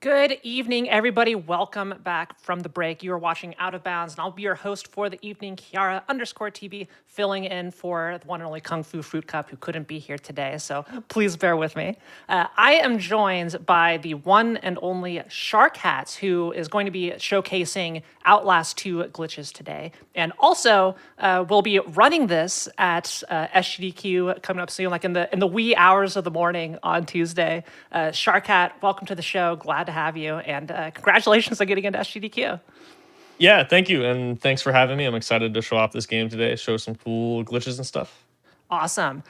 Good evening, everybody. Welcome back from the break. You are watching Out of Bounds, and I'll be your host for the evening, Kiara_TV, filling in for the one and only Kungfufruitcup, who couldn't be here today. So please bear with me. I am joined by the one and only Shark Hats, who is going to be showcasing Outlast II glitches today, and also will be running this at SGDQ coming up soon, like in the wee hours of the morning on Tuesday. Shark Hat, welcome to the show. Glad to have you, and congratulations on getting into SGDQ. Yeah, thank you, and thanks for having me. I'm excited to show off this game today, show some cool glitches and stuff. Awesome.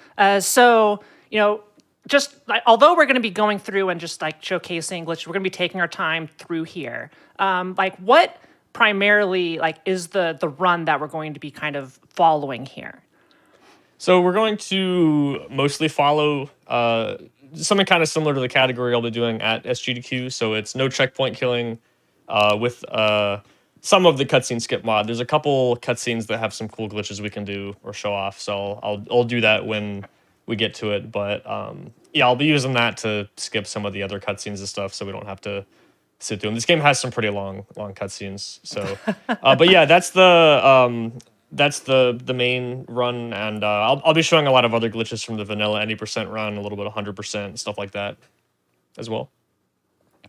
Just like, although we're going to be going through and just like showcasing glitches, we're going to be taking our time through here. What primarily is the run that we're going to be kind of following here? So we're going to mostly follow something kind of similar to the category I'll be doing at SGDQ. So it's no checkpoint killing with some of the cutscene skip mod. There's a couple cutscenes that have some cool glitches we can do or show off. So I'll do that when we get to it. But yeah, I'll be using that to skip some of the other cutscenes and stuff, so we don't have to sit through. And this game has some pretty long cutscenes. So, but yeah, that's the main run, and I'll be showing a lot of other glitches from the vanilla 80% run, a little bit 100%, stuff like that as well.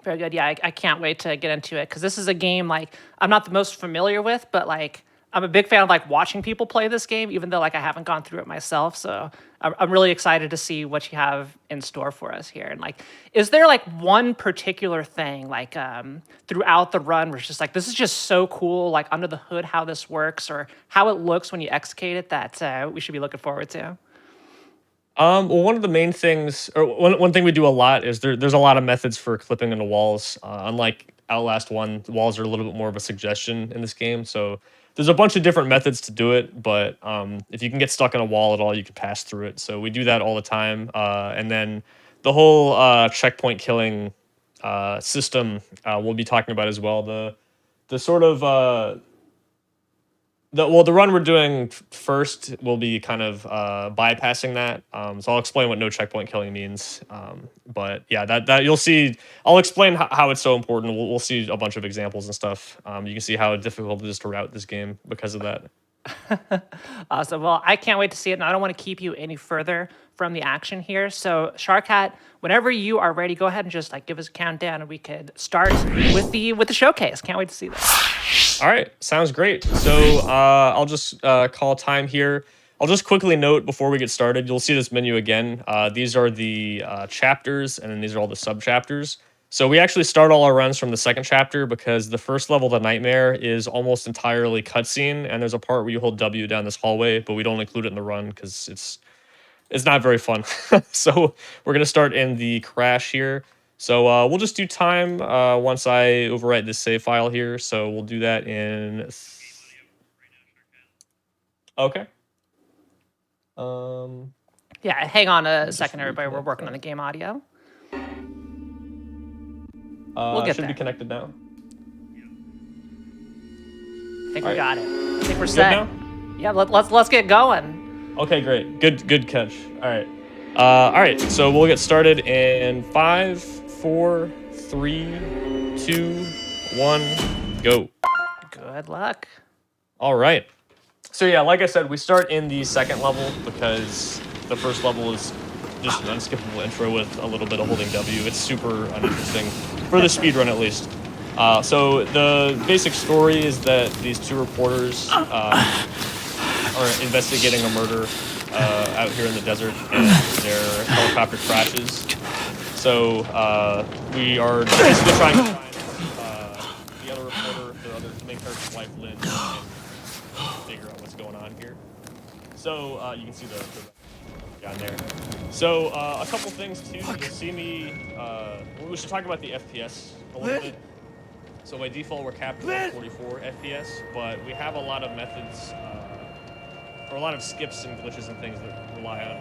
Very good. Yeah, I can't wait to get into it because this is a game I'm not the most familiar with, but I'm a big fan of watching people play this game, even though I haven't gone through it myself. So I'm really excited to see what you have in store for us here. And is there one particular thing throughout the run where it's just this is just so cool, under the hood how this works or how it looks when you execute it that we should be looking forward to? Well, one of the main things, or one thing we do a lot is there's a lot of methods for clipping into walls. Unlike Outlast 1, the walls are a little bit more of a suggestion in this game. So there's a bunch of different methods to do it, but if you can get stuck in a wall at all, you can pass through it. So we do that all the time. And then the whole checkpoint killing system we'll be talking about as well. The sort of the run we're doing first will be kind of bypassing that. So I'll explain what no checkpoint killing means. But yeah, that you'll see. I'll explain how it's so important. We'll see a bunch of examples and stuff. You can see how difficult it is to route this game because of that. Awesome. Well, I can't wait to see it, and I don't want to keep you any further from the action here. So, Shark Hat, whenever you are ready, go ahead and just give us a countdown, and we could start with the showcase. Can't wait to see this. All right, sounds great. So I'll just call time here. I'll just quickly note before we get started, you'll see this menu again. These are the chapters, and then these are all the sub-chapters. So we actually start all our runs from the second chapter because the first level, the Nightmare, is almost entirely cutscene, and there's a part where you hold W down this hallway, but we don't include it in the run because it's not very fun. So we're going to start in the crash here. So we'll just do time once I overwrite this save file here. So we'll do that in... Okay. Yeah, hang on a second, everybody. We're working on the game audio. We'll get should there. Be connected now. I think we got it. I think we're set. Now? Yeah, let's get going. Okay, great. Good catch. All right. All right. So we'll get started in 5, 4, 3, 2, 1, go. Good luck. All right. So yeah, like I said, we start in the second level because the first level is just an unskippable intro with a little bit of holding W. It's super uninteresting, for the speedrun at least. So the basic story is that these two reporters are investigating a murder out here in the desert, and their helicopter crashes. So we are basically trying to find the other reporter, the main character's wife, Lynn, and figure out what's going on here. So you can see the down there. So a couple things too. You'll see me. We should talk about the FPS a little bit. So by default, we're capped at 44 FPS, but we have a lot of methods, or a lot of skips and glitches and things that rely on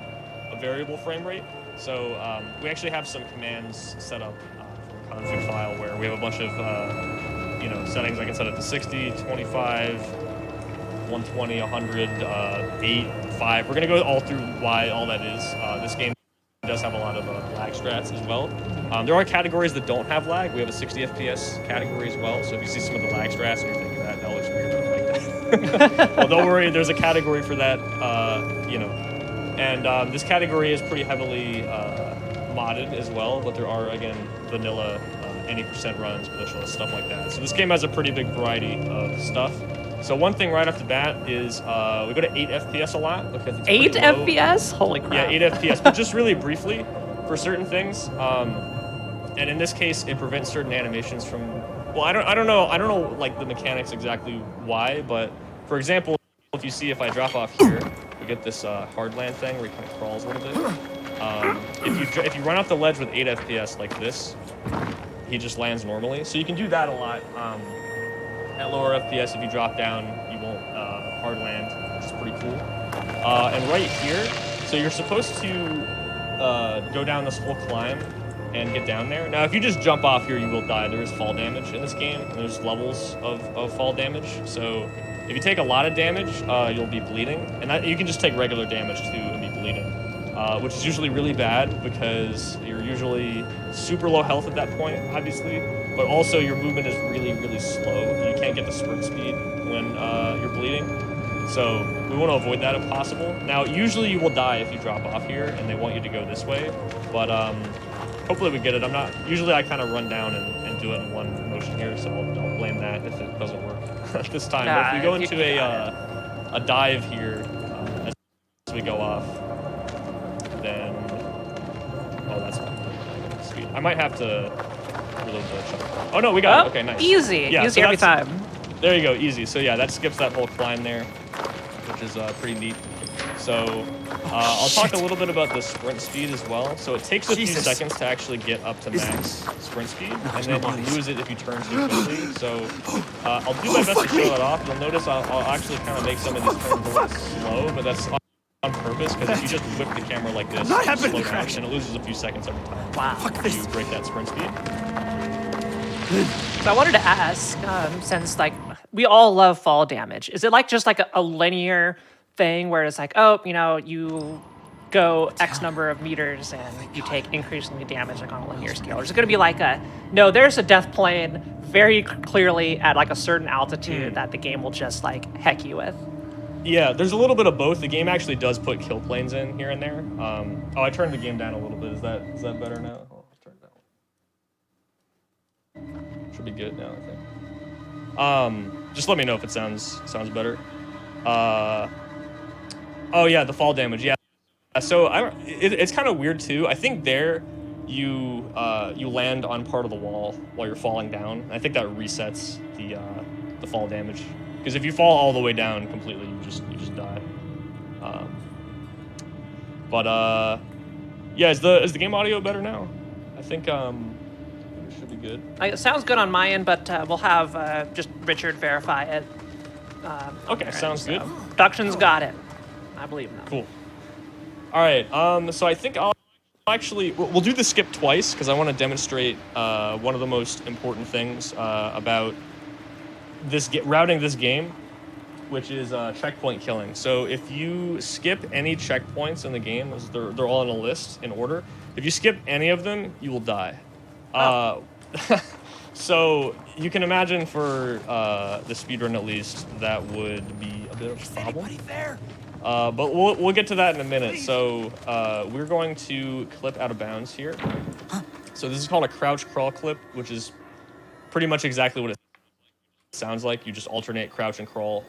a variable frame rate. So we actually have some commands set up for a config file where we have a bunch of settings. I can set it to 60, 25, 120, 100, 8, 5. We're gonna go all through why all that is. This game does have a lot of lag strats as well. There are categories that don't have lag. We have a 60 FPS category as well. So if you see some of the lag strats and you're thinking that looks weird, I don't like that. Well, don't worry. There's a category for that, you know. And this category is pretty heavily modded as well. But there are, again, vanilla any percent runs, glitchless, stuff like that. So this game has a pretty big variety of stuff. So one thing right off the bat is we go to 8 FPS a lot because it's 8 pretty low. FPS? Holy crap. Yeah, 8 FPS, but just really briefly for certain things. And in this case, it prevents certain animations from. Well, I don't know like the mechanics exactly why, but for example, if you see if I drop off here, we get this hard land thing where he kind of crawls a little bit. If you run off the ledge with 8 FPS like this, he just lands normally. So you can do that a lot. At lower FPS, if you drop down, you won't hard land, which is pretty cool. And right here, so you're supposed to go down this whole climb and get down there. Now, if you just jump off here, you will die. There is fall damage in this game, and there's levels of fall damage. So if you take a lot of damage, you'll be bleeding. And you can just take regular damage too and be bleeding, which is usually really bad because you're usually super low health at that point, obviously. But also your movement is really, really slow. You can't get the sprint speed when you're bleeding. So we want to avoid that if possible. Now, usually you will die if you drop off here and they want you to go this way. But hopefully we get it. Usually I kind of run down and do it in one motion here. So I'll blame that if it doesn't work this time. But if we go into a dive here as we go off, then, oh, that's not speed. I might have to. Oh no, we got it. Okay, nice. Easy. Yeah, easy every time. There you go, easy. So yeah, that skips that whole climb there, which is pretty neat. So I'll talk a little bit about the sprint speed as well. So it takes a few seconds to actually get up to max sprint speed, and then you lose it if you turn too quickly. So I'll do my best to show that off. You'll notice I'll actually kind of make some of these turns a little slow, but that's on purpose, because if you just whip the camera like this, slow down, and it loses a few seconds every time. Wow. You break that sprint speed. So I wanted to ask, since like we all love fall damage, is it like just like a linear thing where it's like, oh, you know, you go X number of meters and you take increasingly damage like on a linear scale? Or is it going to be like no, there's a death plane very clearly at like a certain altitude that the game will just like heck you with? Yeah, there's a little bit of both. The game actually does put kill planes in here and there. Oh, I turned the game down a little bit. Is that better now? Oh, I'll turn it down. Should be good now, I think. Just let me know if it sounds better. Oh yeah, the fall damage. Yeah. So it's kind of weird too. I think there you land on part of the wall while you're falling down. I think that resets the fall damage. Because if you fall all the way down completely, you just die. Yeah, is the game audio better now? I think it should be good. It sounds good on my end, but we'll have just Richard verify it. Okay, sounds good. Production's got it. I believe in them. Cool. All right. So I think we'll do the skip twice because I want to demonstrate one of the most important things about routing this game, which is checkpoint killing. So if you skip any checkpoints in the game, they're all in a list in order. If you skip any of them, you will die. So you can imagine for the speedrun at least, that would be a bit of a problem. But we'll get to that in a minute. So we're going to clip out of bounds here. So this is called a crouch crawl clip, which is pretty much exactly what it sounds like. You just alternate crouch and crawl,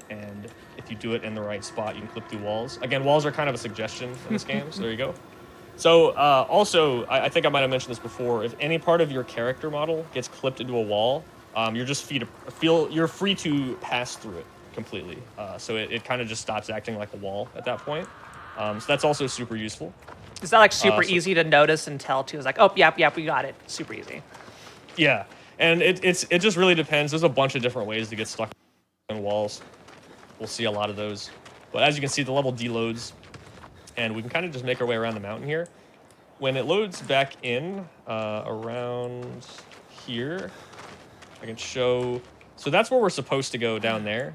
and if you do it in the right spot, you can clip through walls. Again, walls are kind of a suggestion in this game, so there you go. So also, I think I might have mentioned this before. If any part of your character model gets clipped into a wall, you're free to pass through it completely. So it kind of just stops acting like a wall at that point. So that's also super useful. Is that like super easy to notice and tell too? It's like, oh, yep, we got it. Super easy. Yeah. And it just really depends. There's a bunch of different ways to get stuck in walls. We'll see a lot of those. But as you can see, the level deloads, and we can kind of just make our way around the mountain here. When it loads back in around here, I can show. So that's where we're supposed to go down there.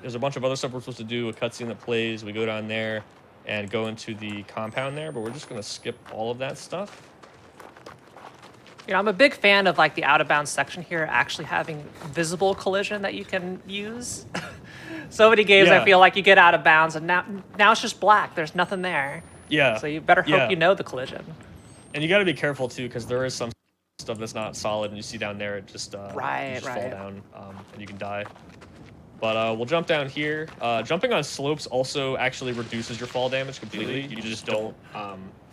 There's a bunch of other stuff we're supposed to do, a cutscene that plays. We go down there. and go into the compound there, but we're just gonna skip all of that stuff. You know, I'm a big fan of like the out of bounds section here actually having visible collision that you can use. So many games I Yeah. feel like you get out of bounds and now it's just black. There's nothing there. Yeah. So you better hope Yeah. you know the collision. And you got to be careful too, because there is some stuff that's not solid, and you see down there, it just Right, you just right. fall down, and you can die. But we'll jump down here. Jumping on slopes also actually reduces your fall damage completely. You just don't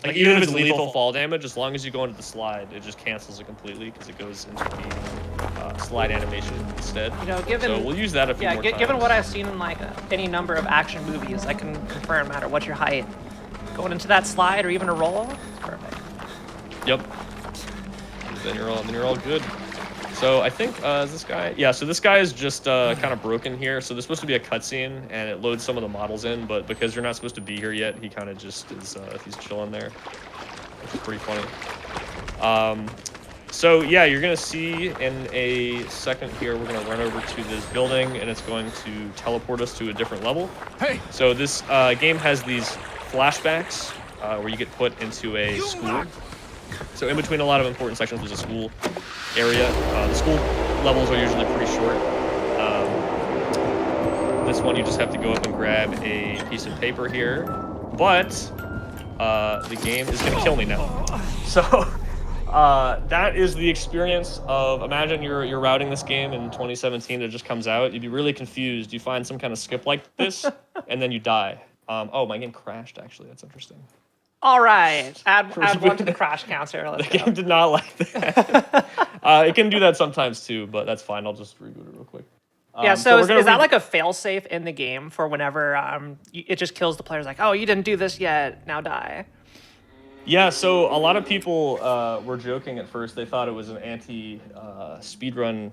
like even if it's lethal fall damage, as long as you go into the slide, it just cancels it completely because it goes into the slide animation instead. You know, given So we'll use that a few more times. given what I've seen in like any number of action movies, I can confirm no matter what your height, going into that slide or even a roll, it's perfect. Yep. Then you're all good. So I think is this guy? Yeah. So this guy is just kind of broken here. So there's supposed to be a cutscene, and it loads some of the models in, but because you're not supposed to be here yet, he kind of just is. He's chilling there, which is pretty funny. So yeah, you're gonna see in a second here. We're gonna run over to this building, and it's going to teleport us to a different level. Hey. So this game has these flashbacks where you get put into a school. So in between a lot of important sections, there's a school area. The school levels are usually pretty short. This one, you just have to go up and grab a piece of paper here. But the game is going to kill me now. So that is the experience of, imagine you're routing this game in 2017, it just comes out. You'd be really confused. You find some kind of skip like this, and then you die. Oh, my game crashed, actually. That's interesting. All right, add one to the crash counter. Let's The go. game did not like that. It can do that sometimes too, but that's fine. I'll just reboot it real quick. Yeah, so we're is gonna that like a fail-safe in the game for whenever it just kills the players like, oh, you didn't do this yet, now die? Yeah, so a lot of people were joking at first. They thought it was an anti-speedrun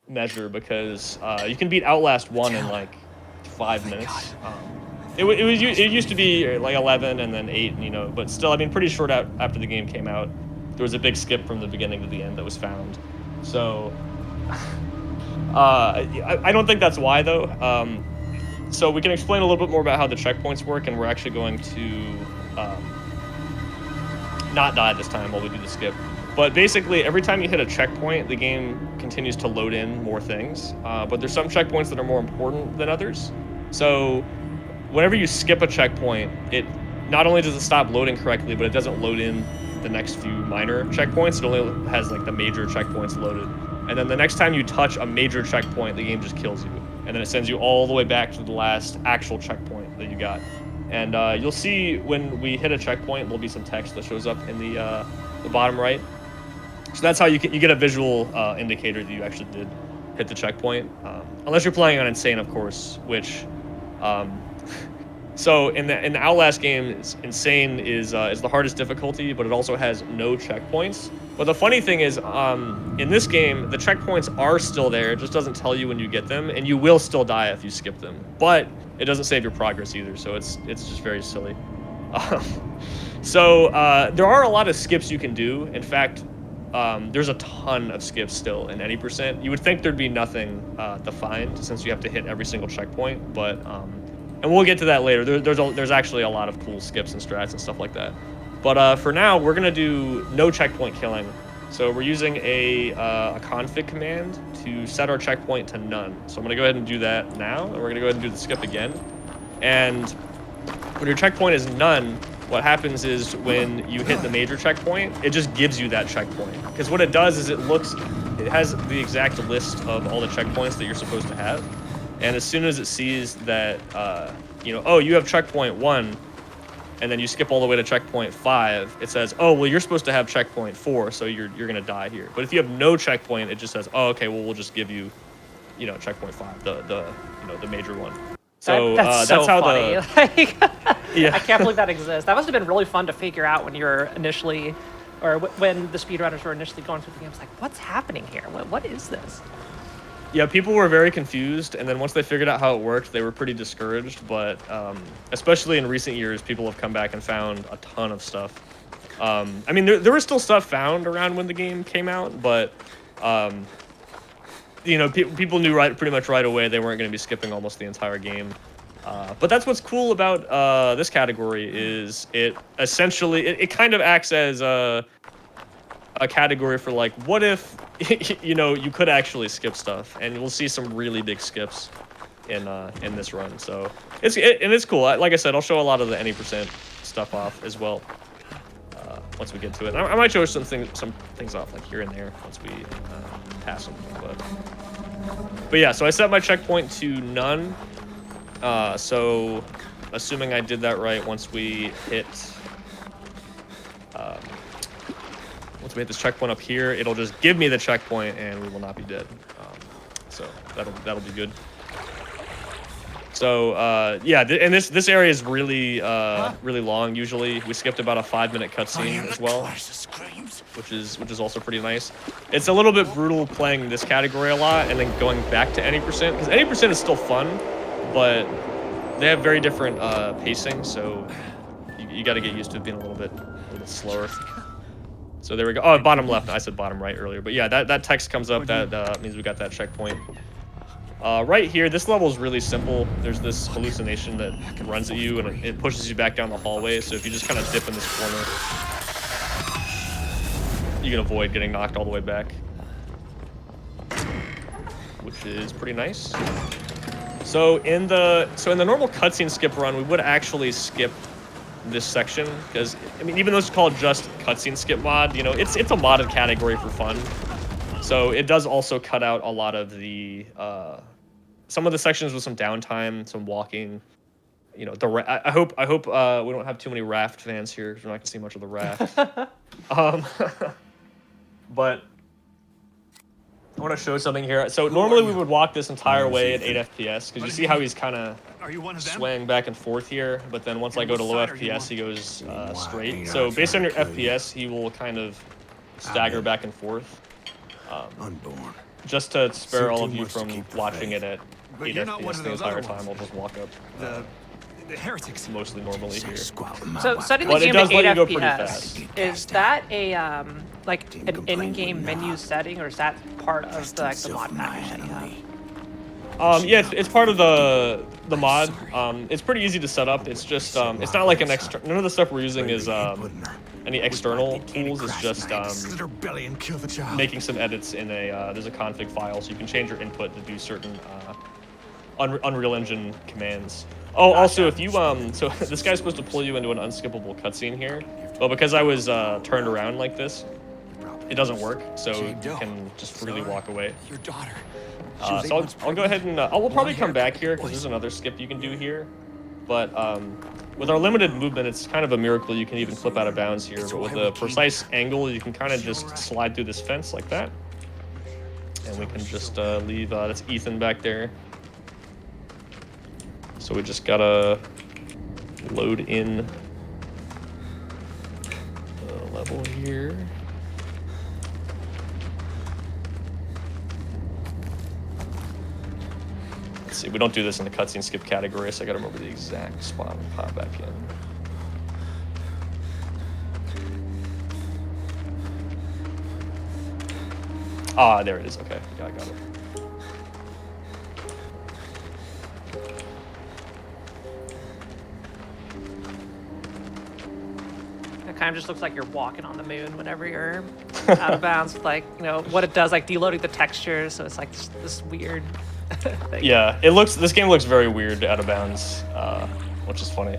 measure because you can beat Outlast 1 in like 5 minutes. It used to be like 11 and then 8, you know, but still, I mean, pretty short out after the game came out. There was a big skip from the beginning to the end that was found. So I don't think that's why though. So we can explain a little bit more about how the checkpoints work, and we're actually going to not die this time while we do the skip. But basically, every time you hit a checkpoint, the game continues to load in more things. But there's some checkpoints that are more important than others. So whenever you skip a checkpoint, it not only does it stop loading correctly, but it doesn't load in the next few minor checkpoints. It only has like the major checkpoints loaded. And then the next time you touch a major checkpoint, the game just kills you. And then it sends you all the way back to the last actual checkpoint that you got. And you'll see when we hit a checkpoint, there'll be some text that shows up in the bottom right. So that's how you get a visual indicator that you actually did hit the checkpoint. Unless you're playing on Insane, of course, which... So in the Outlast game, Insane is the hardest difficulty, but it also has no checkpoints. But the funny thing is, in this game, the checkpoints are still there. It just doesn't tell you when you get them, and you will still die if you skip them. But it doesn't save your progress either, so it's just very silly. So there are a lot of skips you can do. In fact, there's a ton of skips still in any percent. You would think there'd be nothing to find since you have to hit every single checkpoint, but and we'll get to that later. There's actually a lot of cool skips and strats and stuff like that. But for now, we're gonna do no checkpoint killing. So we're using a config command to set our checkpoint to none. So I'm gonna go ahead and do that now, and we're gonna go ahead and do the skip again. And when your checkpoint is none, what happens is when you hit the major checkpoint, it just gives you that checkpoint. Because what it does is it has the exact list of all the checkpoints that you're supposed to have. And as soon as it sees that, oh, you have checkpoint 1, and then you skip all the way to checkpoint 5, it says, oh, well, you're supposed to have checkpoint 4, so you're going to die here. But if you have no checkpoint, it just says, oh, okay, well, we'll just give you, checkpoint 5, the major one. So that's that's how funny. Yeah. I can't believe that exists. That must have been really fun to figure out when you were initially, or when the speedrunners were initially going through the game. It's like, what's happening here? What is this? Yeah, people were very confused, and then once they figured out how it worked, they were pretty discouraged, but especially in recent years, people have come back and found a ton of stuff. I mean, there was still stuff found around when the game came out, but, people knew pretty much right away they weren't going to be skipping almost the entire game. But that's what's cool about this category is it essentially it kind of acts as a category for like what if you know you could actually skip stuff, and we'll see some really big skips in this run. So it's cool. Like I said, I'll show a lot of the any percent stuff off as well once we get to it. I might show some things off like here and there once we pass them. But yeah, so I set my checkpoint to none. So assuming I did that right, once we hit this checkpoint up here, it'll just give me the checkpoint and we will not be dead. So that'll be good. So yeah, and this area is really really long. Usually we skipped about a 5-minute cutscene as well, which is also pretty nice. It's a little bit brutal playing this category a lot and then going back to any percent, because any percent is still fun, but they have very different pacing. So you got to get used to it being a little bit slower. So there we go. Oh, bottom left. I said bottom right earlier, but yeah, that text comes up. That means we got that checkpoint. Right here, this level is really simple. There's this hallucination that runs at you, and it pushes you back down the hallway. So if you just kind of dip in this corner, you can avoid getting knocked all the way back, which is pretty nice. So in the normal cutscene skip run, we would actually skip this section because I mean, even though it's called just cutscene skip mod, you know, it's a modded category for fun. So it does also cut out a lot of the some of the sections with some downtime, some walking. You know, I hope we don't have too many raft fans here because we're not gonna see much of the raft. But I want to show something here. So normally we would walk this entire way at 8 FPS because you see how he's kind of swaying back and forth here. But then once I go to low FPS, he goes straight. So based on your FPS, he will kind of stagger back and forth. Just to spare all of you from watching it at 8 FPS the entire time, I'll just walk up. The heretics mostly normally here. So setting the But it game does to 8 let you go pretty FPS, fast. is that a like an in-game menu setting, or is that part of the mod package that you have? Yeah, it's part of the mod. It's pretty easy to set up. It's just it's not like an extra. None of the stuff we're using is any external tools. It's just making some edits in a there's a config file, so you can change your input to do certain Unreal Engine commands. Oh, also, if you so this guy's supposed to pull you into an unskippable cutscene here, but because I was turned around like this, it doesn't work. So you can just freely walk away. Your daughter. So I'll go ahead and we'll probably come back here because there's another skip you can do here. But with our limited movement, it's kind of a miracle you can even flip out of bounds here. But with a precise angle, you can kind of just slide through this fence like that. And we can just leave, that's Ethan back there. So we just gotta load in the level here. Let's see, we don't do this in the cutscene skip category, so I gotta remember the exact spot and pop back in. Ah, there it is. Okay, yeah, I got it. It kind of just looks like you're walking on the moon whenever you're out of bounds. Like, you know, what it does, like deloading the textures, so it's like this weird thing. Yeah, this game looks very weird out of bounds, which is funny.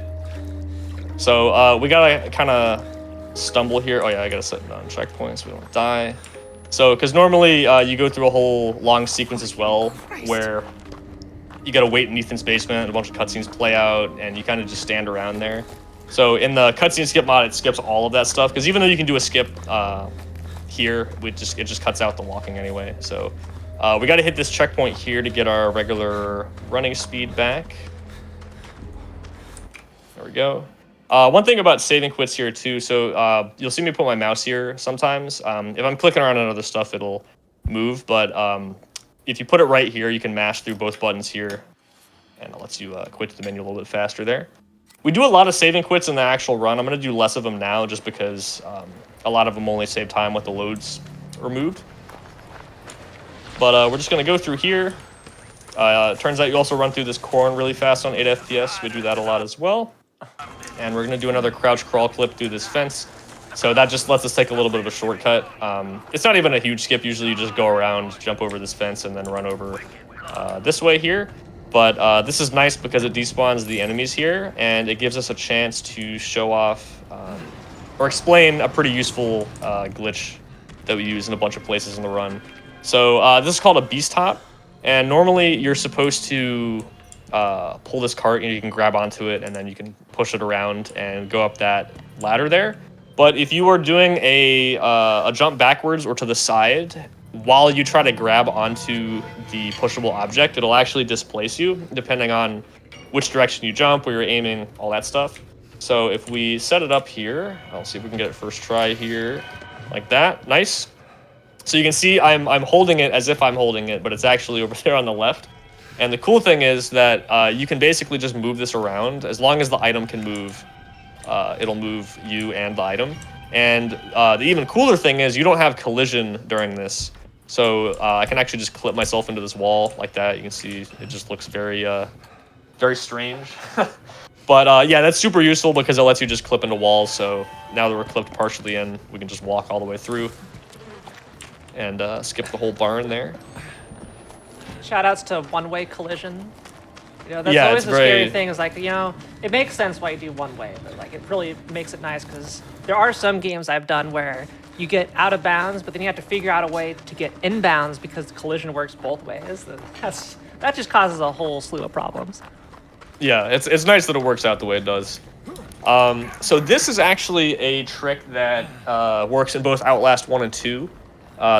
So we gotta kind of stumble here. Oh yeah, I gotta set on checkpoints so we don't die. So, because normally you go through a whole long sequence as well, where you gotta wait in Ethan's basement and a bunch of cutscenes play out, and you kind of just stand around there. So in the cutscene skip mod, it skips all of that stuff, because even though you can do a skip here, it just cuts out the walking anyway. So we got to hit this checkpoint here to get our regular running speed back. There we go. One thing about saving quits here too, so you'll see me put my mouse here sometimes. If I'm clicking around on other stuff, it'll move, but if you put it right here, you can mash through both buttons here, and it lets you quit to the menu a little bit faster there. We do a lot of saving quits in the actual run. I'm going to do less of them now just because a lot of them only save time with the loads removed. But we're just going to go through here. Turns out you also run through this corn really fast on 8 FPS. We do that a lot as well. And we're going to do another crouch crawl clip through this fence. So that just lets us take a little bit of a shortcut. It's not even a huge skip. Usually you just go around, jump over this fence, and then run over this way here. But this is nice because it despawns the enemies here, and it gives us a chance to show off or explain a pretty useful glitch that we use in a bunch of places in the run. So this is called a beast hop, and normally you're supposed to pull this cart and you can grab onto it and then you can push it around and go up that ladder there. But if you are doing a jump backwards or to the side while you try to grab onto the pushable object, it'll actually displace you depending on which direction you jump, where you're aiming, all that stuff. So if we set it up here, I'll see if we can get it first try here, like that. Nice. So you can see I'm holding it as if I'm holding it, but it's actually over there on the left. And the cool thing is that you can basically just move this around. As long as the item can move, it'll move you and the item. And the even cooler thing is you don't have collision during this. So I can actually just clip myself into this wall like that. You can see it just looks very, very strange. But yeah, that's super useful because it lets you just clip into walls. So now that we're clipped partially in, we can just walk all the way through and skip the whole barn there. Shoutouts to one-way collision. You know, that's Yeah, always it's the scary very- thing is like, you know, it makes sense why you do one way, but like it really makes it nice because there are some games I've done where you get out of bounds, but then you have to figure out a way to get inbounds because the collision works both ways. That just causes a whole slew of problems. Yeah, it's nice that it works out the way it does. So this is actually a trick that works in both Outlast 1 and 2.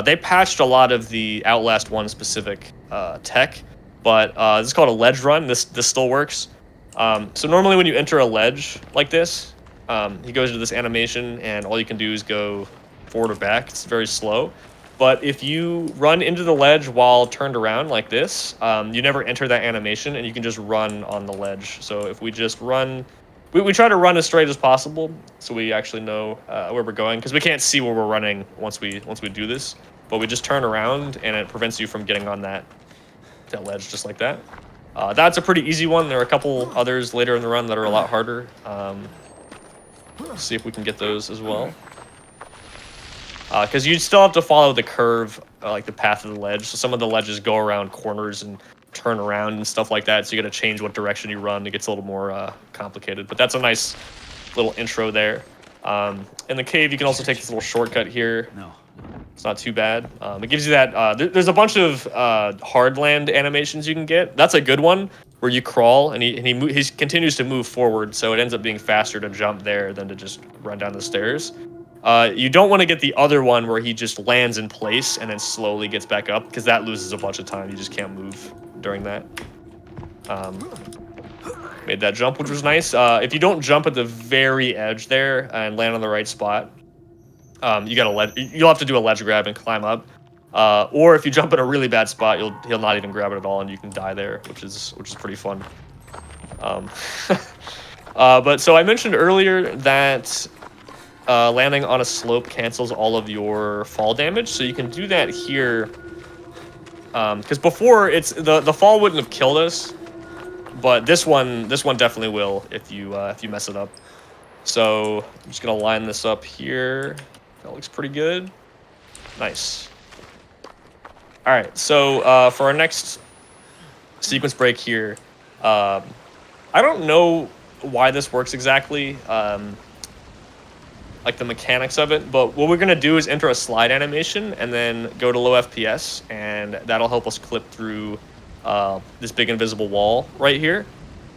They patched a lot of the Outlast 1 specific tech, but this is called a ledge run. This still works. So normally when you enter a ledge like this, he goes into this animation and all you can do is go forward or back. It's very slow. But if you run into the ledge while turned around like this, you never enter that animation and you can just run on the ledge. So if we just run, we try to run as straight as possible so we actually know where we're going, because we can't see where we're running once we do this. But we just turn around and it prevents you from getting on that ledge just like that. That's a pretty easy one. There are a couple others later in the run that are a lot harder. Let's see if we can get those as well. Because you still have to follow the curve, like the path of the ledge. So some of the ledges go around corners and turn around and stuff like that. So you got to change what direction you run. It gets a little more complicated. But that's a nice little intro there. In the cave, you can also take this little shortcut here. No. It's not too bad. It gives you that... there's a bunch of hard land animations you can get. That's a good one, where you crawl and he continues to move forward. So it ends up being faster to jump there than to just run down the stairs. You don't want to get the other one where he just lands in place and then slowly gets back up, because that loses a bunch of time. You just can't move during that. Made that jump, which was nice. If you don't jump at the very edge there and land on the right spot, you'll have to do a ledge grab and climb up. Or if you jump in a really bad spot, he'll not even grab it at all, and you can die there, which is pretty fun. But so I mentioned earlier that landing on a slope cancels all of your fall damage, so you can do that here. Because before the fall wouldn't have killed us, but this one definitely will if you mess it up. So I'm just gonna line this up here. That looks pretty good. Nice. All right, so for our next sequence break here, I don't know why this works exactly. Like the mechanics of it, but what we're gonna do is enter a slide animation and then go to low FPS, and that'll help us clip through this big invisible wall right here.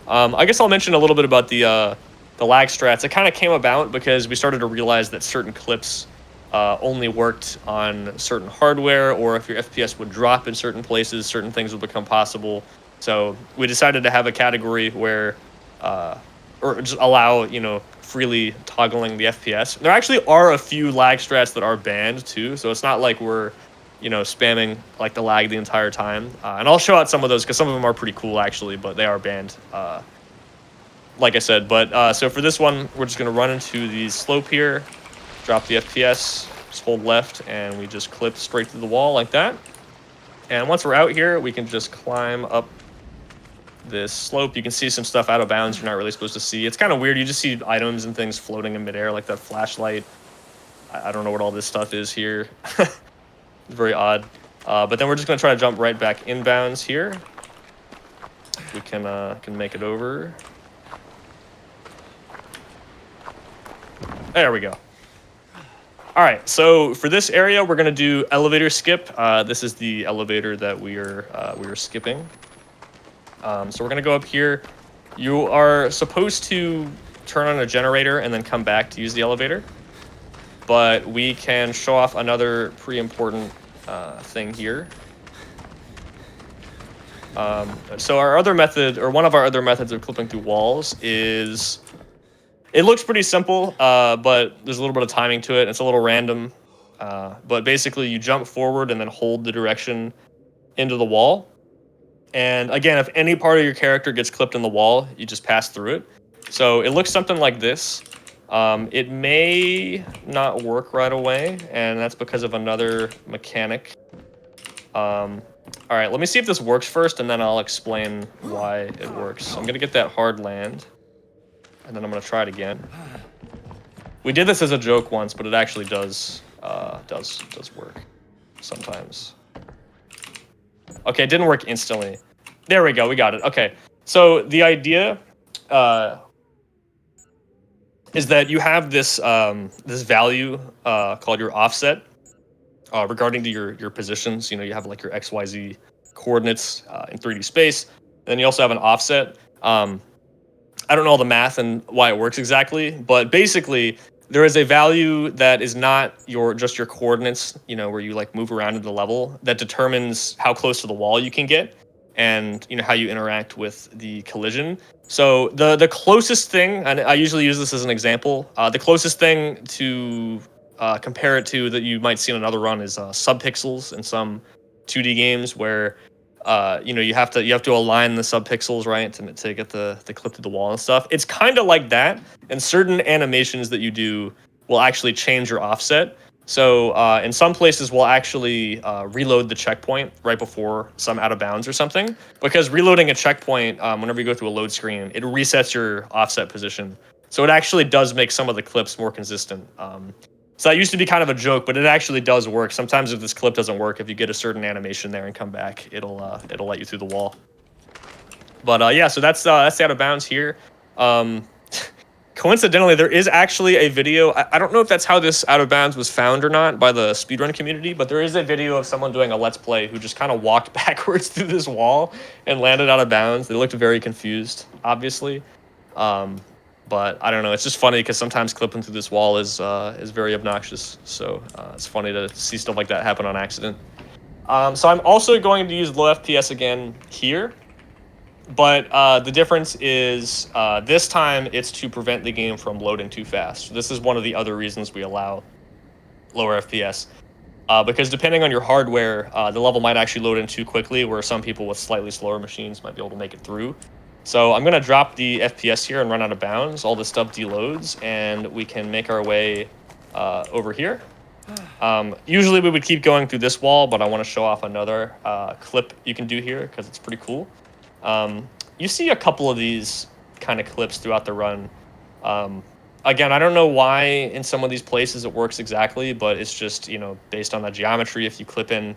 I guess I'll mention a little bit about the lag strats. It kind of came about because we started to realize that certain clips only worked on certain hardware, or if your FPS would drop in certain places, certain things would become possible. So we decided to have a category where, or just allow, freely toggling the FPS. There actually are a few lag strats that are banned too, so it's not like we're, spamming like the lag the entire time. And I'll show out some of those because some of them are pretty cool actually, but they are banned, like I said. But so for this one, we're just gonna run into the slope here, drop the FPS, just hold left, and we just clip straight through the wall like that. And once we're out here, we can just climb up this slope. You can see some stuff out of bounds you're not really supposed to see. It's kind of weird. You just see items and things floating in midair, like that flashlight. I don't know what all this stuff is here. It's very odd. But then we're just going to try to jump right back inbounds here. We can make it over. There we go. All right, so for this area, we're gonna do elevator skip. This is the elevator that we are skipping. So we're gonna go up here. You are supposed to turn on a generator and then come back to use the elevator. But we can show off another pretty important thing here. So our other method, or one of our other methods of clipping through walls is, it looks pretty simple, but there's a little bit of timing to it. It's a little random, but basically you jump forward and then hold the direction into the wall. And again, if any part of your character gets clipped in the wall, you just pass through it. So it looks something like this. It may not work right away, and that's because of another mechanic. All right, let me see if this works first, and then I'll explain why it works. I'm gonna get that hard land, and then I'm gonna try it again. We did this as a joke once, but it actually does work sometimes. Okay, it didn't work instantly. There we go, we got it. Okay, so the idea is that you have this this value called your offset regarding to your positions. You know, you have like your XYZ coordinates in 3D space, and then you also have an offset. I don't know all the math and why it works exactly, but basically there is a value that is not just your coordinates, you know, where you like move around in the level, that determines how close to the wall you can get and, you know, how you interact with the collision. So the closest thing, and I usually use this as an example, the closest thing to compare it to that you might see in another run is subpixels in some 2D games where you know, you have to align the subpixels right to get the clip to the wall and stuff. It's kind of like that, and certain animations that you do will actually change your offset. So in some places we'll actually reload the checkpoint right before some out of bounds or something, because reloading a checkpoint whenever you go through a load screen, it resets your offset position. So it actually does make some of the clips more consistent. So that used to be kind of a joke, but it actually does work. Sometimes if this clip doesn't work, if you get a certain animation there and come back, it'll let you through the wall. But yeah, so that's the out of bounds here. Coincidentally, there is actually a video. I don't know if that's how this out of bounds was found or not by the speedrun community, but there is a video of someone doing a let's play who just kind of walked backwards through this wall and landed out of bounds. They looked very confused, obviously. But I don't know. It's just funny because sometimes clipping through this wall is very obnoxious. So it's funny to see stuff like that happen on accident. So I'm also going to use low FPS again here. But the difference is this time it's to prevent the game from loading too fast. So this is one of the other reasons we allow lower FPS. Because depending on your hardware, the level might actually load in too quickly, where some people with slightly slower machines might be able to make it through. So I'm going to drop the FPS here and run out of bounds. All this stuff deloads, and we can make our way over here. Usually we would keep going through this wall, but I want to show off another clip you can do here because it's pretty cool. You see a couple of these kind of clips throughout the run. Again, I don't know why in some of these places it works exactly, but it's just, you know, based on the geometry. If you clip in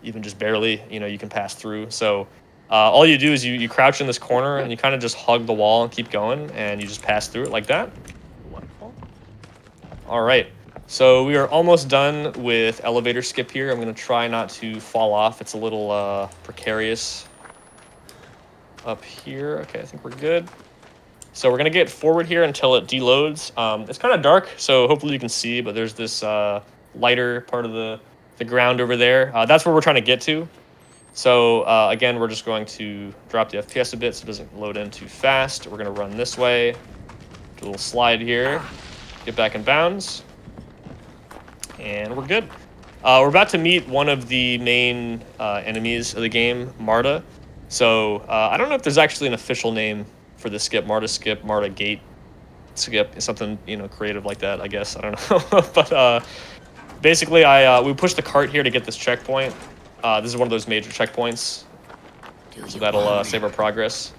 even just barely, you know, you can pass through. So all you do is you crouch in this corner and you kind of just hug the wall and keep going, and you just pass through it like that. Wonderful. All right. So we are almost done with elevator skip here. I'm going to try not to fall off. It's a little precarious up here. Okay, I think we're good. So we're going to get forward here until it deloads. It's kind of dark, so hopefully you can see, but there's this lighter part of the ground over there. That's where we're trying to get to. So again, we're just going to drop the FPS a bit so it doesn't load in too fast. We're going to run this way. Do a little slide here. Get back in bounds. And we're good. We're about to meet one of the main enemies of the game, Marta. So I don't know if there's actually an official name for this skip. Marta Gate skip, something, you know, creative like that, I guess. I don't know. But basically we pushed the cart here to get this checkpoint. This is one of those major checkpoints, so that'll save our progress.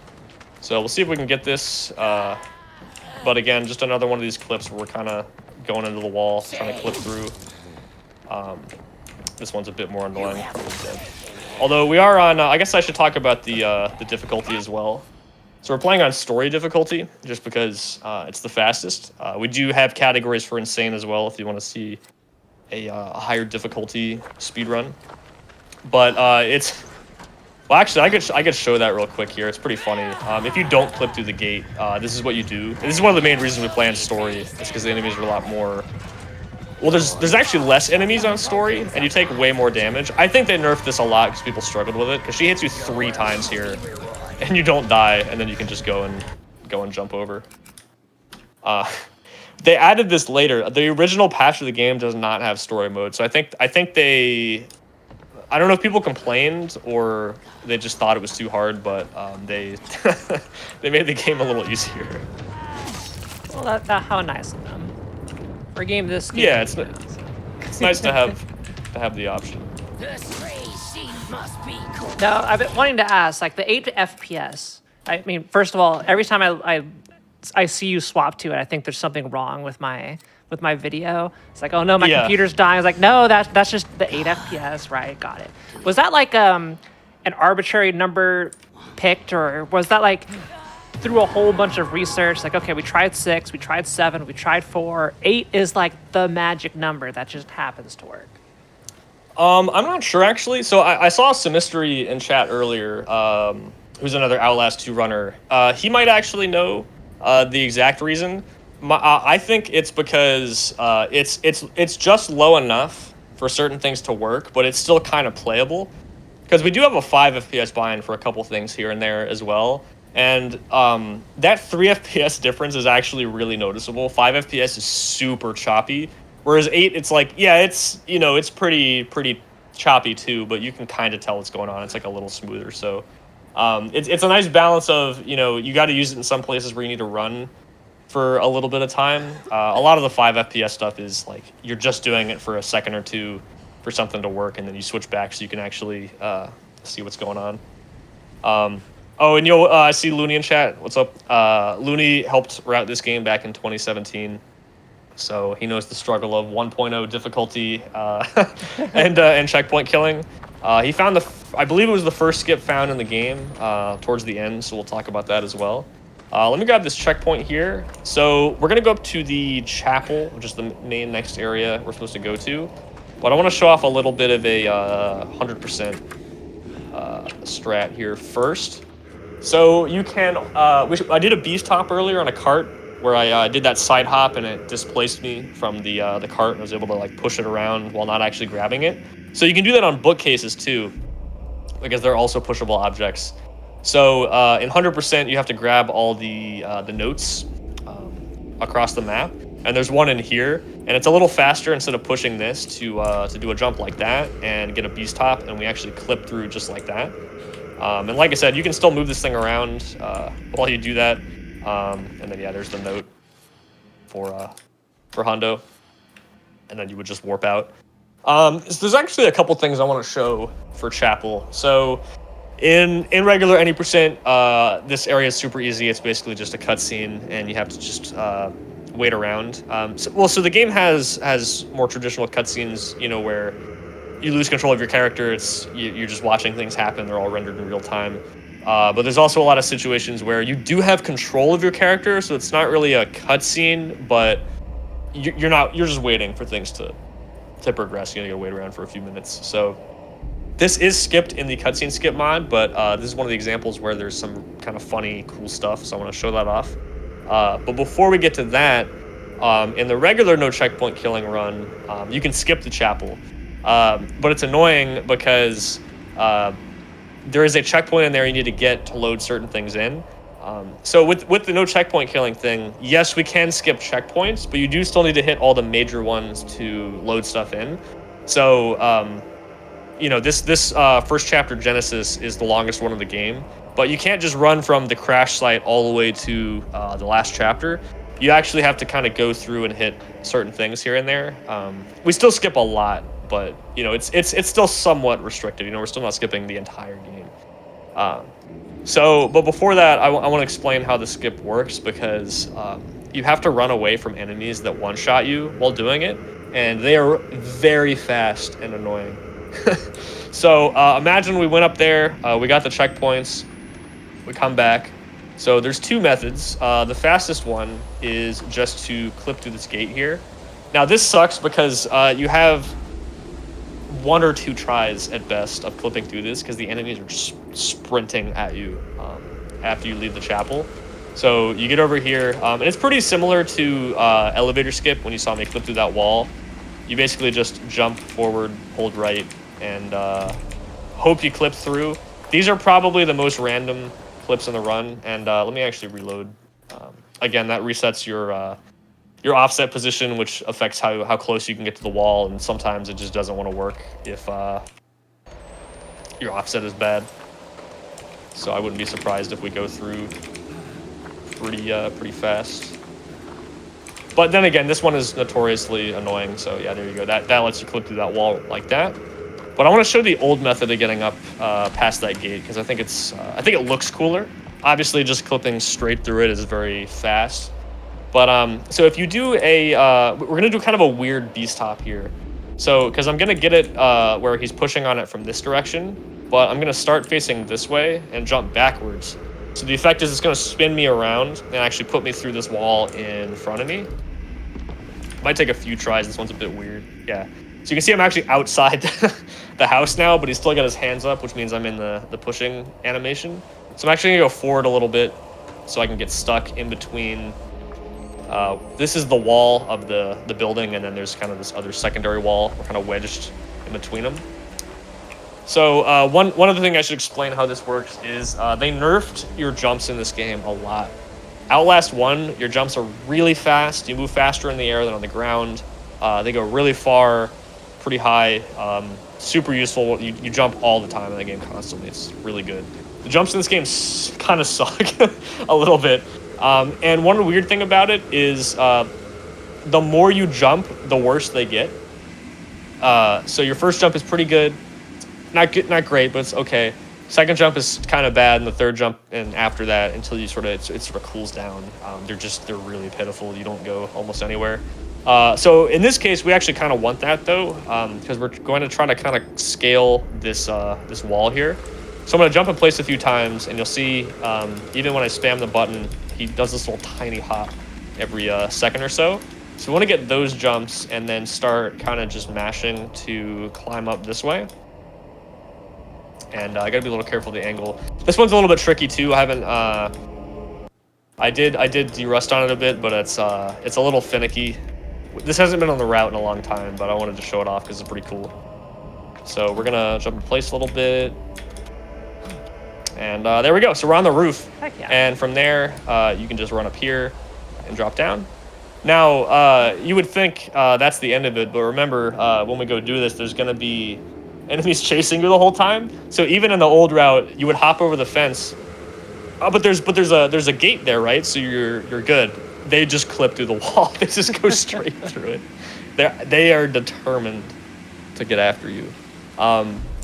So we'll see if we can get this. But again, just another one of these clips where we're kind of going into the wall, trying to clip through. This one's a bit more annoying. Although we are on, I guess I should talk about the difficulty as well. So we're playing on story difficulty, just because it's the fastest. We do have categories for insane as well, if you want to see a higher difficulty speedrun. But it's... Well, actually, I could show that real quick here. It's pretty funny. If you don't clip through the gate, this is what you do. And this is one of the main reasons we play on story. It's because the enemies are a lot more... Well, there's actually less enemies on story, and you take way more damage. I think they nerfed this a lot because people struggled with it, because she hits you 3 times here, and you don't die, and then you can just go and jump over. They added this later. The original patch of the game does not have story mode, so I think they... I don't know if people complained or they just thought it was too hard, but they they made the game a little easier. Well, that how nice of them. For a game this game. Yeah, it's nice to have the option. No, I've been wanting to ask, like the 8 FPS. I mean, first of all, every time I see you swap to it, I think there's something wrong with my video. It's like, oh no, my computer's dying. It's like, no, that's just the 8 FPS, right? Got it. Was that like an arbitrary number picked, or was that like through a whole bunch of research? Like, okay, we tried 6, we tried 7, we tried 4. 8 is like the magic number that just happens to work. I'm not sure actually. So I saw Semistry in chat earlier, who's another Outlast 2 runner. He might actually know the exact reason. I think it's because it's just low enough for certain things to work, but it's still kind of playable. Because we do have a 5 FPS buy-in for a couple things here and there as well. And that 3 FPS difference is actually really noticeable. 5 FPS is super choppy, whereas 8, it's like, yeah, it's, you know, it's pretty choppy too, but you can kind of tell what's going on. It's like a little smoother. So it's a nice balance of, you know, you got to use it in some places where you need to run for a little bit of time. A lot of the 5 FPS stuff is like you're just doing it for a second or two for something to work, and then you switch back so you can actually see what's going on. Oh, and I see Looney in chat. What's up? Looney helped route this game back in 2017, so he knows the struggle of 1.0 difficulty and checkpoint killing. He found I believe it was the first skip found in the game towards the end, so we'll talk about that as well. Let me grab this checkpoint here. So we're going to go up to the chapel, which is the main next area we're supposed to go to. But I want to show off a little bit of a 100% strat here first. So you can... I did a beast hop earlier on a cart where I did that side hop and it displaced me from the cart, and I was able to like push it around while not actually grabbing it. So you can do that on bookcases too, because they're also pushable objects. So in 100%, you have to grab all the notes across the map, and there's one in here, and it's a little faster instead of pushing this to do a jump like that and get a beast hop, and we actually clip through just like that. And like I said, you can still move this thing around while you do that. And then yeah, there's the note for Hondo, and then you would just warp out. So there's actually a couple things I want to show for Chapel. So in regular any percent, this area is super easy. It's basically just a cutscene, and you have to just wait around. So the game has more traditional cutscenes, you know, where you lose control of your character. You're just watching things happen. They're all rendered in real time. But there's also a lot of situations where you do have control of your character, so it's not really a cutscene, but you're just waiting for things to progress. You gotta wait around for a few minutes. So this is skipped in the cutscene skip mod, but this is one of the examples where there's some kind of funny, cool stuff, so I want to show that off. But before we get to that, in the regular no checkpoint killing run, you can skip the chapel. But it's annoying because there is a checkpoint in there you need to get to load certain things in. So with the no checkpoint killing thing, yes, we can skip checkpoints, but you do still need to hit all the major ones to load stuff in. So, you know, this first chapter, Genesis, is the longest one of the game, but you can't just run from the crash site all the way to the last chapter. You actually have to kind of go through and hit certain things here and there. We still skip a lot, but you know, it's still somewhat restricted. You know, we're still not skipping the entire game. But before that, I want to explain how the skip works, because you have to run away from enemies that one-shot you while doing it, and they are very fast and annoying. So imagine we went up there, we got the checkpoints, we come back. So there's two methods. The fastest one is just to clip through this gate here. Now this sucks because you have 1 or 2 tries at best of clipping through this, because the enemies are just sprinting at you after you leave the chapel. So you get over here, and it's pretty similar to elevator skip when you saw me clip through that wall. You basically just jump forward, hold right, and hope you clip through. These are probably the most random clips in the run, and let me actually reload. Again, that resets your offset position, which affects how close you can get to the wall, and sometimes it just doesn't want to work if your offset is bad. So I wouldn't be surprised if we go through pretty fast. But then again, this one is notoriously annoying, so yeah, there you go. That lets you clip through that wall like that. But I want to show the old method of getting up past that gate, because I think it looks cooler. Obviously, just clipping straight through it is very fast. But so if you do we're gonna do kind of a weird beast hop here. So because I'm gonna get it where he's pushing on it from this direction, but I'm gonna start facing this way and jump backwards. So the effect is it's gonna spin me around and actually put me through this wall in front of me. Might take a few tries. This one's a bit weird. Yeah. So you can see I'm actually outside the house now, but he's still got his hands up, which means I'm in the pushing animation. So I'm actually gonna go forward a little bit so I can get stuck in between. This is the wall of the building, and then there's kind of this other secondary wall. We're kind of wedged in between them. So one other thing I should explain how this works is they nerfed your jumps in this game a lot. Outlast 1, your jumps are really fast. You move faster in the air than on the ground. They go really far, pretty high, super useful. You jump all the time in the game constantly. It's really good. The jumps in this game kind of suck a little bit. And one weird thing about it is the more you jump, the worse they get. So your first jump is pretty good. Not great, but it's okay. Second jump is kind of bad, and the third jump and after that, until you it sort of cools down. They're really pitiful. You don't go almost anywhere. So in this case, we actually kind of want that though, because we're going to try to kind of scale this wall here. So I'm going to jump in place a few times, and you'll see even when I spam the button, he does this little tiny hop every second or so. So we want to get those jumps and then start kind of just mashing to climb up this way. And I got to be a little careful of the angle. This one's a little bit tricky too. I haven't I did derust on it a bit, but it's a little finicky. This hasn't been on the route in a long time, but I wanted to show it off because it's pretty cool. So we're gonna jump in place a little bit. And there we go. So we're on the roof. Heck yeah. And from there, you can just run up here and drop down. Now, you would think that's the end of it, but remember, when we go do this, there's going to be enemies chasing you the whole time. So even in the old route, you would hop over the fence. But there's a gate there, right? So you're good. They just clip through the wall. They just go straight through it. They are determined to get after you.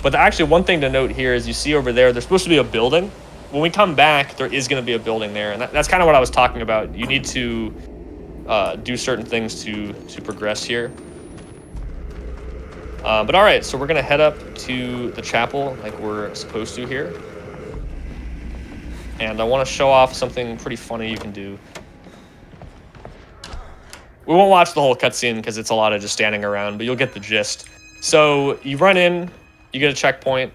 But actually, one thing to note here is you see over there, there's supposed to be a building. When we come back, there is going to be a building there, and that's kind of what I was talking about. You need to do certain things to progress here. But all right, so we're going to head up to the chapel like we're supposed to here. And I want to show off something pretty funny you can do. We won't watch the whole cutscene because it's a lot of just standing around, but you'll get the gist. So you run in, you get a checkpoint,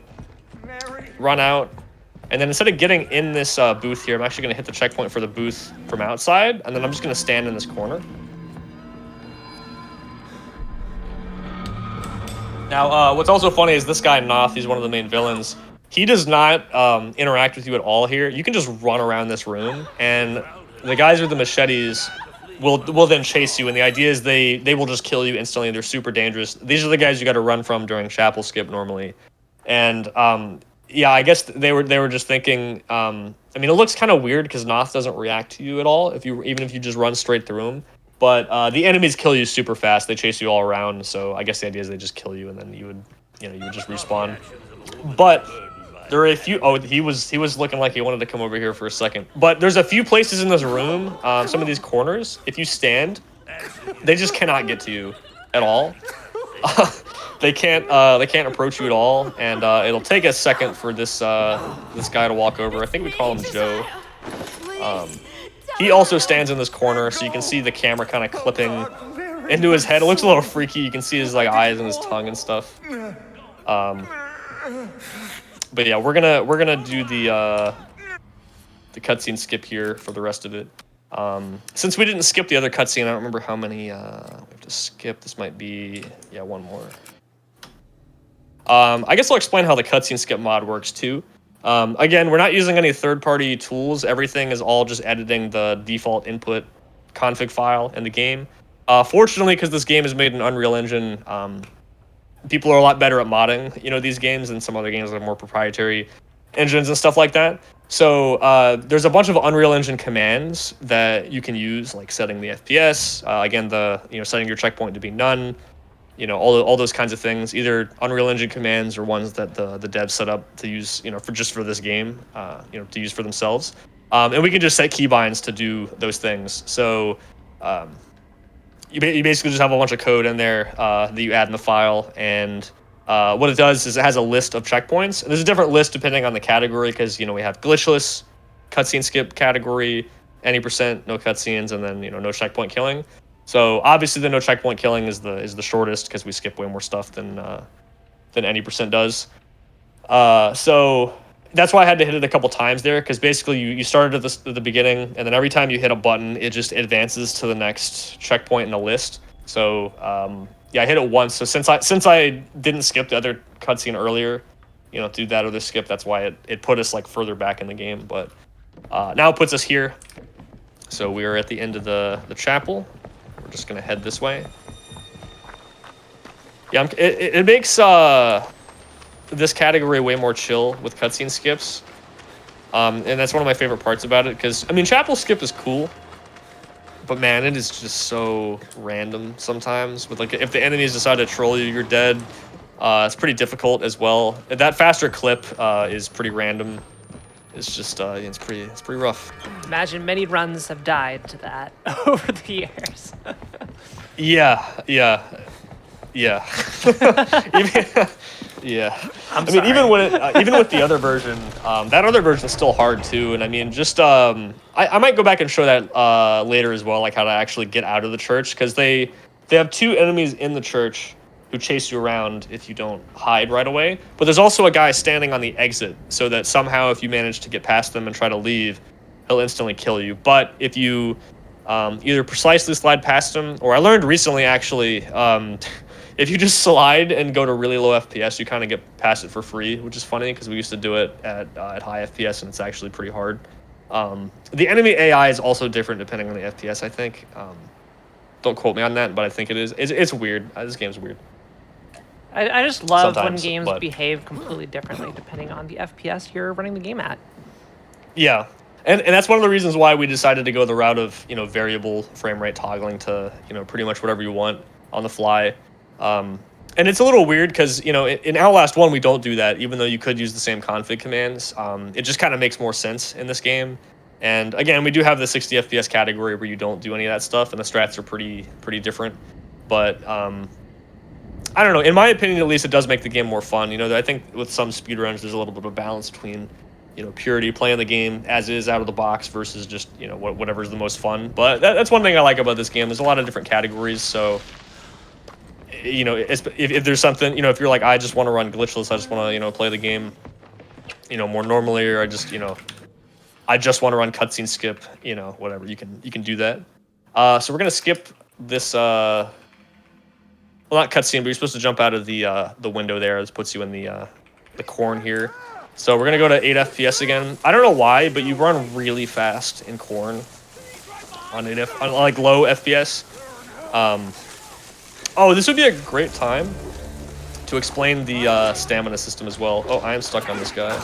run out, and then instead of getting in this booth here, I'm actually going to hit the checkpoint for the booth from outside, and then I'm just going to stand in this corner. Now, what's also funny is this guy, Noth, he's one of the main villains. He does not interact with you at all here. You can just run around this room, and the guys with the machetes will then chase you, and the idea is they will just kill you instantly. They're super dangerous. These are the guys you got to run from during chapel skip normally. And yeah, I guess they were just thinking. I mean, it looks kind of weird because Noth doesn't react to you at all even if you just run straight through him. But the enemies kill you super fast. They chase you all around. So I guess the idea is they just kill you and then you would just respawn. But there are a few. Oh, he was looking like he wanted to come over here for a second. But there's a few places in this room, some of these corners. If you stand, they just cannot get to you at all. They can't approach you at all, and it'll take a second for this guy to walk over. I think we call him Joe. He also stands in this corner, so you can see the camera kind of clipping into his head. It looks a little freaky. You can see his like eyes and his tongue and stuff. But yeah, we're gonna do the cutscene skip here for the rest of it. Since we didn't skip the other cutscene, I don't remember how many we have to skip. This might be one more. I guess I'll explain how the cutscene skip mod works too. Again, we're not using any third-party tools. Everything is all just editing the default input config file in the game. Fortunately, because this game is made in Unreal Engine, people are a lot better at modding, these games than some other games that are more proprietary engines and stuff like that. So there's a bunch of Unreal Engine commands that you can use, like setting the FPS, again, setting your checkpoint to be none, all those kinds of things. Either Unreal Engine commands or ones that the devs set up to use, for this game, to use for themselves. And we can just set keybinds to do those things. So you basically just have a bunch of code in there that you add in the file, and what it does is it has a list of checkpoints. And there's a different list depending on the category, because we have glitchless, cutscene skip category, any percent, no cutscenes, and then no checkpoint killing. So obviously the no checkpoint killing is the shortest, because we skip way more stuff than any percent does. So that's why I had to hit it a couple times there, because basically you started at the beginning, and then every time you hit a button, it just advances to the next checkpoint in the list. So I hit it once. So since I didn't skip the other cutscene earlier, do that other skip, that's why it put us like further back in the game. But now it puts us here. So we are at the end of the chapel. We're just gonna head this way. Yeah, it makes this category way more chill with cutscene skips, and that's one of my favorite parts about it. Because chapel skip is cool, but man, it is just so random sometimes. With if the enemies decide to troll you, you're dead. It's pretty difficult as well. That faster clip is pretty random. It's just it's pretty rough. Imagine many runs have died to that over the years. Yeah. Yeah. Yeah. Even with the other version, that other version is still hard too. And I might go back and show that later as well, like how to actually get out of the church, because they have two enemies in the church who chase you around if you don't hide right away. But there's also a guy standing on the exit, so that somehow if you manage to get past them and try to leave, he'll instantly kill you. But if you either precisely slide past him, or I learned recently actually, if you just slide and go to really low FPS, you kind of get past it for free, which is funny because we used to do it at high FPS, and it's actually pretty hard. The enemy AI is also different depending on the FPS, I think. Don't quote me on that, but I think it is. It's weird. This game's weird. I just love when Sometimes, games but behave completely differently depending on the FPS you're running the game at. Yeah. And that's one of the reasons why we decided to go the route of, variable frame rate toggling to, pretty much whatever you want on the fly. And it's a little weird because, in Outlast 1, we don't do that, even though you could use the same config commands. It just kind of makes more sense in this game. And again, we do have the 60 FPS category where you don't do any of that stuff, and the strats are pretty different. But I don't know. In my opinion, at least, it does make the game more fun. I think with some speedruns, there's a little bit of a balance between, purity, playing the game as is out of the box versus just, whatever's the most fun. But that's one thing I like about this game. There's a lot of different categories, so if there's something, if you're like, I just want to run glitchless, I just want to, play the game, more normally, or I just want to run cutscene skip, whatever, you can do that. So we're gonna skip this. Well, not cutscene, but you're supposed to jump out of the window there. This puts you in the corn here. So we're gonna go to 8 FPS again. I don't know why, but you run really fast in corn on like low FPS. Oh, this would be a great time to explain the stamina system as well. Oh, I am stuck on this guy.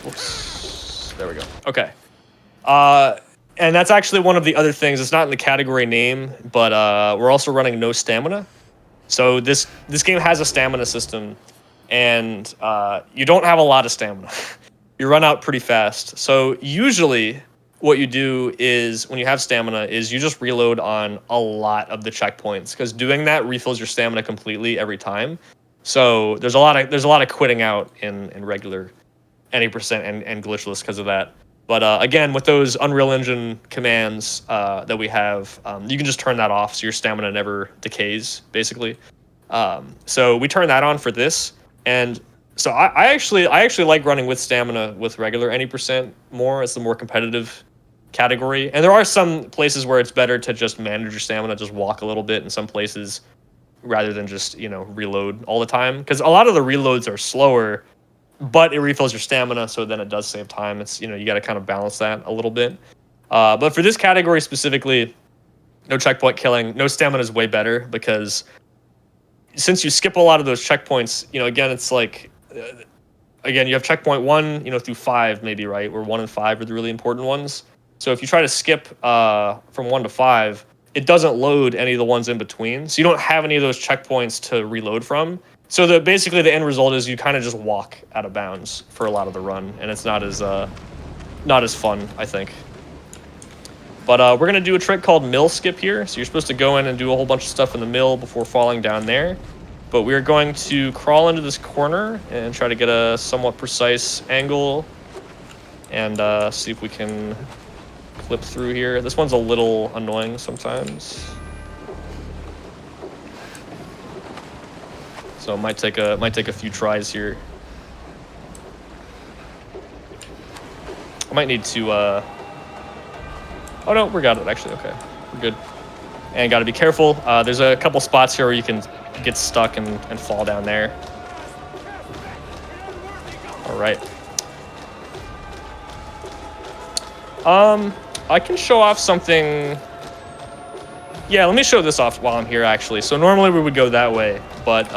Whoops. There we go. Okay. And that's actually one of the other things. It's not in the category name, but we're also running no stamina. So this game has a stamina system, and you don't have a lot of stamina. You run out pretty fast. So usually what you do is when you have stamina is you just reload on a lot of the checkpoints, because doing that refills your stamina completely every time. So there's a lot of quitting out in regular any percent and glitchless because of that. But again, with those Unreal Engine commands that we have, you can just turn that off, so your stamina never decays, basically. So we turn that on for this, and so I actually like running with stamina with regular any percent more. It's the more competitive category, and there are some places where it's better to just manage your stamina, just walk a little bit in some places, rather than just reload all the time, because a lot of the reloads are slower. But it refills your stamina, so then it does save time. It's you got to kind of balance that a little bit. But for this category specifically, no checkpoint killing, no stamina is way better, because since you skip a lot of those checkpoints, again, it's like, again, you have checkpoint 1, through 5 maybe, right? Where 1 and 5 are the really important ones. So if you try to skip from 1 to 5, it doesn't load any of the ones in between. So you don't have any of those checkpoints to reload from. So basically the end result is you kind of just walk out of bounds for a lot of the run, and it's not as fun, I think. But we're gonna do a trick called mill skip here. So you're supposed to go in and do a whole bunch of stuff in the mill before falling down there. But we're going to crawl into this corner and try to get a somewhat precise angle, and see if we can clip through here. This one's a little annoying sometimes. So it might take a few tries here. I might need to oh no, we got it actually. Okay, we're good. And got to be careful. There's a couple spots here where you can get stuck and fall down there. All right. I can show off something. Yeah, let me show this off while I'm here, actually. So normally we would go that way, but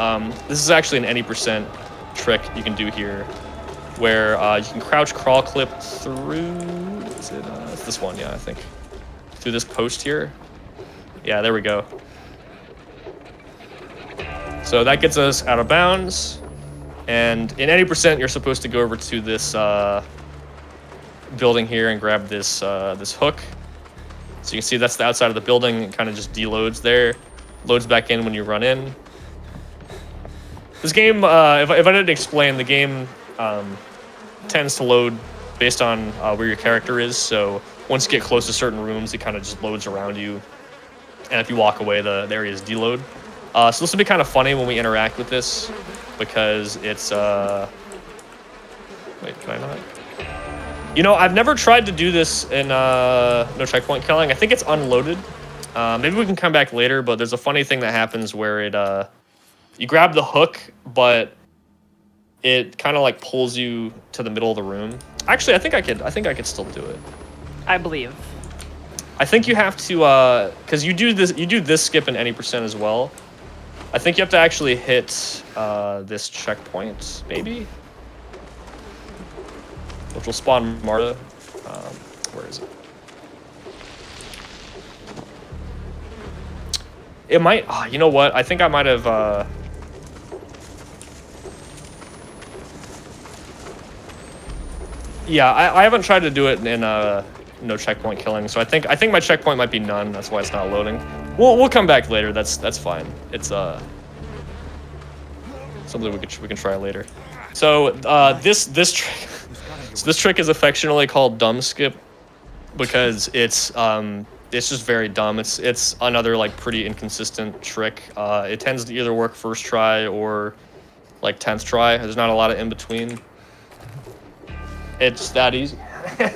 this is actually an any percent trick you can do here, where you can crouch crawl clip through, is it, it's this one, yeah, I think. Through this post here. Yeah, there we go. So that gets us out of bounds, and in any percent, you're supposed to go over to this building here and grab this this hook. So you can see that's the outside of the building. It kind of just deloads there, loads back in when you run in. This game, if I didn't explain, the game tends to load based on where your character is. So once you get close to certain rooms, it kind of just loads around you. And if you walk away, the areas deload. So this will be kind of funny when we interact with this, because it's... Wait, can I not? I've never tried to do this in no checkpoint killing. I think it's unloaded. Maybe we can come back later, but there's a funny thing that happens where it you grab the hook, but it kind of like pulls you to the middle of the room. Actually, I think I could still do it. I believe. I think you have to because you do this skip in any percent as well. I think you have to actually hit this checkpoint, maybe. Which will spawn Marta. Where is it? It might... Oh, you know what? I think I might have... Yeah, I haven't tried to do it in no checkpoint killing, so I think my checkpoint might be none. That's why it's not loading. We'll come back later. That's fine. It's something we can try later. So this trick... So this trick is affectionately called dumb skip, because it's just very dumb. It's another like pretty inconsistent trick. It tends to either work first try or like 10th try. There's not a lot of in between. It's that easy.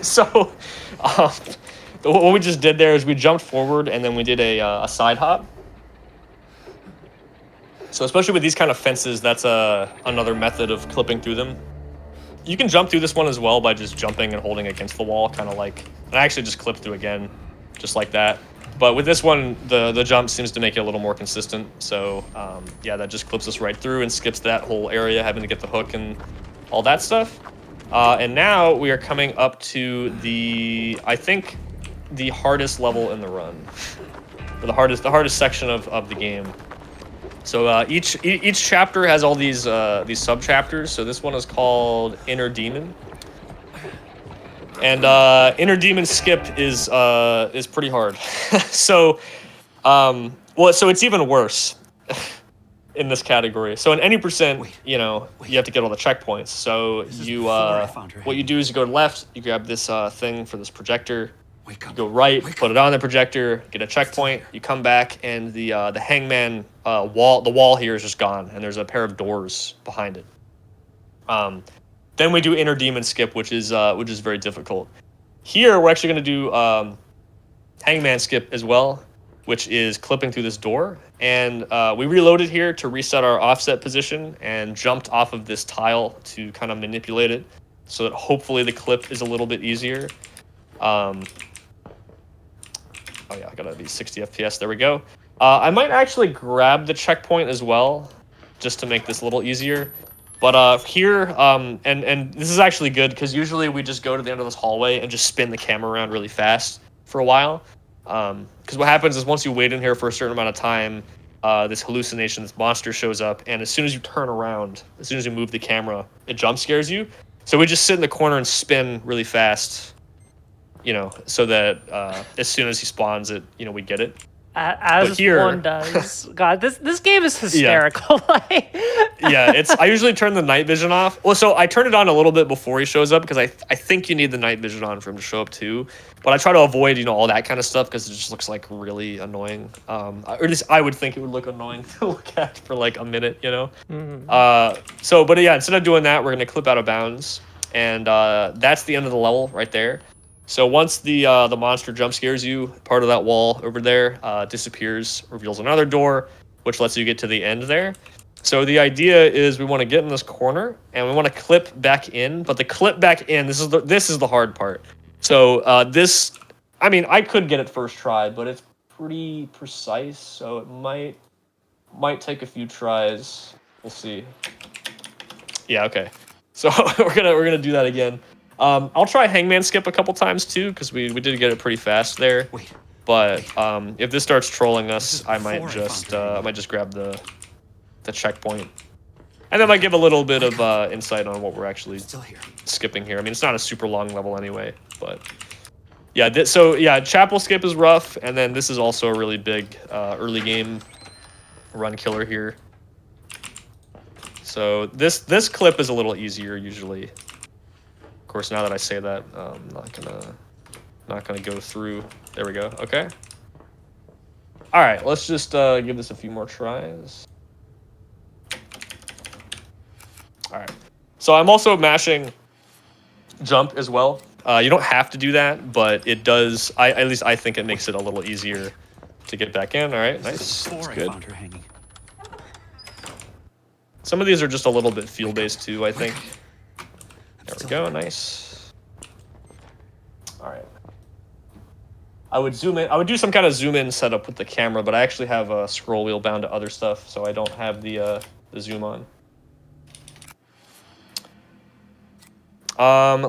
So what we just did there is we jumped forward and then we did a side hop. So especially with these kind of fences, that's another method of clipping through them. You can jump through this one as well by just jumping and holding against the wall, kind of like... And I actually just clipped through again, just like that. But with this one, the jump seems to make it a little more consistent. So, yeah, that just clips us right through and skips that whole area, having to get the hook and all that stuff. And now we are coming up to the... I think the hardest level in the run, or the hardest section of the game. So each chapter has all these sub chapters. So this one is called Inner Demon, and Inner Demon skip is pretty hard. So so it's even worse in this category. So in any percent, you know, you have to get all the checkpoints. So you what you do is you go left, you grab this thing for this projector. You go right, put it on the projector, get a checkpoint. You come back, and the hangman the wall here is just gone, and there's a pair of doors behind it. Then we do Inner Demon skip, which is very difficult. Here we're actually going to do hangman skip as well, which is clipping through this door, and we reloaded here to reset our offset position and jumped off of this tile to kind of manipulate it so that hopefully the clip is a little bit easier. Oh yeah, I gotta be 60 FPS. There we go. I might actually grab the checkpoint as well, just to make this a little easier. But here, and this is actually good because usually we just go to the end of this hallway and just spin the camera around really fast for a while. Because what happens is once you wait in here for a certain amount of time, this hallucination, this monster shows up, and as soon as you turn around, as soon as you move the camera, it jump scares you. So we just sit in the corner and spin really fast. You know, so that as soon as he spawns it, you know, we get it. As one does. God, this game is hysterical. Yeah, I usually turn the night vision off. Well, so I turn it on a little bit before he shows up because I think you need the night vision on for him to show up too. But I try to avoid, you know, all that kind of stuff because it just looks like really annoying. Or at least I would think it would look annoying to look at for like a minute, you know. Mm-hmm. But yeah, instead of doing that, we're gonna clip out of bounds, and that's the end of the level right there. So once the monster jump scares you, part of that wall over there disappears, reveals another door, which lets you get to the end there. So the idea is we want to get in this corner and we want to clip back in, but the clip back in, this is the hard part. So I mean, I could get it first try, but it's pretty precise, so it might take a few tries. We'll see. Yeah, okay. So we're gonna do that again. I'll try hangman skip a couple times too, because we did get it pretty fast there. But if this starts trolling us, I might just grab the checkpoint, and then I give a little bit of insight on what we're actually skipping here. I mean, it's not a super long level anyway, but yeah. Chapel skip is rough, and then this is also a really big early game run killer here. So this clip is a little easier usually. Of course, now that I say that, I'm not gonna go through. There we go. Okay. All right, let's just give this a few more tries. All right. So I'm also mashing jump as well. You don't have to do that, but it does. At least I think it makes it a little easier to get back in. All right, nice. That's good. Some of these are just a little bit feel-based too, I think. There we go, nice. All right. I would zoom in. I would do some kind of zoom in setup with the camera, but I actually have a scroll wheel bound to other stuff, so I don't have the zoom on.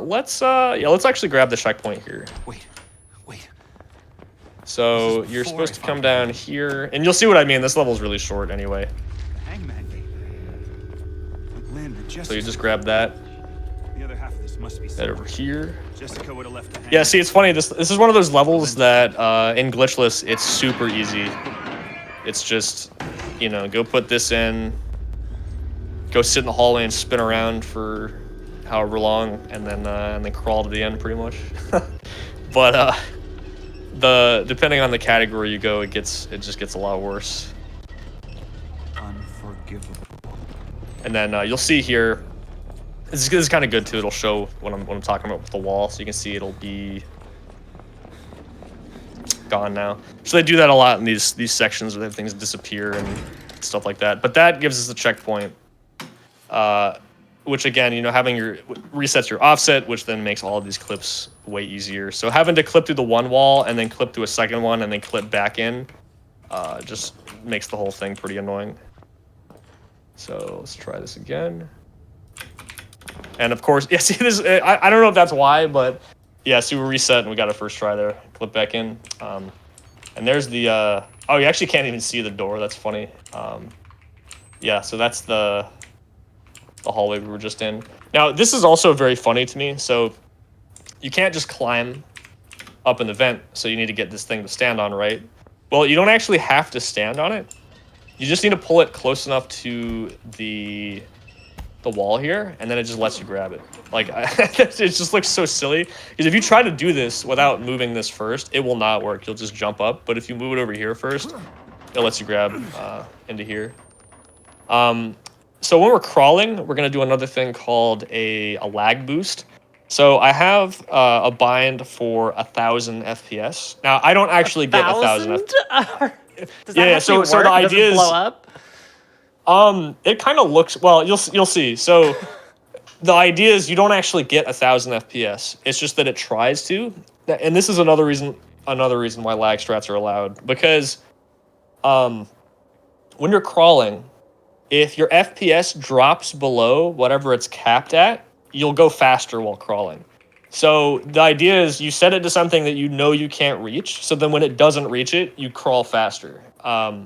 Let's actually grab the checkpoint here. Wait. So you're supposed to come down here, and you'll see what I mean. This level's really short anyway. So you just grab that. The other half of this must be that over here. Jessica would have left the yeah, see, it's funny. This is one of those levels that in glitchless, it's super easy. It's just, you know, go put this in, go sit in the hallway and spin around for however long, and then crawl to the end pretty much. But depending on the category you go, it just gets a lot worse. Unforgivable. And then you'll see here, this is kind of good too. It'll show what I'm talking about with the wall, so you can see it'll be gone now. So they do that a lot in these sections where things disappear and stuff like that. But that gives us the checkpoint, which again, you know, resets your offset, which then makes all of these clips way easier. So having to clip through the one wall and then clip through a second one and then clip back in, just makes the whole thing pretty annoying. So let's try this again. And of course, yeah, see this, I don't know if that's why, but Yeah, so we reset and we got our first try there. Clip back in. And there's the... oh, you actually can't even see the door. That's funny. Yeah, so that's the hallway we were just in. Now, this is also very funny to me. So you can't just climb up in the vent, so you need to get this thing to stand on, right? Well, you don't actually have to stand on it. You just need to pull it close enough to the wall here, and then it just lets you grab it. Like, it just looks so silly. Because if you try to do this without moving this first, it will not work. You'll just jump up. But if you move it over here first, it lets you grab into here. So when we're crawling, we're going to do another thing called a lag boost. So I have a bind for 1,000 FPS. Now, I don't actually get 1,000 FPS. Does that Yeah, actually so work? the Does idea it blow is- up? It kind of looks, well, you'll see. So the idea is you don't actually get 1,000 FPS. It's just that it tries to. And this is another reason why lag strats are allowed. Because when you're crawling, if your FPS drops below whatever it's capped at, you'll go faster while crawling. So the idea is you set it to something that you know you can't reach. So then when it doesn't reach it, you crawl faster.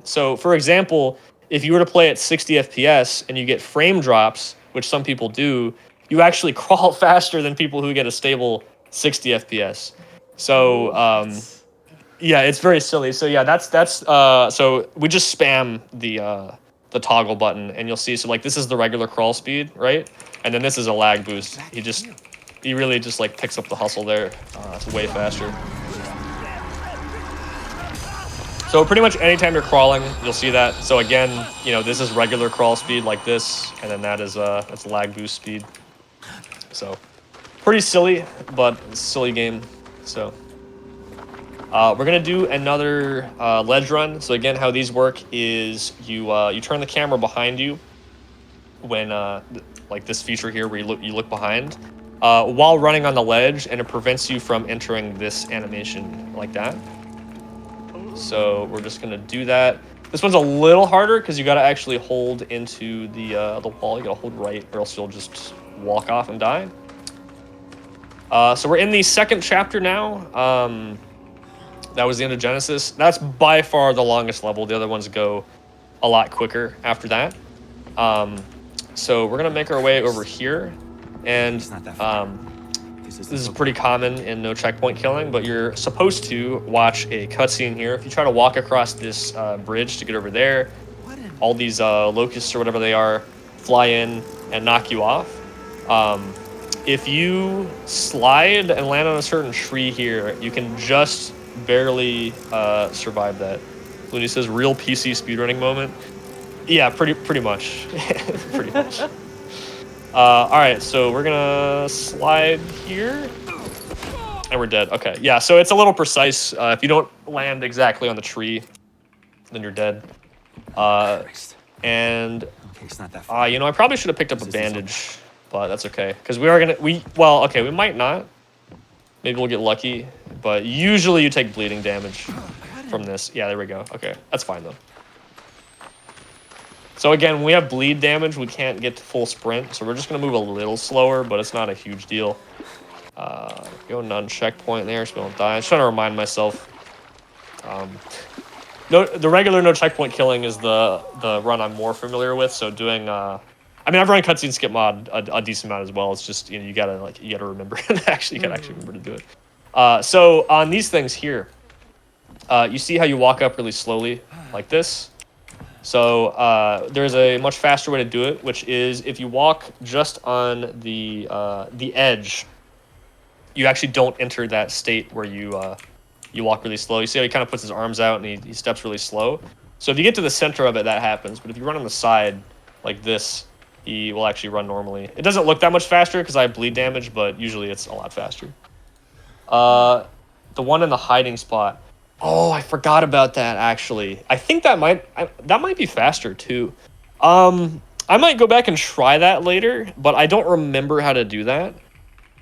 So for example, if you were to play at 60 FPS and you get frame drops, which some people do, you actually crawl faster than people who get a stable 60 FPS. So yeah, it's very silly. So yeah, that's so we just spam the toggle button, and you'll see. So like this is the regular crawl speed, right? And then this is a lag boost. He really just like picks up the hustle there. It's way faster. So pretty much anytime you're crawling, you'll see that. So again, you know, this is regular crawl speed like this, and then that is that's lag boost speed. So pretty silly, but silly game. So we're gonna do another ledge run. So again, how these work is you turn the camera behind you when like this feature here where you look behind while running on the ledge, and it prevents you from entering this animation like that. So we're just gonna do that. This one's a little harder because you gotta actually hold into the wall. You gotta hold right, or else you'll just walk off and die. So we're in the second chapter now. That was the end of Genesis. That's by far the longest level. The other ones go a lot quicker after that. So we're gonna make our way over here, and this is pretty common in no checkpoint killing, but you're supposed to watch a cutscene here. If you try to walk across this bridge to get over there, all these locusts or whatever they are fly in and knock you off. If you slide and land on a certain tree here, you can just barely survive that. Looney says, real PC speedrunning moment. Yeah, pretty much. Pretty much. All right, so we're gonna slide here, and we're dead. Okay, yeah, so it's a little precise. If you don't land exactly on the tree, then you're dead. And you know, I probably should have picked up a bandage, but that's okay, because we might not. Maybe we'll get lucky, but usually you take bleeding damage from this. Yeah, there we go. Okay, that's fine though. So again, when we have bleed damage, we can't get to full sprint, so we're just going to move a little slower, but it's not a huge deal. Go non-checkpoint there so we don't die. I'm just trying to remind myself. The regular no checkpoint killing is the run I'm more familiar with, so doing... I mean, I've run cutscene skip mod a decent amount as well. It's just, you know, you gotta remember actually remember to do it. So on these things here, you see how you walk up really slowly like this. So there's a much faster way to do it, which is if you walk just on the edge, you actually don't enter that state where you walk really slow. You see how he kind of puts his arms out and he steps really slow. So if you get to the center of it, that happens. But if you run on the side like this, he will actually run normally. It doesn't look that much faster because I have bleed damage, but usually it's a lot faster. The one in the hiding spot. Oh, I forgot about that, actually. I think that might be faster, too. I might go back and try that later, but I don't remember how to do that.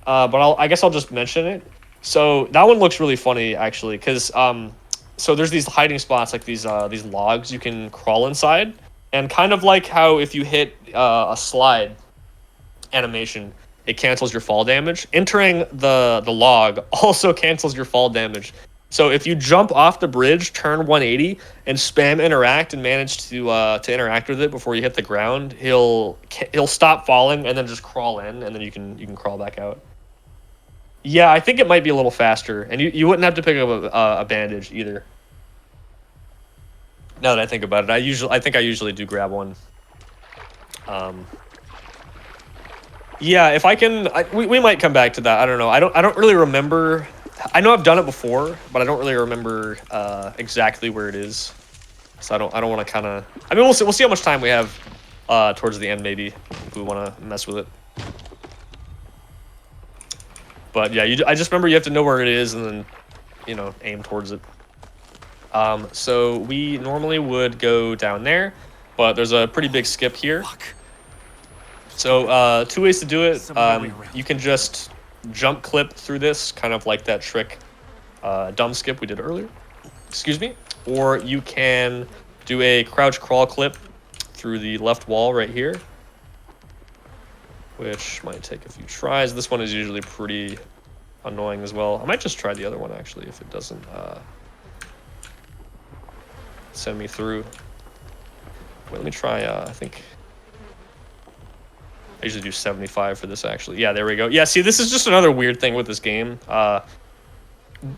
But I guess I'll just mention it. So that one looks really funny, actually, because so there's these hiding spots, like these logs you can crawl inside. And kind of like how if you hit a slide animation, it cancels your fall damage. Entering the log also cancels your fall damage. So if you jump off the bridge, turn 180, and spam interact and manage to interact with it before you hit the ground, he'll stop falling and then just crawl in, and then you can crawl back out. Yeah, I think it might be a little faster, and you wouldn't have to pick up a bandage either. Now that I think about it, I think I usually do grab one. Yeah, if I can, we might come back to that. I don't know. I don't really remember. I know I've done it before, but I don't really remember exactly where it is. So I don't want to kind of. I mean, we'll see how much time we have towards the end, maybe, if we want to mess with it. But yeah, I just remember you have to know where it is and then, aim towards it. So we normally would go down there, but there's a pretty big skip here. So 2 ways to do it. You can just jump clip through this, kind of like that trick dumb skip we did earlier. Excuse me. Or you can do a crouch crawl clip through the left wall right here, which might take a few tries. This one is usually pretty annoying as well. I might just try the other one, actually, if it doesn't send me through. Wait, let me try, I think... I usually do 75 for this, actually. Yeah, there we go. Yeah, see, this is just another weird thing with this game.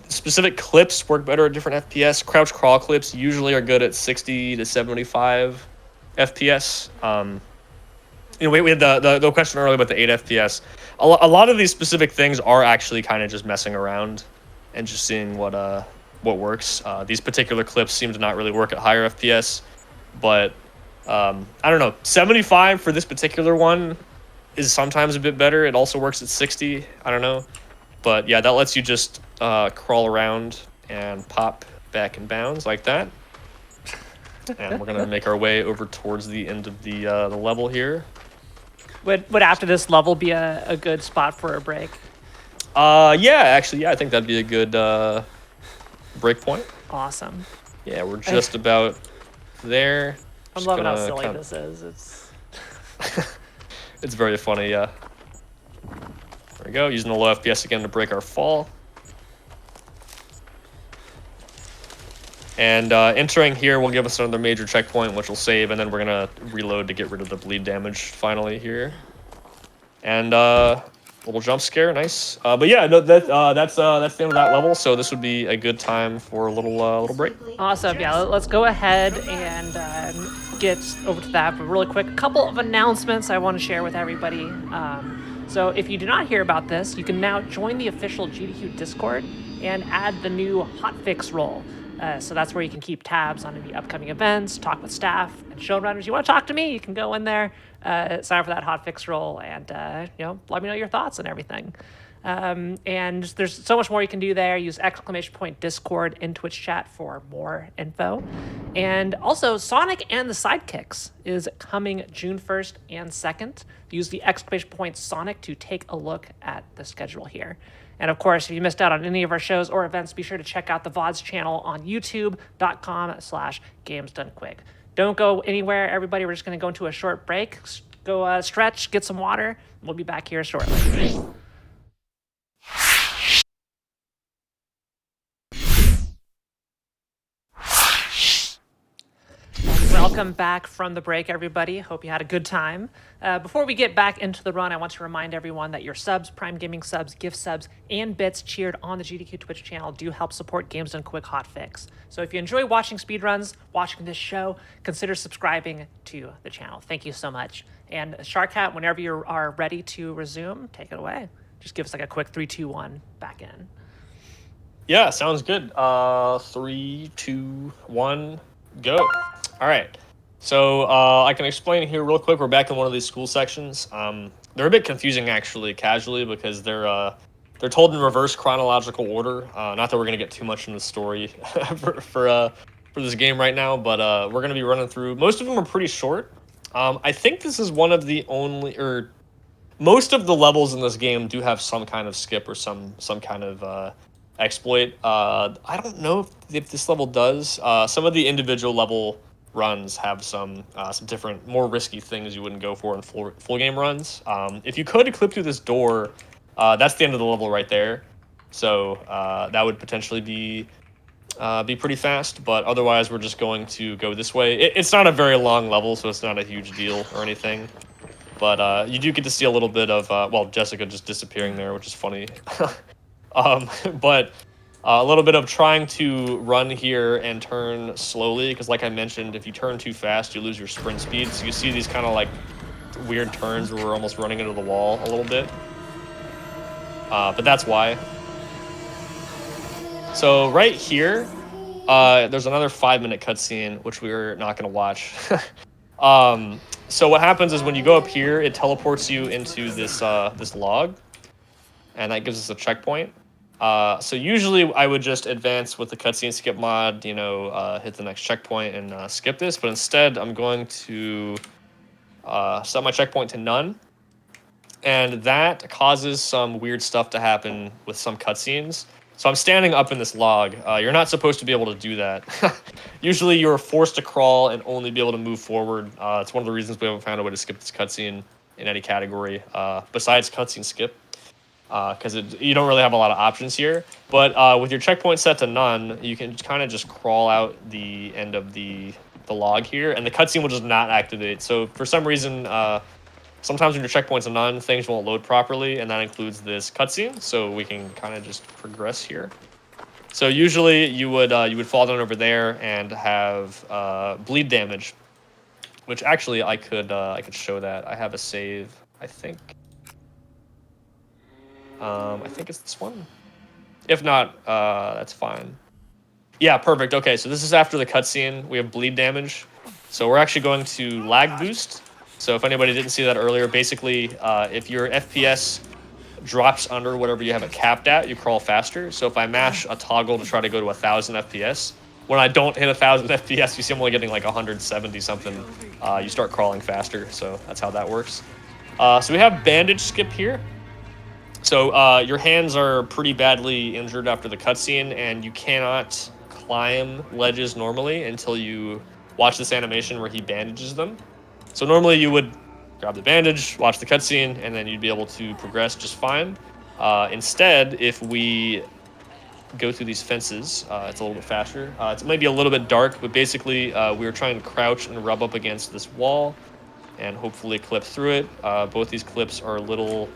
Specific clips work better at different FPS. Crouch crawl clips usually are good at 60 to 75 FPS. We had the question earlier about the 8 FPS. A lot of these specific things are actually kind of just messing around and just seeing what works. These particular clips seem to not really work at higher FPS, but I don't know. 75 for this particular one is sometimes a bit better. It also works at 60. I don't know, but yeah, that lets you just crawl around and pop back in bounds like that. And we're gonna make our way over towards the end of the level here. Would after this level be a good spot for a break? Yeah, actually, yeah, I think that'd be a good break point. Awesome. Yeah, we're just about there. I'm loving how silly this is. It's it's very funny, yeah. There we go, using the low FPS again to break our fall. And entering here will give us another major checkpoint, which will save, and then we're gonna reload to get rid of the bleed damage finally here. And little jump scare, nice. But yeah, no, that's the end of that level. So this would be a good time for a little break. awesome. Yeah, let's go ahead and get over to that. But really quick, a couple of announcements I want to share with everybody. So if you do not hear about this, you can now join the official GDQ Discord and add the new Hotfix role. So that's where you can keep tabs on any upcoming events, talk with staff and showrunners. You want to talk to me, you can go in there, sign up for that hotfix role, and let me know your thoughts and everything. And there's so much more you can do there. Use !Discord in Twitch chat for more info. And also, Sonic and the Sidekicks is coming June 1st and 2nd. Use the !Sonic to take a look at the schedule here. And of course, if you missed out on any of our shows or events, be sure to check out the VODs channel on youtube.com/gamesdonequick. Don't go anywhere, everybody. We're just going to go into a short break. Go stretch, get some water. We'll be back here shortly. Welcome back from the break, everybody. Hope you had a good time. Before we get back into the run, I want to remind everyone that your subs, Prime Gaming subs, gift subs, and bits cheered on the GDQ Twitch channel do help support Games Done Quick Hotfix. So if you enjoy watching speedruns, watching this show, consider subscribing to the channel. Thank you so much. And Sharkhat, whenever you are ready to resume, take it away. Just give us like a quick 3, 2, 1 back in. Yeah, sounds good. 3, 2, 1, go. All right. So I can explain here real quick. We're back in one of these school sections. They're a bit confusing, actually, casually, because they're told in reverse chronological order. Not that we're gonna get too much into the story for this game right now, but we're gonna be running through. Most of them are pretty short. I think this is one of the only, or most of the levels in this game do have some kind of skip or some kind of exploit. I don't know if this level does. Some of the individual level runs have some different, more risky things you wouldn't go for in full game runs. If you could clip through this door, that's the end of the level right there. So that would potentially be pretty fast, but otherwise we're just going to go this way. It's not a very long level, so it's not a huge deal or anything. But you do get to see a little bit of, well, Jessica just disappearing there, which is funny. But a little bit of trying to run here and turn slowly, because like I mentioned, if you turn too fast, you lose your sprint speed. So you see these kind of like weird turns where we're almost running into the wall a little bit. But that's why. So right here, there's another 5-minute cutscene, which we're not going to watch. So what happens is when you go up here, it teleports you into this this log, and that gives us a checkpoint. So usually I would just advance with the cutscene skip mod, you know, hit the next checkpoint and skip this. But instead, I'm going to set my checkpoint to none, and that causes some weird stuff to happen with some cutscenes. So I'm standing up in this log. You're not supposed to be able to do that. Usually you're forced to crawl and only be able to move forward. It's one of the reasons we haven't found a way to skip this cutscene in any category besides cutscene skip, because you don't really have a lot of options here. But with your checkpoint set to none, you can kind of just crawl out the end of the log here, and the cutscene will just not activate. So for some reason, sometimes when your checkpoint's a none, things won't load properly, and that includes this cutscene. So we can kind of just progress here. So usually you would fall down over there and have bleed damage, which actually I could show that. I have a save. I think it's this one. If not, that's fine. Yeah, perfect. Okay, so this is after the cutscene. We have bleed damage. So we're actually going to lag boost. So if anybody didn't see that earlier, basically, if your FPS drops under whatever you have it capped at, you crawl faster. So if I mash a toggle to try to go to 1,000 FPS, when I don't hit 1,000 FPS, you see I'm only getting like 170 something. You start crawling faster, so that's how that works. So we have bandage skip here. So your hands are pretty badly injured after the cutscene, and you cannot climb ledges normally until you watch this animation where he bandages them. So normally you would grab the bandage, watch the cutscene, and then you'd be able to progress just fine. Instead, if we go through these fences, it's a little bit faster. It might be a little bit dark, but basically we were trying to crouch and rub up against this wall and hopefully clip through it. Both these clips are a little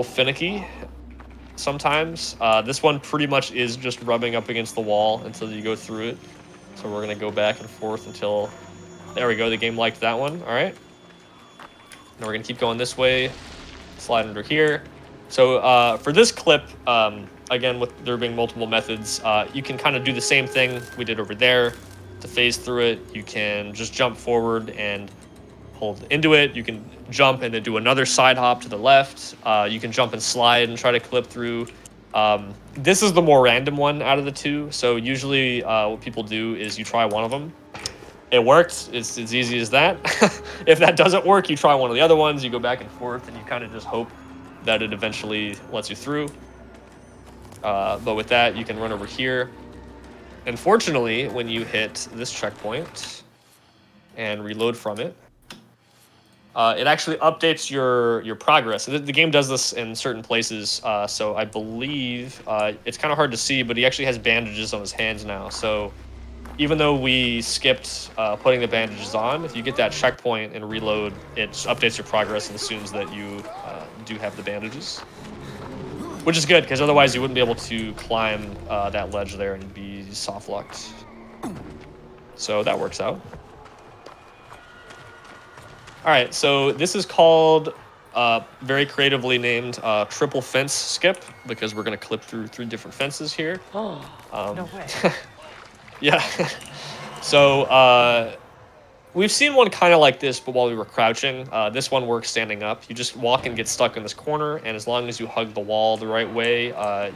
finicky sometimes. This one pretty much is just rubbing up against the wall until you go through it. So we're going to go back and forth until... There we go, the game liked that one. All right. Now we're going to keep going this way, slide under here. So for this clip, again, with there being multiple methods, you can kind of do the same thing we did over there to phase through it. You can just jump forward and hold into it. You can jump and then do another side hop to the left. You can jump and slide and try to clip through. This is the more random one out of the two. So usually what people do is you try one of them. It worked. It's as easy as that. If that doesn't work, you try one of the other ones. You go back and forth, and you kind of just hope that it eventually lets you through. But with that, you can run over here. Unfortunately, when you hit this checkpoint and reload from it, it actually updates your progress. The game does this in certain places, so I believe it's kind of hard to see, but he actually has bandages on his hands now. So even though we skipped putting the bandages on, if you get that checkpoint and reload, it updates your progress and assumes that you do have the bandages. Which is good, because otherwise you wouldn't be able to climb that ledge there and be soft-locked. So that works out. Alright, so this is called, very creatively named, triple fence skip, because we're going to clip through 3 different fences here. Oh, no way. Yeah. So we've seen one kind of like this, but while we were crouching. This one works standing up. You just walk and get stuck in this corner, and as long as you hug the wall the right way,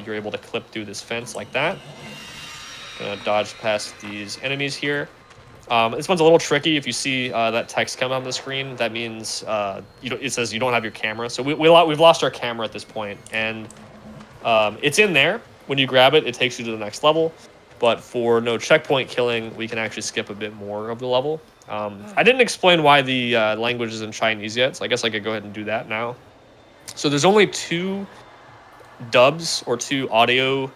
you're able to clip through this fence like that. Gonna dodge past these enemies here. This one's a little tricky. If you see that text come on the screen, that means it says you don't have your camera. So we've lost our camera at this point, and it's in there. When you grab it, it takes you to the next level. but for no checkpoint killing, we can actually skip a bit more of the level. I didn't explain why the language is in Chinese yet, so I guess I could go ahead and do that now. So there's only 2 dubs or 2 audio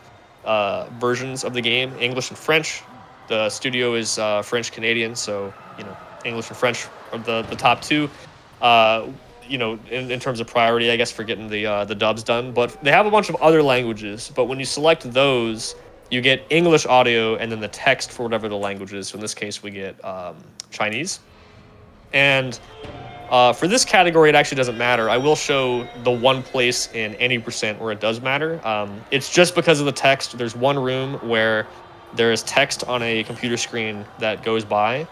versions of the game, English and French. The studio is French Canadian, so English and French are the top 2. In terms of priority, I guess, for getting the dubs done. But they have a bunch of other languages. But when you select those, you get English audio and then the text for whatever the language is. So in this case, we get Chinese. And for this category, it actually doesn't matter. I will show the one place in any % where it does matter. It's just because of the text. There's one room where there is text on a computer screen that goes by,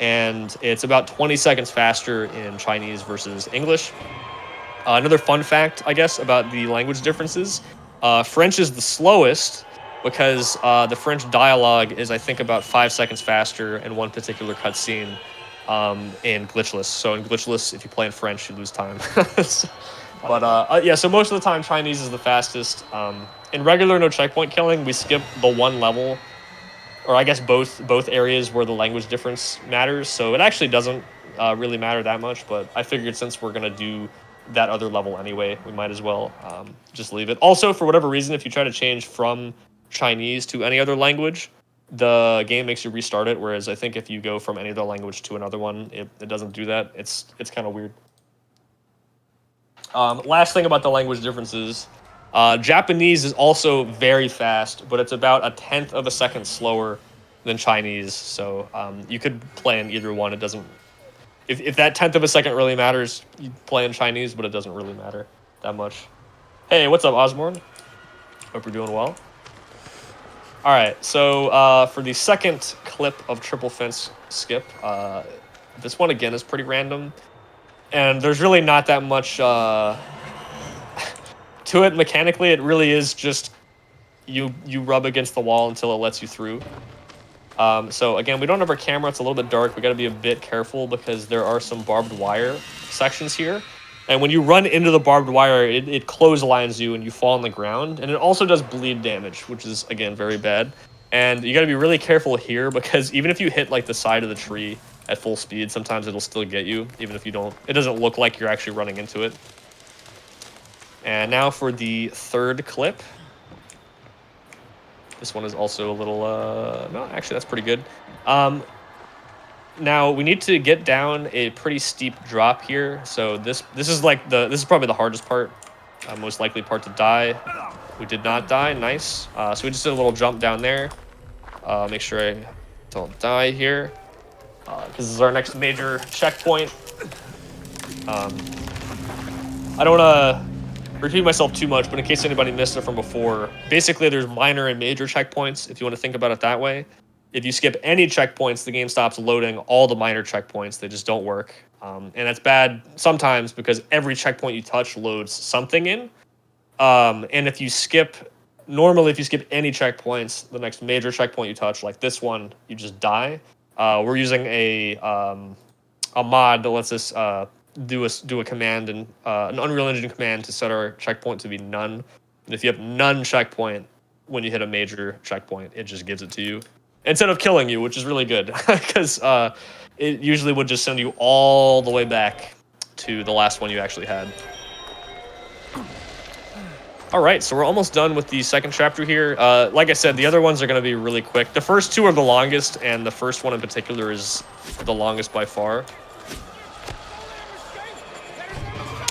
and it's about 20 seconds faster in Chinese versus English. Another fun fact, I guess, about the language differences. French is the slowest because the French dialogue is, I think, about 5 seconds faster in one particular cutscene in glitchless. So in glitchless, if you play in French, you lose time. Yeah, so most of the time, Chinese is the fastest. In regular no checkpoint killing, we skip the one level, or I guess both areas where the language difference matters. So it actually doesn't really matter that much, but I figured since we're going to do that other level anyway, we might as well just leave it. Also, for whatever reason, if you try to change from Chinese to any other language, the game makes you restart it, whereas I think if you go from any other language to another one, it doesn't do that. It's kind of weird. Last thing about the language differences, Japanese is also very fast, but it's about 1/10 of a second slower than Chinese. So you could play in either one. It doesn't. If that 1/10 of a second really matters, you play in Chinese, but it doesn't really matter that much. Hey, what's up, Osborne? Hope you're doing well. All right, so for the second clip of Triple Fence Skip, this one again is pretty random, and there's really not that much to it mechanically. It really is just you rub against the wall until it lets you through. So again, we don't have our camera. It's a little bit dark. We got to be a bit careful because there are some barbed wire sections here. And when you run into the barbed wire, it clotheslines you and you fall on the ground. And it also does bleed damage, which is, again, very bad. And you got to be really careful here because even if you hit like the side of the tree at full speed, sometimes it'll still get you, even if you don't. It doesn't look like you're actually running into it. And now for the third clip. This one is also a little, no, actually that's pretty good. Now we need to get down a pretty steep drop here. So this is like this is probably the hardest part, most likely part to die. We did not die, nice. So we just did a little jump down there. Make sure I don't die here, because this is our next major checkpoint. I don't want to repeat myself too much, but in case anybody missed it from before, basically there's minor and major checkpoints, if you want to think about it that way. If you skip any checkpoints, the game stops loading all the minor checkpoints. They just don't work. And that's bad sometimes because every checkpoint you touch loads something in. And if you skip, normally if you skip any checkpoints, the next major checkpoint you touch, like this one, you just die. We're using a mod that lets us do a command and an Unreal Engine command to set our checkpoint to be none. And if you have none checkpoint when you hit a major checkpoint, it just gives it to you instead of killing you, which is really good because it usually would just send you all the way back to the last one you actually had. All right, so we're almost done with the second chapter here. Like I said, the other ones are going to be really quick. The first two are the longest, and the first one in particular is the longest by far.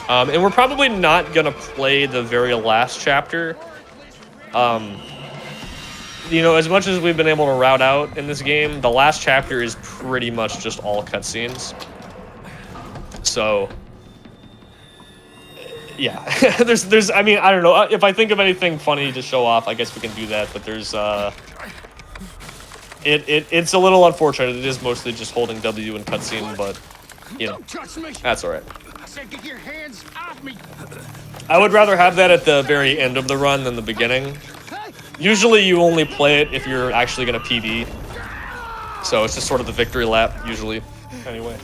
And we're probably not going to play the very last chapter. You know, as much as we've been able to route out in this game, the last chapter is pretty much just all cutscenes. So, yeah. there's, I mean, I don't know. If I think of anything funny to show off, I guess we can do that. But there's, it's a little unfortunate. It is mostly just holding W and cutscene, but, you know, that's all right. I said get your hands off me. I would rather have that at the very end of the run than the beginning. Usually you only play it if you're actually going to PB. So it's just sort of the victory lap, usually. Anyway.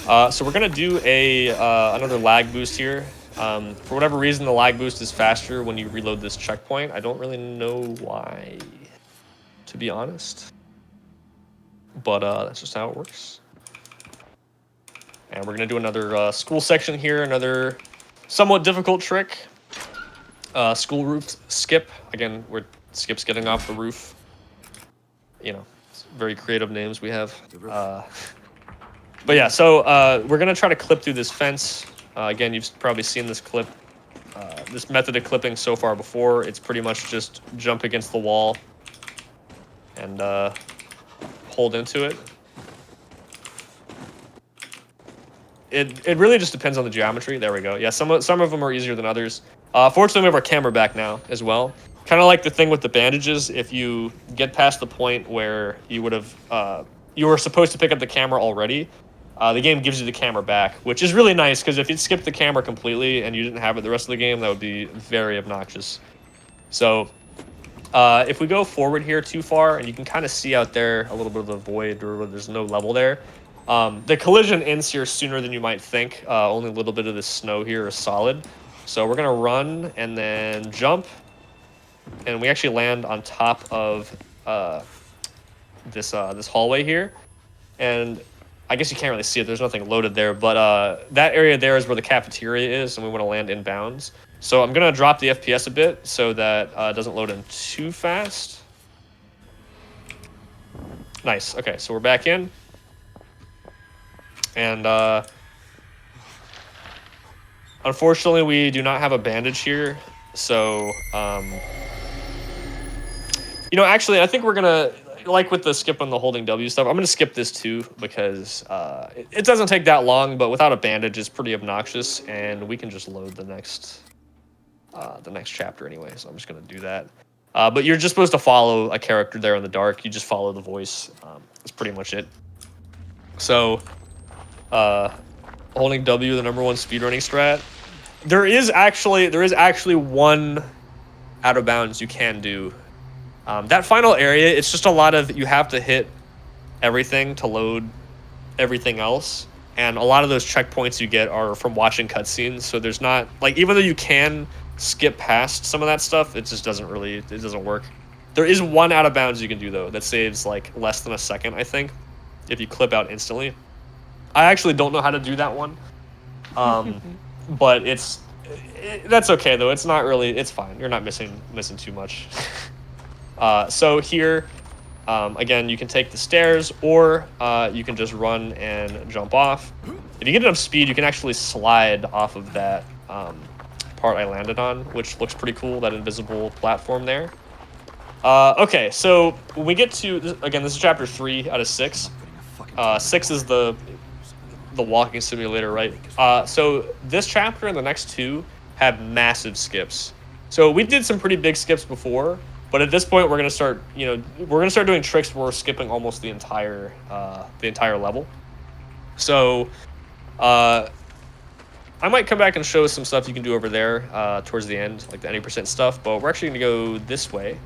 So we're going to do another lag boost here. For whatever reason, the lag boost is faster when you reload this checkpoint. I don't really know why. to be honest. But that's just how it works. And we're gonna do another school section here, another somewhat difficult trick. School roof skip. Again, where Skip's getting off the roof. You know, very creative names we have. But yeah, so we're gonna try to clip through this fence. Again, you've probably seen this clip. This method of clipping so far before. It's pretty much just jump against the wall and hold into it. It really just depends on the geometry. There we go. Yeah, some of them are easier than others. Fortunately, we have our camera back now as well. Kind of like the thing with the bandages. If you get past the point where you would have you were supposed to pick up the camera already, the game gives you the camera back, which is really nice because if you skipped the camera completely and you didn't have it the rest of the game, that would be very obnoxious. So if we go forward here too far, and you can kind of see out there a little bit of the void or there's no level there, the collision ends here sooner than you might think. Only a little bit of this snow here is solid. So we're going to run and then jump, and we actually land on top of this hallway here. And I guess you can't really see it. There's nothing loaded there, but that area there is where the cafeteria is, and we want to land inbounds. So I'm going to drop the FPS a bit so that it doesn't load in too fast. Nice. Okay, so we're back in. And unfortunately, we do not have a bandage here. So, you know, actually, I think we're going to... Like with the skip on the holding W stuff, I'm going to skip this too because it doesn't take that long, but without a bandage, it's pretty obnoxious, and we can just load the next chapter anyway, so I'm just going to do that. But you're just supposed to follow a character there in the dark. You just follow the voice. That's pretty much it. So, holding W, the #1 speedrunning strat. There is actually one out of bounds you can do. That final area, it's just a lot of, you have to hit everything to load everything else. And a lot of those checkpoints you get are from watching cutscenes. So there's not, like, even though you can skip past some of that stuff, it just doesn't really, it doesn't work. There is one out of bounds you can do, though, that saves, like, less than a second, I think, if you clip out instantly. I actually don't know how to do that one. But that's okay, though. It's not really, it's fine. You're not missing too much. So here, again, you can take the stairs, or you can just run and jump off. If you get enough speed, you can actually slide off of that part I landed on, which looks pretty cool, that invisible platform there. Okay, so when we get to, again, this is chapter 3 out of 6. 6 is the walking simulator, right? So this chapter and the next 2 have massive skips. So we did some pretty big skips before, but at this point, we're gonna start, doing tricks where we're skipping almost the entire level. So, I might come back and show some stuff you can do over there towards the end, like the 90% stuff. But we're actually gonna go this way.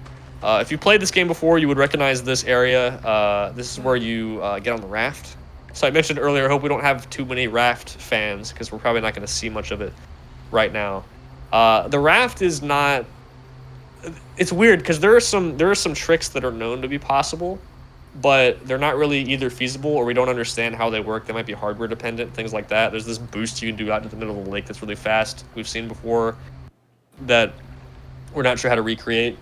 If you played this game before, you would recognize this area. This is where you get on the raft. So I mentioned earlier, I hope we don't have too many raft fans because we're probably not gonna see much of it right now. The raft is not. It's weird because there are some tricks that are known to be possible, but they're not really either feasible or we don't understand how they work. They might be hardware dependent, things like that. There's this boost you can do out into the middle of the lake that's really fast. We've seen before that we're not sure how to recreate.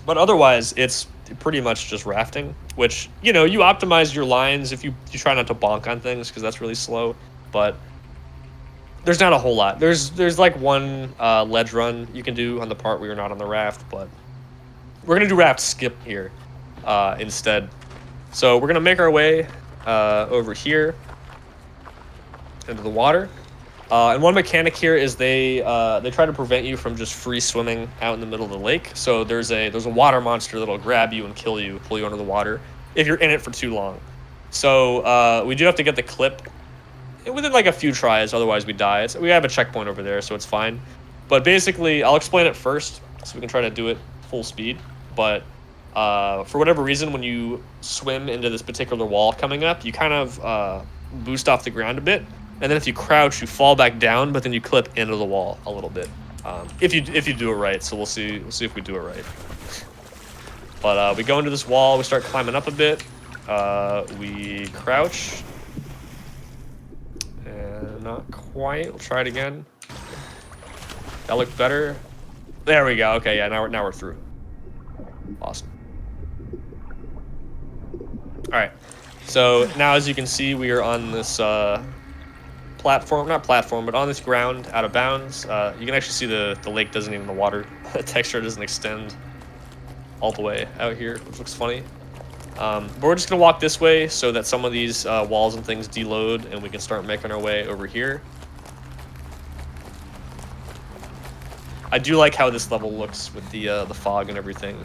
But otherwise, it's pretty much just rafting, which, you optimize your lines if you try not to bonk on things because that's really slow, but there's not a whole lot. There's like one ledge run you can do on the part where you're not on the raft, but we're going to do raft skip here instead. So we're going to make our way over here into the water. And one mechanic here is they try to prevent you from just free swimming out in the middle of the lake. So there's a water monster that'll grab you and kill you, pull you under the water if you're in it for too long. So we do have to get the clip within like a few tries, otherwise we die. We have a checkpoint over there, so it's fine. But basically, I'll explain it first, so we can try to do it full speed. But for whatever reason, when you swim into this particular wall coming up, you kind of boost off the ground a bit, and then if you crouch, you fall back down, but then you clip into the wall a little bit. If you do it right, so we'll see if we do it right. But we go into this wall, we start climbing up a bit. We crouch. And not quite. We'll try it again. That looked better. There we go. Okay, yeah, now we're through. Awesome. All right. So now, as you can see, we are on this platform, not platform, but on this ground, out of bounds. You can actually see the lake doesn't even, the water the texture doesn't extend all the way out here, which looks funny. But we're just gonna walk this way so that some of these walls and things deload, and we can start making our way over here. I do like how this level looks with the fog and everything.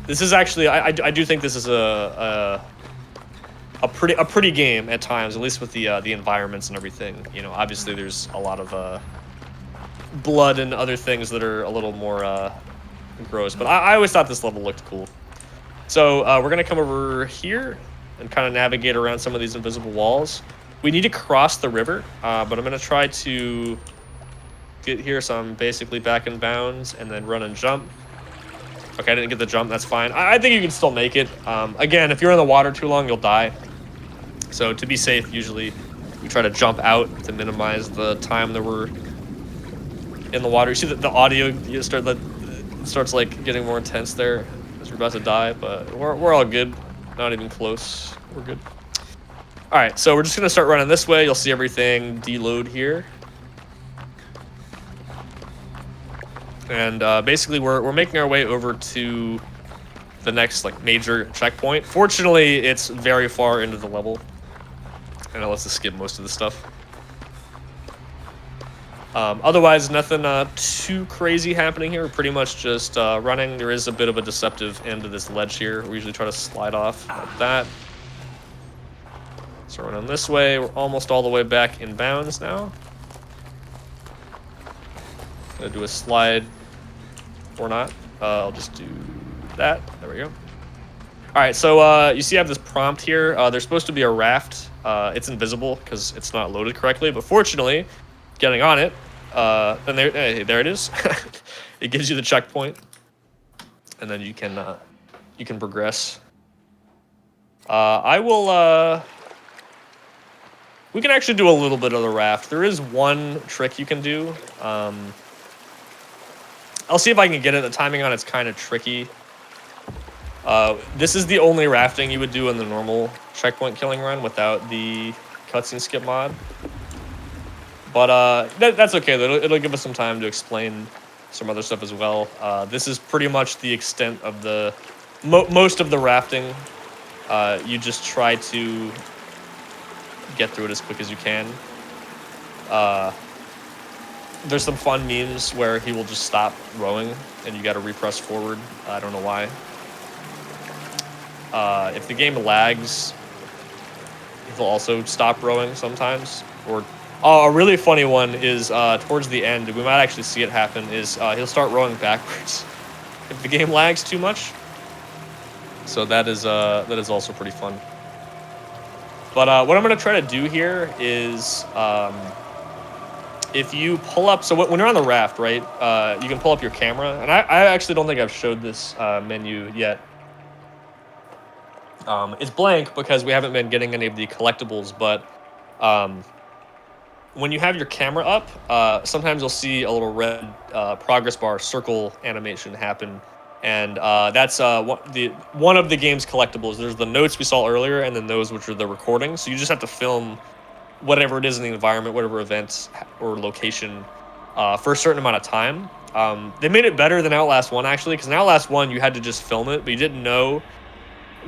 This is actually, I do think this is a pretty game at times, at least with the environments and everything. You know, obviously there's a lot of blood and other things that are a little more gross, but I always thought this level looked cool. So we're gonna come over here and kind of navigate around some of these invisible walls. We need to cross the river, but I'm gonna try to get here, so I'm basically back in bounds and then run and jump. Okay, I didn't get the jump, that's fine. I think you can still make it. Again, if you're in the water too long, you'll die. So to be safe, usually we try to jump out to minimize the time that we're in the water. You see the audio starts like getting more intense there as we're about to die, but we're all good. Not even close. We're good. All right, so we're just gonna start running this way. You'll see everything deload here. And basically, we're making our way over to the next like major checkpoint. Fortunately, it's very far into the level, and it lets us skip most of the stuff. Otherwise, nothing too crazy happening here. We're pretty much just running. There is a bit of a deceptive end to this ledge here. We usually try to slide off like that. So running this way. We're almost all the way back in bounds now. Gonna do a slide. Or not. I'll just do that. There we go. All right, so you see I have this prompt here. There's supposed to be a raft. It's invisible because it's not loaded correctly, but fortunately, getting on it, and there it is. It gives you the checkpoint, and then you can progress. I will. We can actually do a little bit of the raft. There is one trick you can do. I'll see if I can get it. The timing on it's kind of tricky. This is the only rafting you would do in the normal checkpoint killing run without the cutscene skip mod. But that's okay. It'll give us some time to explain some other stuff as well. This is pretty much the extent of the most of the rafting. You just try to get through it as quick as you can. There's some fun memes where he will just stop rowing and you got to repress forward. I don't know why. If the game lags, he'll also stop rowing sometimes. Or a really funny one is towards the end, we might actually see it happen, is he'll start rowing backwards if the game lags too much. So that is also pretty fun. But what I'm going to try to do here is if you pull up, so when you're on the raft, right, you can pull up your camera. And I actually don't think I've showed this menu yet. It's blank because we haven't been getting any of the collectibles, but when you have your camera up, sometimes you'll see a little red progress bar circle animation happen. And that's one of the game's collectibles. There's the notes we saw earlier, and then those which are the recordings. So you just have to film whatever it is in the environment, whatever events or location, for a certain amount of time. They made it better than Outlast 1, actually, because in Outlast 1, you had to just film it, but you didn't know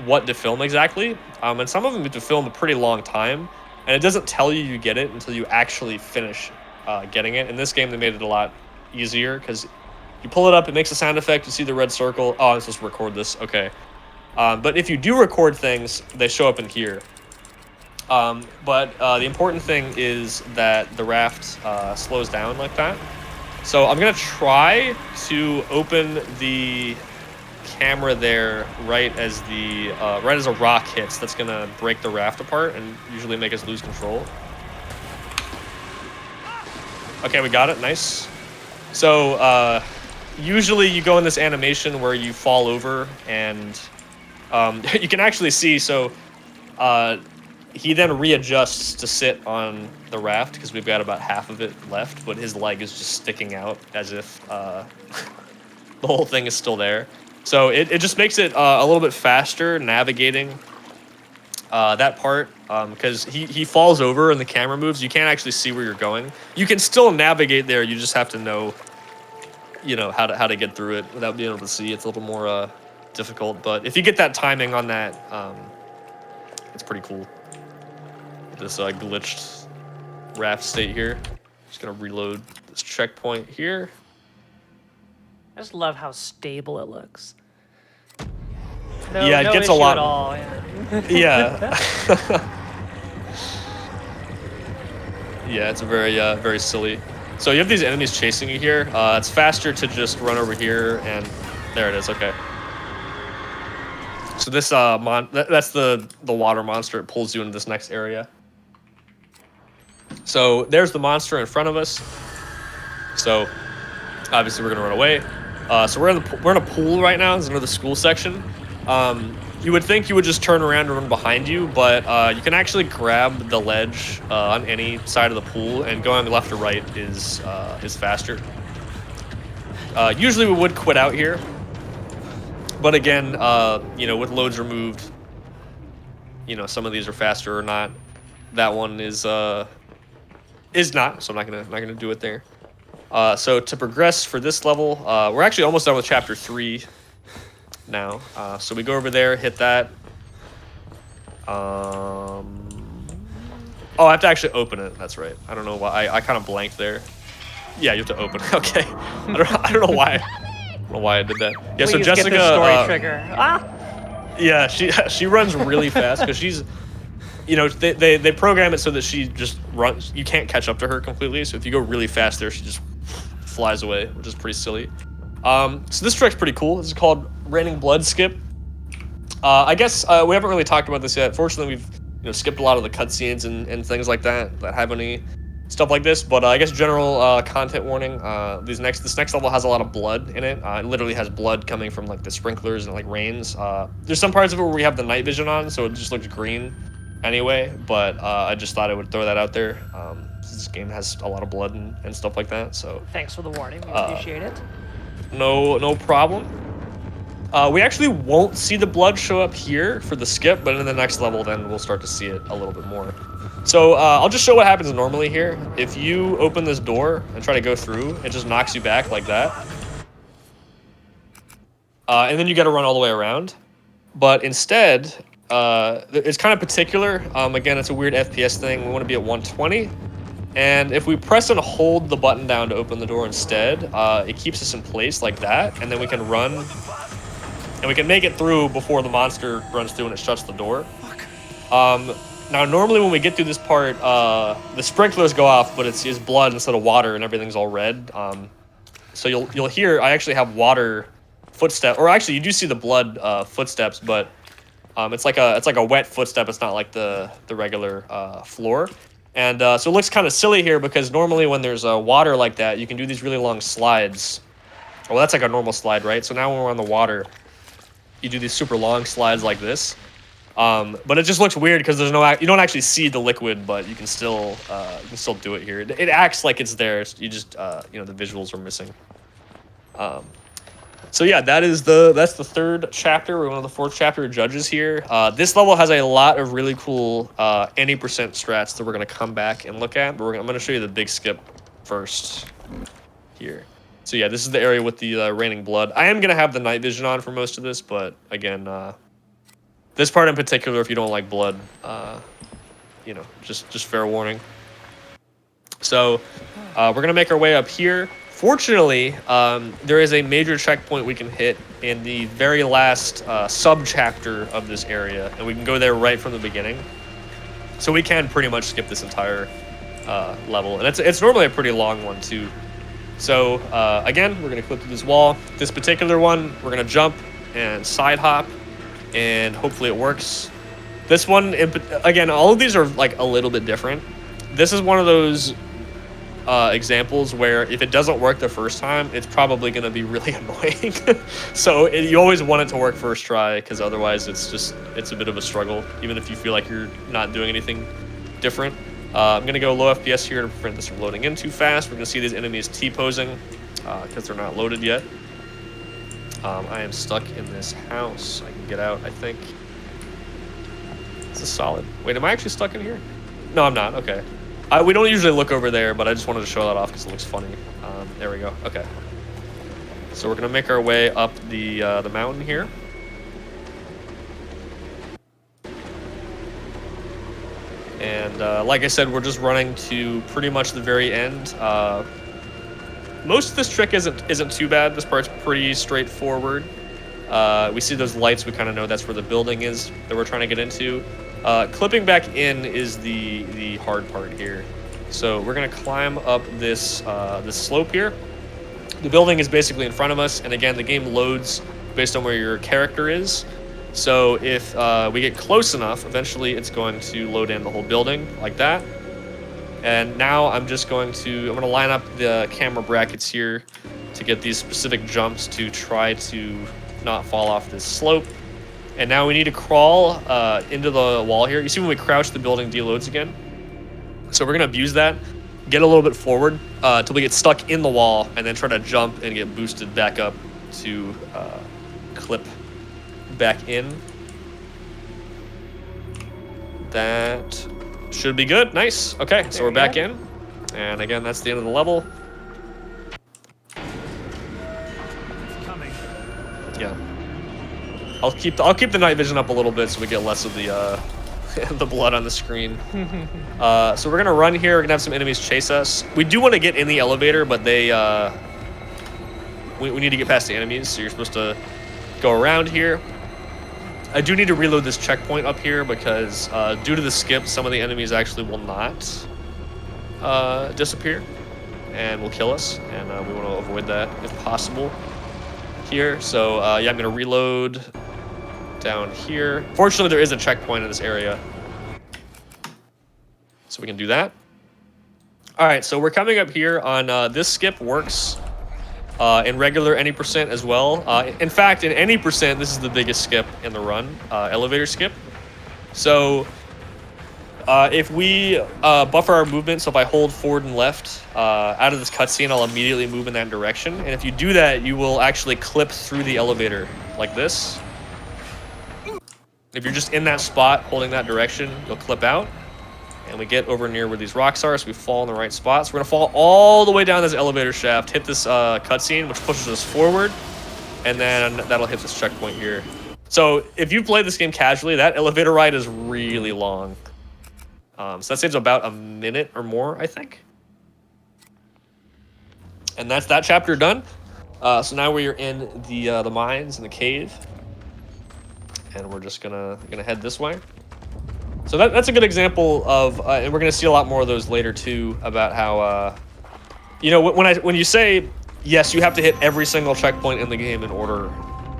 what to film exactly. And some of them you have to film a pretty long time, and it doesn't tell you get it until you actually finish getting it. In this game, they made it a lot easier, because you pull it up, it makes a sound effect, you see the red circle. Oh, I'm supposed to record this. Okay. But if you do record things, they show up in here. But the important thing is that the raft slows down like that. So I'm going to try to open the camera there right as a rock hits. That's going to break the raft apart and usually make us lose control. Okay, we got it. Nice. So usually you go in this animation where you fall over and you can actually see, so he then readjusts to sit on the raft because we've got about half of it left, but his leg is just sticking out as if the whole thing is still there. So it just makes it a little bit faster navigating that part, because he falls over and the camera moves. You can't actually see where you're going. You can still navigate there. You just have to know, how to get through it without being able to see. It's a little more difficult, but if you get that timing on that, it's pretty cool. This glitched raft state here. Just gonna reload this checkpoint here. I just love how stable it looks. Yeah, it no gets a issue lot. at all, yeah. Yeah. Yeah, it's very silly. So you have these enemies chasing you here. It's faster to just run over here, and there it is. Okay. So this that's the water monster. It pulls you into this next area. So there's the monster in front of us. So obviously we're gonna run away. So we're in a pool right now. This is another school section. You would think you would just turn around and run behind you, but you can actually grab the ledge on any side of the pool, and going left or right is faster. Usually we would quit out here, but again, with loads removed, some of these are faster or not. That one is not, so I'm not gonna do it there. So to progress for this level, we're actually almost done with chapter 3 now. So we go over there, hit that. Oh, I have to actually open it. That's right. I don't know why. I kind of blanked there. Yeah, you have to open it. Okay. I don't know why. I don't know why I did that. Yeah, so Please Jessica. get the story trigger. Yeah, she runs really fast because she's, they program it so that she just runs. You can't catch up to her completely. So if you go really fast there, she just flies away, which is pretty silly. So this trick's pretty cool. This is called Raining Blood Skip. I guess we haven't really talked about this yet. Fortunately, we've skipped a lot of the cutscenes and things like that have any stuff like this. But I guess general content warning. This next level has a lot of blood in it. It literally has blood coming from like the sprinklers and like rains. There's some parts of it where we have the night vision on, so it just looks green anyway. But I just thought I would throw that out there. This game has a lot of blood and stuff like that. So Thanks for the warning. We appreciate it. No problem. We actually won't see the blood show up here for the skip, but in the next level, then we'll start to see it a little bit more. So I'll just show what happens normally here. If you open this door and try to go through, it just knocks you back like that. And then you got to run all the way around. But instead, it's kind of particular. Again, it's a weird FPS thing. We want to be at 120. And if we press and hold the button down to open the door instead, it keeps us in place like that. And then we can run. And we can make it through before the monster runs through and it shuts the door. Now, normally when we get through this part, the sprinklers go off, but it's blood instead of water, and everything's all red. So you'll hear I actually have water footsteps, or actually you do see the blood footsteps, but it's like a wet footstep. It's not like the regular floor. And so it looks kind of silly here because normally when there's water like that, you can do these really long slides. Well, that's like a normal slide, right? So now when we're on the water, you do these super long slides like this. But it just looks weird because there's you don't actually see the liquid, but you can still do it here. It acts like it's there. You just the visuals are missing. So yeah, that's the third chapter. We're one of the fourth chapter judges here. This level has a lot of really cool any percent strats that we're gonna come back and look at. But I'm gonna show you the big skip first here. So yeah, this is the area with the raining blood. I am gonna have the night vision on for most of this, but again, this part in particular, if you don't like blood, just fair warning. So we're gonna make our way up here. Fortunately, there is a major checkpoint we can hit in the very last sub-chapter of this area, and we can go there right from the beginning. So we can pretty much skip this entire level, and it's normally a pretty long one too. So again, we're gonna clip through this wall. This particular one, we're gonna jump and side hop, and hopefully it works. This one, again, all of these are like a little bit different. This is one of those examples where if it doesn't work the first time, it's probably going to be really annoying. So you always want it to work first try, because otherwise it's a bit of a struggle, even if you feel like you're not doing anything different. I'm going to go low FPS here to prevent this from loading in too fast. We're going to see these enemies T-posing because they're not loaded yet. I am stuck in this house. I can get out, I think. This is solid. Wait, am I actually stuck in here? No, I'm not. Okay. We don't usually look over there, but I just wanted to show that off because it looks funny. There we go. Okay. So we're going to make our way up the mountain here. And like I said, we're just running to pretty much the very end. Most of this trick isn't too bad. This part's pretty straightforward. We see those lights. We kind of know that's where the building is that we're trying to get into. Clipping back in is the hard part here. So we're gonna climb up this slope here. The building is basically in front of us, and again, the game loads based on where your character is. So if we get close enough, eventually it's going to load in the whole building like that. And now I'm gonna line up the camera brackets here to get these specific jumps to try to not fall off this slope. And now we need to crawl into the wall here. You see when we crouch, the building deloads again. So we're gonna abuse that, get a little bit forward till we get stuck in the wall, and then try to jump and get boosted back up to clip back in. That should be good. Nice. Okay, so we're back in. And again, that's the end of the level. Coming. Yeah. I'll keep the night vision up a little bit so we get less of the the blood on the screen. So we're gonna run here. We're gonna have some enemies chase us. We do want to get in the elevator, but they we need to get past the enemies. So you're supposed to go around here. I do need to reload this checkpoint up here because due to the skip, some of the enemies actually will not disappear and will kill us, and we want to avoid that if possible here. So yeah, I'm gonna reload down here. Fortunately, there is a checkpoint in this area, so we can do that. All right, so we're coming up here on this skip works in regular any percent as well. In fact, in any percent, this is the biggest skip in the run, elevator skip. So if we buffer our movement, so if I hold forward and left out of this cutscene, I'll immediately move in that direction. And if you do that, you will actually clip through the elevator like this. If you're just in that spot holding that direction, you'll clip out. And we get over near where these rocks are, so we fall in the right spot. So we're gonna fall all the way down this elevator shaft, hit this cutscene, which pushes us forward, and then that'll hit this checkpoint here. So if you play this game casually, that elevator ride is really long. So that saves about a minute or more, I think. And that's that chapter done. So now we're in the mines and the cave, and we're just gonna head this way. So that's a good example of, and we're gonna see a lot more of those later too, about how, you know, when you say yes, you have to hit every single checkpoint in the game in order,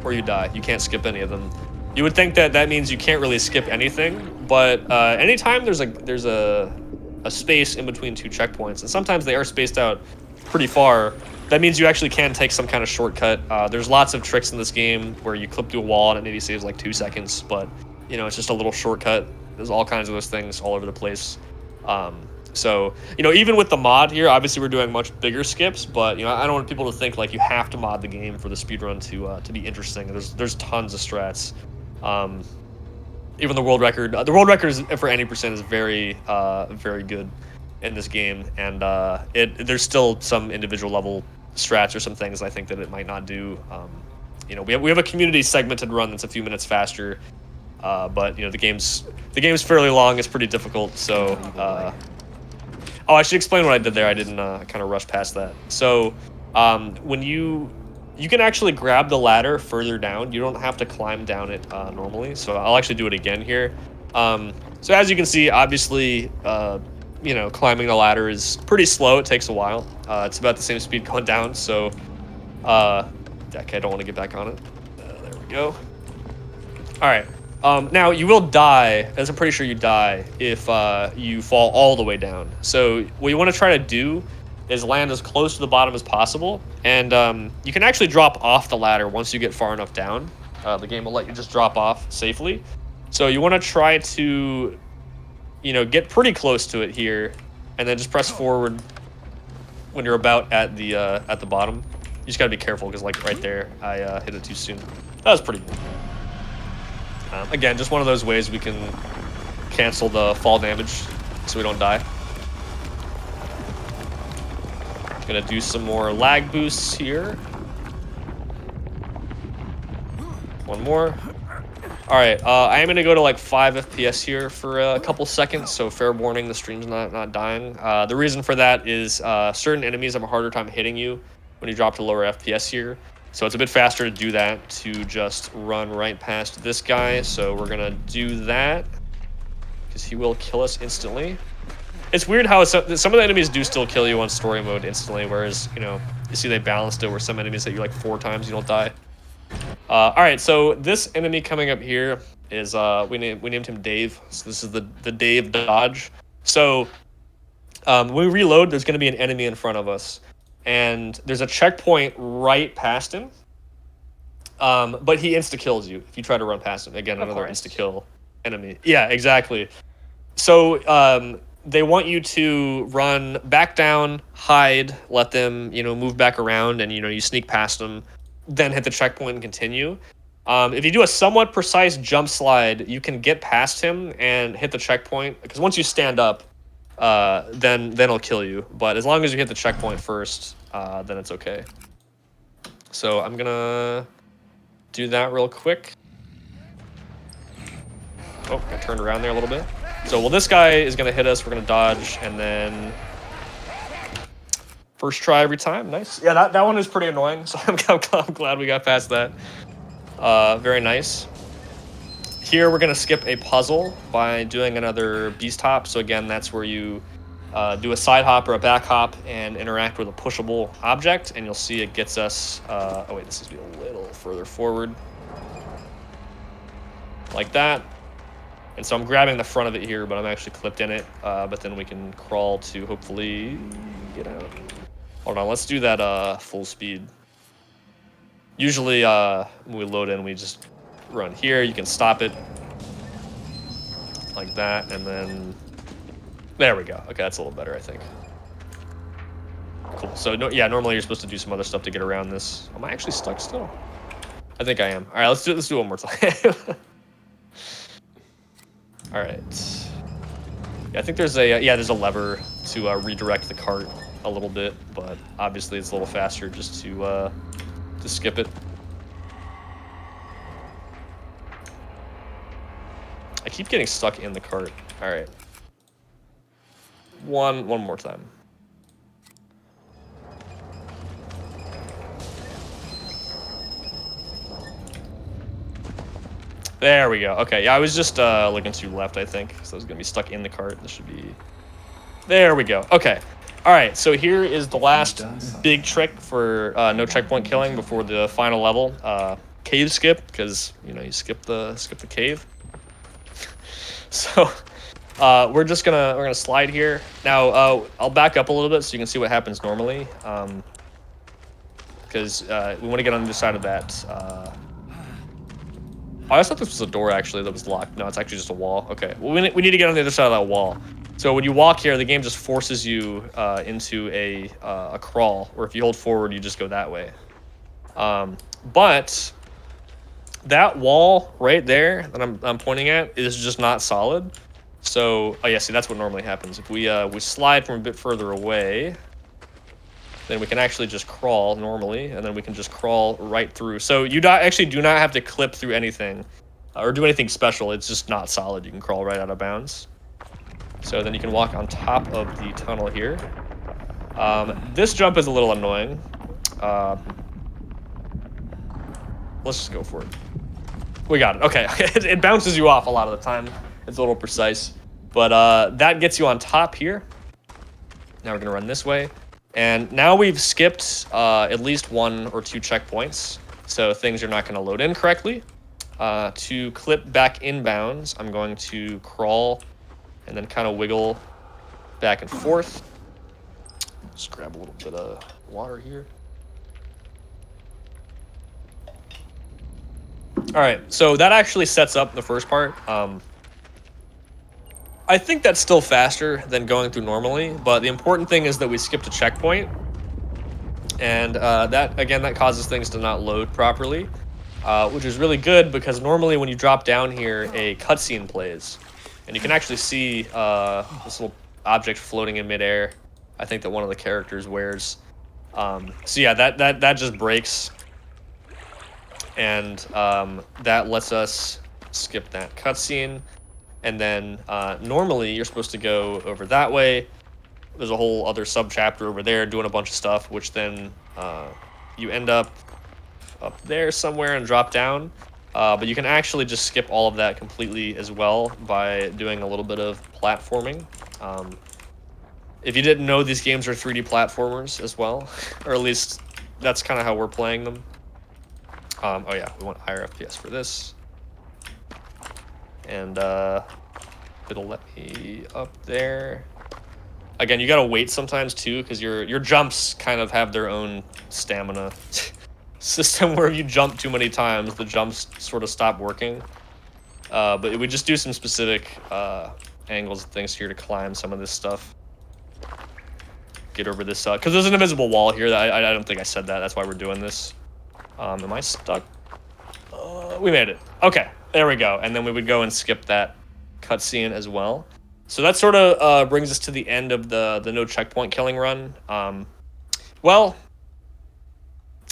or you die. You can't skip any of them. You would think that means you can't really skip anything, but anytime there's a space in between two checkpoints, and sometimes they are spaced out pretty far, that means you actually can take some kind of shortcut. There's lots of tricks in this game where you clip through a wall and it maybe saves like 2 seconds, but you know, it's just a little shortcut. There's all kinds of those things all over the place. So, you know, even with the mod here, obviously we're doing much bigger skips, but, you know, I don't want people to think like you have to mod the game for the speedrun to be interesting. There's tons of strats. Even the world record is, for any percent, is very, very good in this game. And there's still some individual level strats or some things I think that it might not do. You know, we have a community segmented run that's a few minutes faster. But you know, the game's fairly long. It's pretty difficult. So, oh, I should explain what I did there. I didn't kind of rush past that. So, when you can actually grab the ladder further down. You don't have to climb down it normally. So I'll actually do it again here. So as you can see, obviously, you know, climbing the ladder is pretty slow. It takes a while. It's about the same speed going down. So, okay, I don't want to get back on it. There we go. All right. Now, you will die, as I'm pretty sure you die, if you fall all the way down. So what you want to try to do is land as close to the bottom as possible, and you can actually drop off the ladder once you get far enough down. The game will let you just drop off safely. So you want to try to, get pretty close to it here, and then just press forward when you're about at the bottom. You just gotta be careful because, like, right there, I hit it too soon. That was pretty good. Again, just one of those ways we can cancel the fall damage so we don't die. Gonna do some more lag boosts here. One more. All right, I am gonna go to like 5 FPS here for a couple seconds, so fair warning, the stream's not dying. The reason for that is certain enemies have a harder time hitting you when you drop to lower FPS here. So it's a bit faster to do that, to just run right past this guy. So we're gonna do that, because he will kill us instantly. It's weird how some of the enemies do still kill you on story mode instantly, whereas, you see they balanced it where some enemies hit you like 4 times, you don't die. All right, so this enemy coming up here is, we named him Dave. So this is the Dave Dodge. So when we reload, there's going to be an enemy in front of us. And there's a checkpoint right past him. But he insta-kills you if you try to run past him. Again, another insta-kill enemy. Yeah, exactly. So they want you to run back down, hide, let them, move back around, and, you sneak past them, then hit the checkpoint and continue. If you do a somewhat precise jump slide, you can get past him and hit the checkpoint, because once you stand up, then he'll kill you. But as long as you hit the checkpoint first, then it's okay. So I'm gonna do that real quick. Oh, I turned around there a little bit. So, well, this guy is going to hit us. We're going to dodge, and then first try every time. Nice. Yeah, that one is pretty annoying, so I'm glad we got past that. Very nice. Here, we're going to skip a puzzle by doing another beast hop. So, again, that's where you do a side hop or a back hop and interact with a pushable object, and you'll see it gets us... oh, wait, this is a little further forward. Like that. And so I'm grabbing the front of it here, but I'm actually clipped in it. But then we can crawl to hopefully get out. Hold on, let's do that full speed. Usually when we load in, we just run here. You can stop it like that, and then there we go. Okay, that's a little better, I think. Cool. So yeah, normally you're supposed to do some other stuff to get around this. Am I actually stuck still? I think I am. All right, let's do it one more time. All right. Yeah, I think there's a lever to redirect the cart a little bit, but obviously it's a little faster just to skip it. I keep getting stuck in the cart. All right. One more time. There we go. Okay, yeah, I was just looking to left, I think, so I was gonna be stuck in the cart. This should be... There we go. Okay. All right, so here is the last big trick for no checkpoint killing before the final level. Cave skip, because, you skip the cave. So we're gonna slide here. Now, I'll back up a little bit so you can see what happens normally. Because we want to get on the other side of that... Oh, I thought this was a door, actually, that was locked. No, it's actually just a wall. Okay, well, we need to get on the other side of that wall. So when you walk here, the game just forces you into a crawl, or if you hold forward, you just go that way. But that wall right there that I'm pointing at is just not solid. So, oh yeah, see, that's what normally happens. If we slide from a bit further away, then we can actually just crawl normally, and then we can just crawl right through. So you actually do not have to clip through anything or do anything special. It's just not solid. You can crawl right out of bounds. So then you can walk on top of the tunnel here. This jump is a little annoying. Let's just go for it. We got it. Okay. It bounces you off a lot of the time. It's a little precise. But that gets you on top here. Now we're going to run this way. And now we've skipped at least 1 or 2 checkpoints, so things are not going to load in correctly. To clip back inbounds, I'm going to crawl and then kind of wiggle back and forth. Just grab a little bit of water here. All right, so that actually sets up the first part. I think that's still faster than going through normally, but the important thing is that we skipped a checkpoint. And that causes things to not load properly, which is really good because normally when you drop down here, a cutscene plays. And you can actually see this little object floating in midair. I think that one of the characters wears. So yeah, that just breaks. And that lets us skip that cutscene. And then normally you're supposed to go over that way. There's a whole other sub-chapter over there doing a bunch of stuff, which then you end up there somewhere and drop down. But you can actually just skip all of that completely as well by doing a little bit of platforming. If you didn't know, these games are 3D platformers as well, or at least that's kind of how we're playing them. Oh yeah, we want higher FPS for this. And it'll let me up there. Again, you gotta wait sometimes too, because your jumps kind of have their own stamina system where if you jump too many times, the jumps sort of stop working. But we just do some specific angles and things here to climb some of this stuff. Get over this, because there's an invisible wall here. That I don't think I said that. That's why we're doing this. Am I stuck? We made it. Okay, there we go. And then we would go and skip that cutscene as well. So that sort of brings us to the end of the no checkpoint killing run. Well,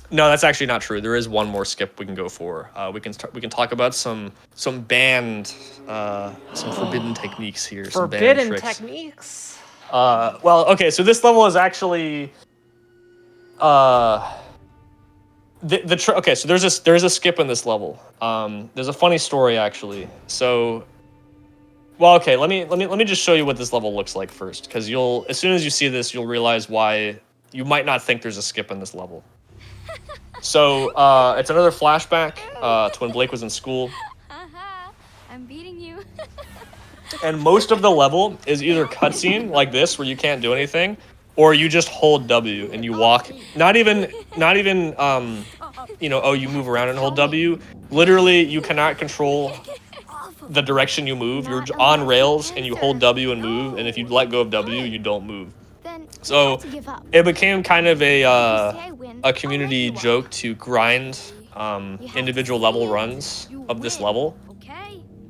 no, that's actually not true. There is one more skip we can go for. We can talk about some banned, some forbidden techniques here. Forbidden some banned tricks. techniques. Well, okay, so this level is actually okay, so there's a skip in this level. There's a funny story actually. So, well, okay, let me just show you what this level looks like first, because as soon as you see this, you'll realize why you might not think there's a skip in this level. So, it's another flashback to when Blake was in school. I'm beating you. And most of the level is either cutscene like this, where you can't do anything, or you just hold W and you walk. Not even you know, oh, you move around and hold W. Literally, you cannot control the direction you move. You're on rails and you hold W and move, and if you let go of W, you don't move. So it became kind of a community joke to grind individual level runs of this level.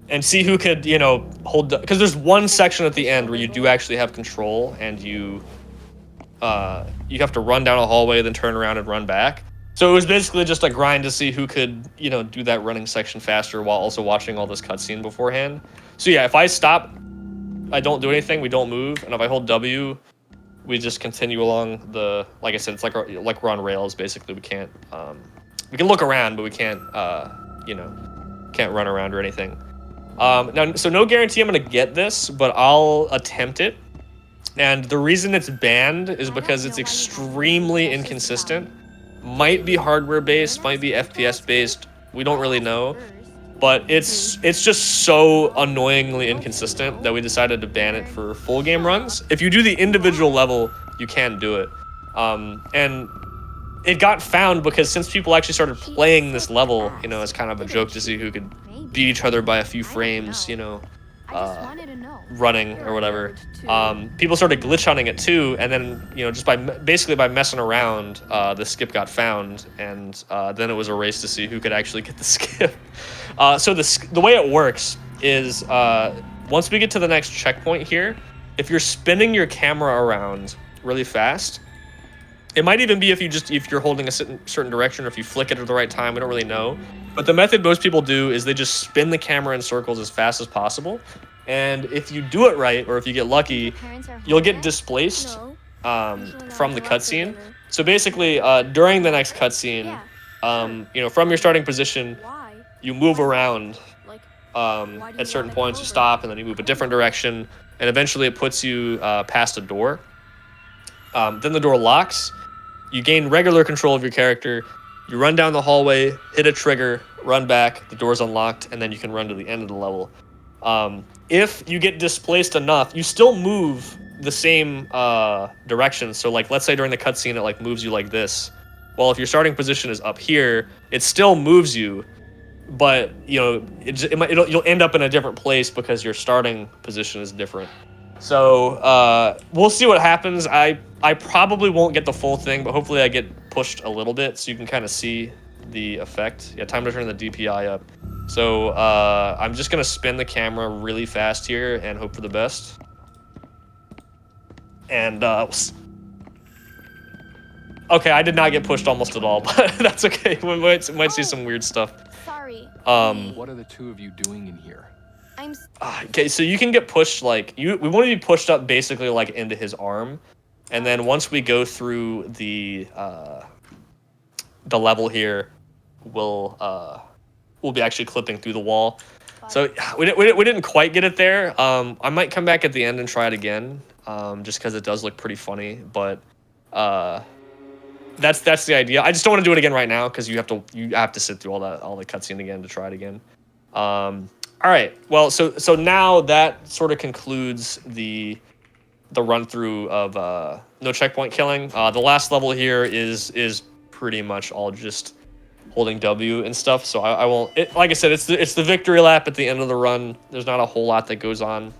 And see who could, you know, hold... Because there's one section at the end where you do actually have control, and you have to run down a hallway, then turn around and run back. So it was basically just a grind to see who could, you know, do that running section faster while also watching all this cutscene beforehand. So yeah, if I stop, I don't do anything, we don't move. And if I hold W, we just continue along the... Like I said, it's like we're on rails, basically. We can't... we can look around, but we can't, you know, can't run around or anything. Now, so no guarantee I'm going to get this, but I'll attempt it. And the reason it's banned is because it's extremely inconsistent. Might be hardware-based, might be FPS-based. We don't really know. But it's just so annoyingly inconsistent that we decided to ban it for full game runs. If you do the individual level, you can do it. And it got found because since people actually started playing this level, you know, as kind of a joke to see who could beat each other by a few frames, you know, running or whatever. People started glitch hunting it too, and then, you know, just basically by messing around, the skip got found, and then it was a race to see who could actually get the skip. So the way it works is once we get to the next checkpoint here, if you're spinning your camera around really fast, it might even be if you're holding a certain direction, or if you flick it at the right time. We don't really know. But the method most people do is they just spin the camera in circles as fast as possible. And if you do it right, or if you get lucky, you'll get displaced from the cutscene. So basically, during the next cutscene, you know, from your starting position, you move around at certain points. You stop, and then you move a different direction, and eventually it puts you past a door. Then the door locks. You gain regular control of your character. You run down the hallway, hit a trigger, run back, the door's unlocked, and then you can run to the end of the level. If you get displaced enough, you still move the same direction. So like, let's say during the cutscene it like moves you like this. Well, if your starting position is up here, it still moves you, but you know you'll end up in a different place because your starting position is different. So we'll see what happens. I probably won't get the full thing, but hopefully I get pushed a little bit so you can kind of see the effect. Yeah, time to turn the DPI up. So I'm just gonna spin the camera really fast here and hope for the best. And okay, I did not get pushed almost at all, but that's okay. We might see some weird stuff. Sorry. What are the two of you doing in here? I'm. Okay, so you can get pushed like we want to be pushed up basically like into his arm, and then once we go through the level here, we'll be actually clipping through the wall. So we didn't quite get it there. I might come back at the end and try it again, just because it does look pretty funny. But that's the idea. I just don't want to do it again right now because you have to sit through all the cutscene again to try it again. All right. Well, so now that sort of concludes the run through of no checkpoint killing. The last level here is pretty much all just holding W and stuff. So I won't. Like I said, it's the victory lap at the end of the run. There's not a whole lot that goes on.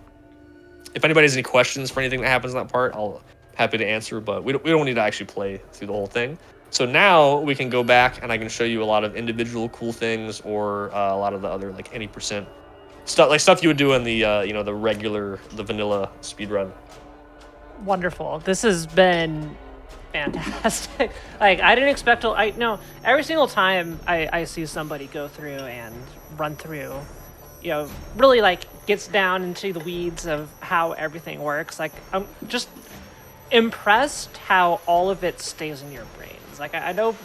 If anybody has any questions for anything that happens in that part, I'll happy to answer. But we don't need to actually play through the whole thing. So now we can go back and I can show you a lot of individual cool things or a lot of the other like any percent. Stuff you would do in the the vanilla speedrun. Wonderful. This has been fantastic. Like I didn't expect to. I know every single time I see somebody go through and run through, really like gets down into the weeds of how everything works. Like I'm just impressed how all of it stays in your brains. Like I know.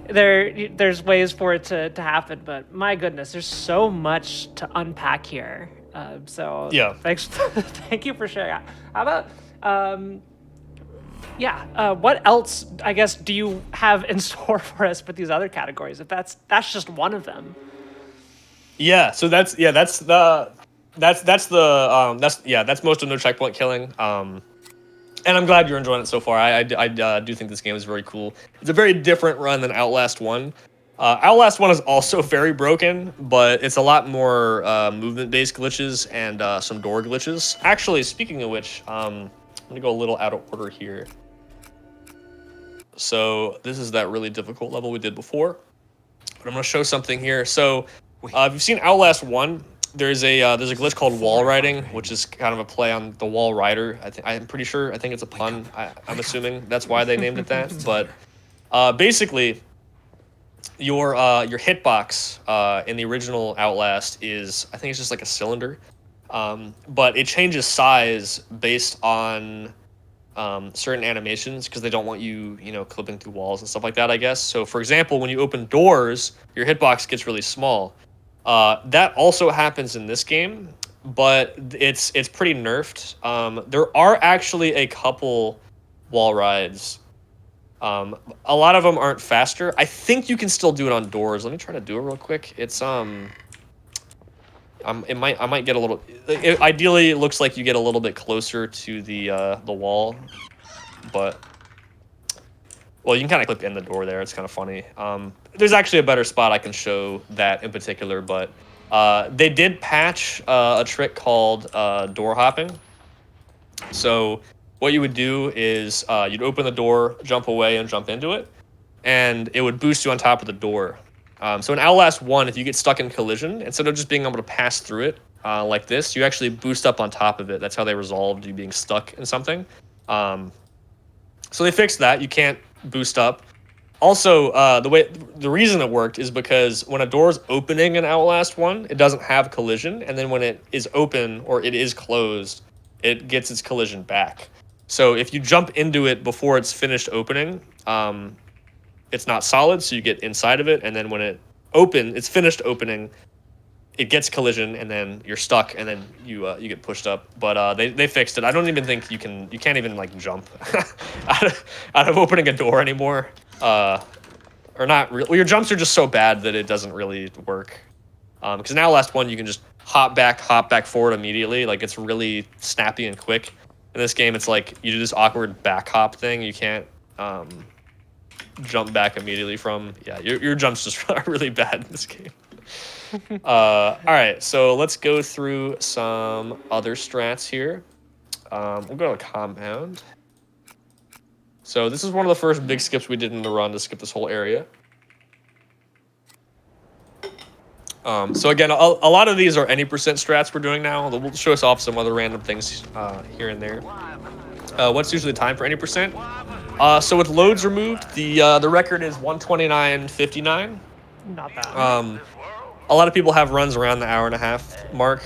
There's ways for it to happen, but my goodness, there's so much to unpack here. So yeah, thanks. Thank you for sharing. How about what else I guess do you have in store for us with these other categories? If that's just one of them. Yeah. So that's most of no checkpoint killing. And I'm glad you're enjoying it so far. I do think this game is very cool. It's a very different run than Outlast 1. Outlast 1 is also very broken, but it's a lot more movement-based glitches and some door glitches. Actually, speaking of which, I'm going to go a little out of order here. So this is that really difficult level we did before. But I'm going to show something here. So if you've seen Outlast 1, there's a glitch called wall riding, which is kind of a play on the wall rider. I'm pretty sure. I think it's a pun. I'm assuming that's why they named it that. But basically, your hitbox in the original Outlast is, I think it's just like a cylinder, but it changes size based on certain animations because they don't want you clipping through walls and stuff like that, I guess. So for example, when you open doors, your hitbox gets really small. That also happens in this game, but it's pretty nerfed. There are actually a couple wall rides. A lot of them aren't faster. I think you can still do it on doors. Let me try to do it real quick. It's I might get a little. Ideally, it looks like you get a little bit closer to the wall, but. Well, you can kind of click in the door there. It's kind of funny. There's actually a better spot I can show that in particular, but they did patch a trick called door hopping. So what you would do is you'd open the door, jump away, and jump into it, and it would boost you on top of the door. So in Outlast 1, if you get stuck in collision, instead of just being able to pass through it like this, you actually boost up on top of it. That's how they resolved you being stuck in something. So they fixed that. You can't boost up. Also, the reason it worked is because when a door is opening in Outlast 1, it doesn't have collision, and then when it is open or it is closed, it gets its collision back. So if you jump into it before it's finished opening, it's not solid, so you get inside of it, and then when it's finished opening, it gets collision, and then you're stuck, and then you get pushed up. But they fixed it. I don't even think you can't even like jump out of opening a door anymore. Or not really. Well, your jumps are just so bad that it doesn't really work. Because in Outlast 1, you can just hop back forward immediately. Like, it's really snappy and quick. In this game, it's like you do this awkward back hop thing. You can't jump back immediately from. Yeah, your jumps just are really bad in this game. All right, so let's go through some other strats here. We'll go to compound. So this is one of the first big skips we did in the run to skip this whole area. So again, a lot of these are any percent strats we're doing now. We'll show us off some other random things here and there. What's usually the time for any percent? So with loads removed, the record is 129.59. Not bad. A lot of people have runs around the hour and a half mark.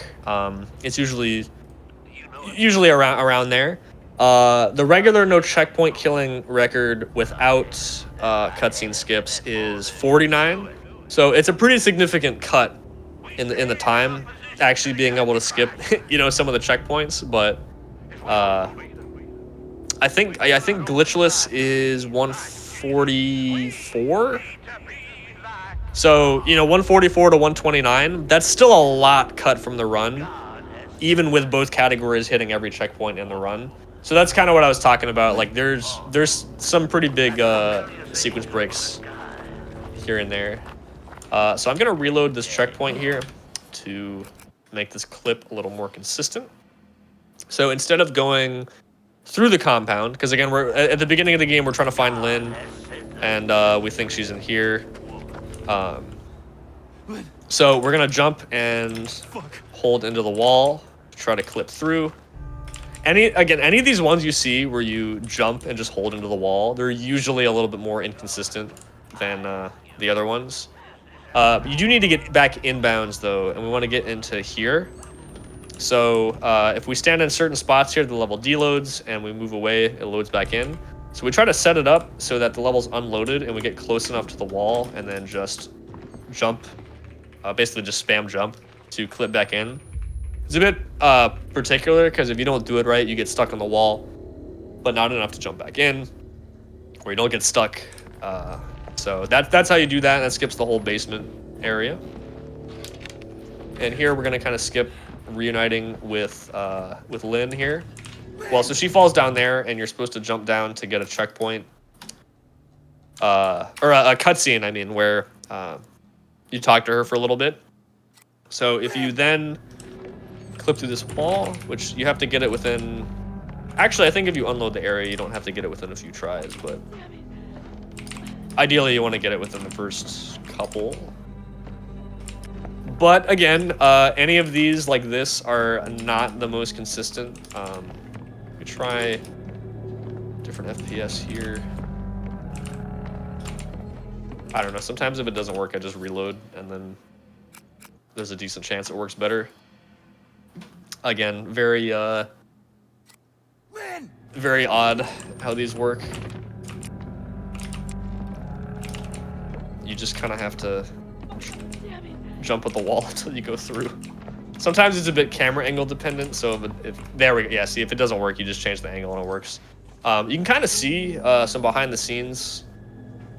It's usually around there. The regular no checkpoint killing record without cutscene skips is 49. So it's a pretty significant cut in the time actually being able to skip, some of the checkpoints. But I think glitchless is 144. So 144 to 129. That's still a lot cut from the run, even with both categories hitting every checkpoint in the run. So that's kind of what I was talking about. Like there's some pretty big sequence breaks here and there. So I'm gonna reload this checkpoint here to make this clip a little more consistent. So instead of going through the compound, because again we're at the beginning of the game, we're trying to find Lynn, and we think she's in here. So we're gonna jump and hold into the wall to try to clip through. Any of these ones you see where you jump and just hold into the wall, they're usually a little bit more inconsistent than the other ones. You do need to get back inbounds though, and we want to get into here. So if we stand in certain spots here, the level deloads, and we move away, it loads back in. So we try to set it up so that the level's unloaded and we get close enough to the wall and then just jump, basically just spam jump to clip back in. It's a bit particular because if you don't do it right, you get stuck on the wall, but not enough to jump back in, or you don't get stuck. So that's how you do that. That skips the whole basement area. And here we're gonna kind of skip reuniting with Lynn here. Well, so she falls down there, and you're supposed to jump down to get a checkpoint, or a cutscene. I mean, where you talk to her for a little bit. So if you then clip through this wall, which you have to get it within. Actually, I think if you unload the area, you don't have to get it within a few tries, but ideally you want to get it within the first couple. But again, any of these like this are not the most consistent. We try different FPS here. I don't know. Sometimes if it doesn't work, I just reload, and then there's a decent chance it works better. Again, very odd how these work. You just kind of have to jump at the wall until you go through. Sometimes it's a bit camera angle dependent, so if there we go. Yeah, see, if it doesn't work, you just change the angle and it works. You can kind of see some behind the scenes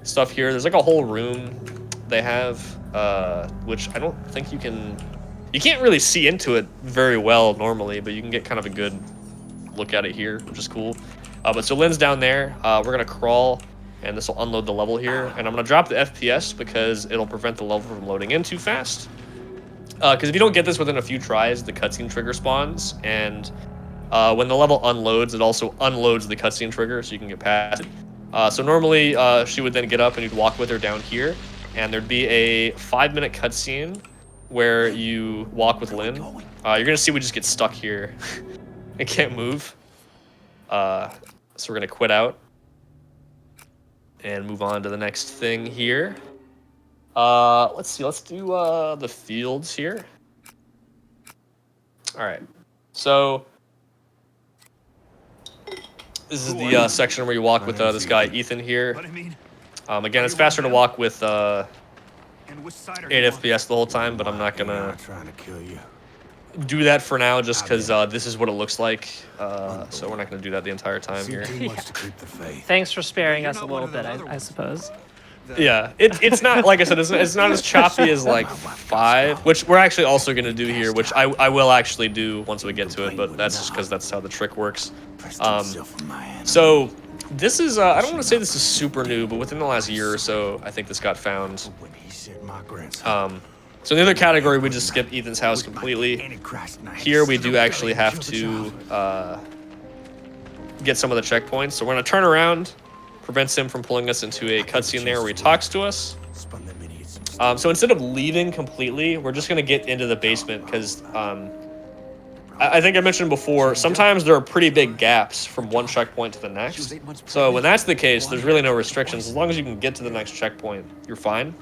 stuff here. There's like a whole room they have, which I don't think you can't really see into it very well normally, but you can get kind of a good look at it here, which is cool. But so Lynn's down there. We're gonna crawl, and this will unload the level here. And I'm gonna drop the FPS because it'll prevent the level from loading in too fast. Because if you don't get this within a few tries, the cutscene trigger spawns, and when the level unloads, it also unloads the cutscene trigger, so you can get past it. So normally she would then get up and you'd walk with her down here, and there'd be a 5-minute cutscene where you walk with Lynn. You're gonna see we just get stuck here and can't move. So we're gonna quit out and move on to the next thing here. Let's see, let's do the fields here. All right, so this is the section where you walk with this guy Ethan here. Again, it's faster to walk with 8 FPS the whole time, but I'm not gonna do that for now just because this is what it looks like. So we're not gonna do that the entire time here. Thanks for sparing us a little bit, I suppose. Yeah, it's not, like I said, it's not as choppy as like 5, which we're actually also gonna do here, which I will actually do once we get to it, but that's just because that's how the trick works. So this is I don't want to say this is super new, but within the last year or so, I think this got found. So in the other category, we just skip Ethan's house completely. Here we do actually have to get some of the checkpoints. So we're gonna turn around, prevents him from pulling us into a cutscene there where he talks to us. So instead of leaving completely, we're just gonna get into the basement because I think I mentioned before, sometimes there are pretty big gaps from one checkpoint to the next. So when that's the case, there's really no restrictions. As long as you can get to the next checkpoint, you're fine.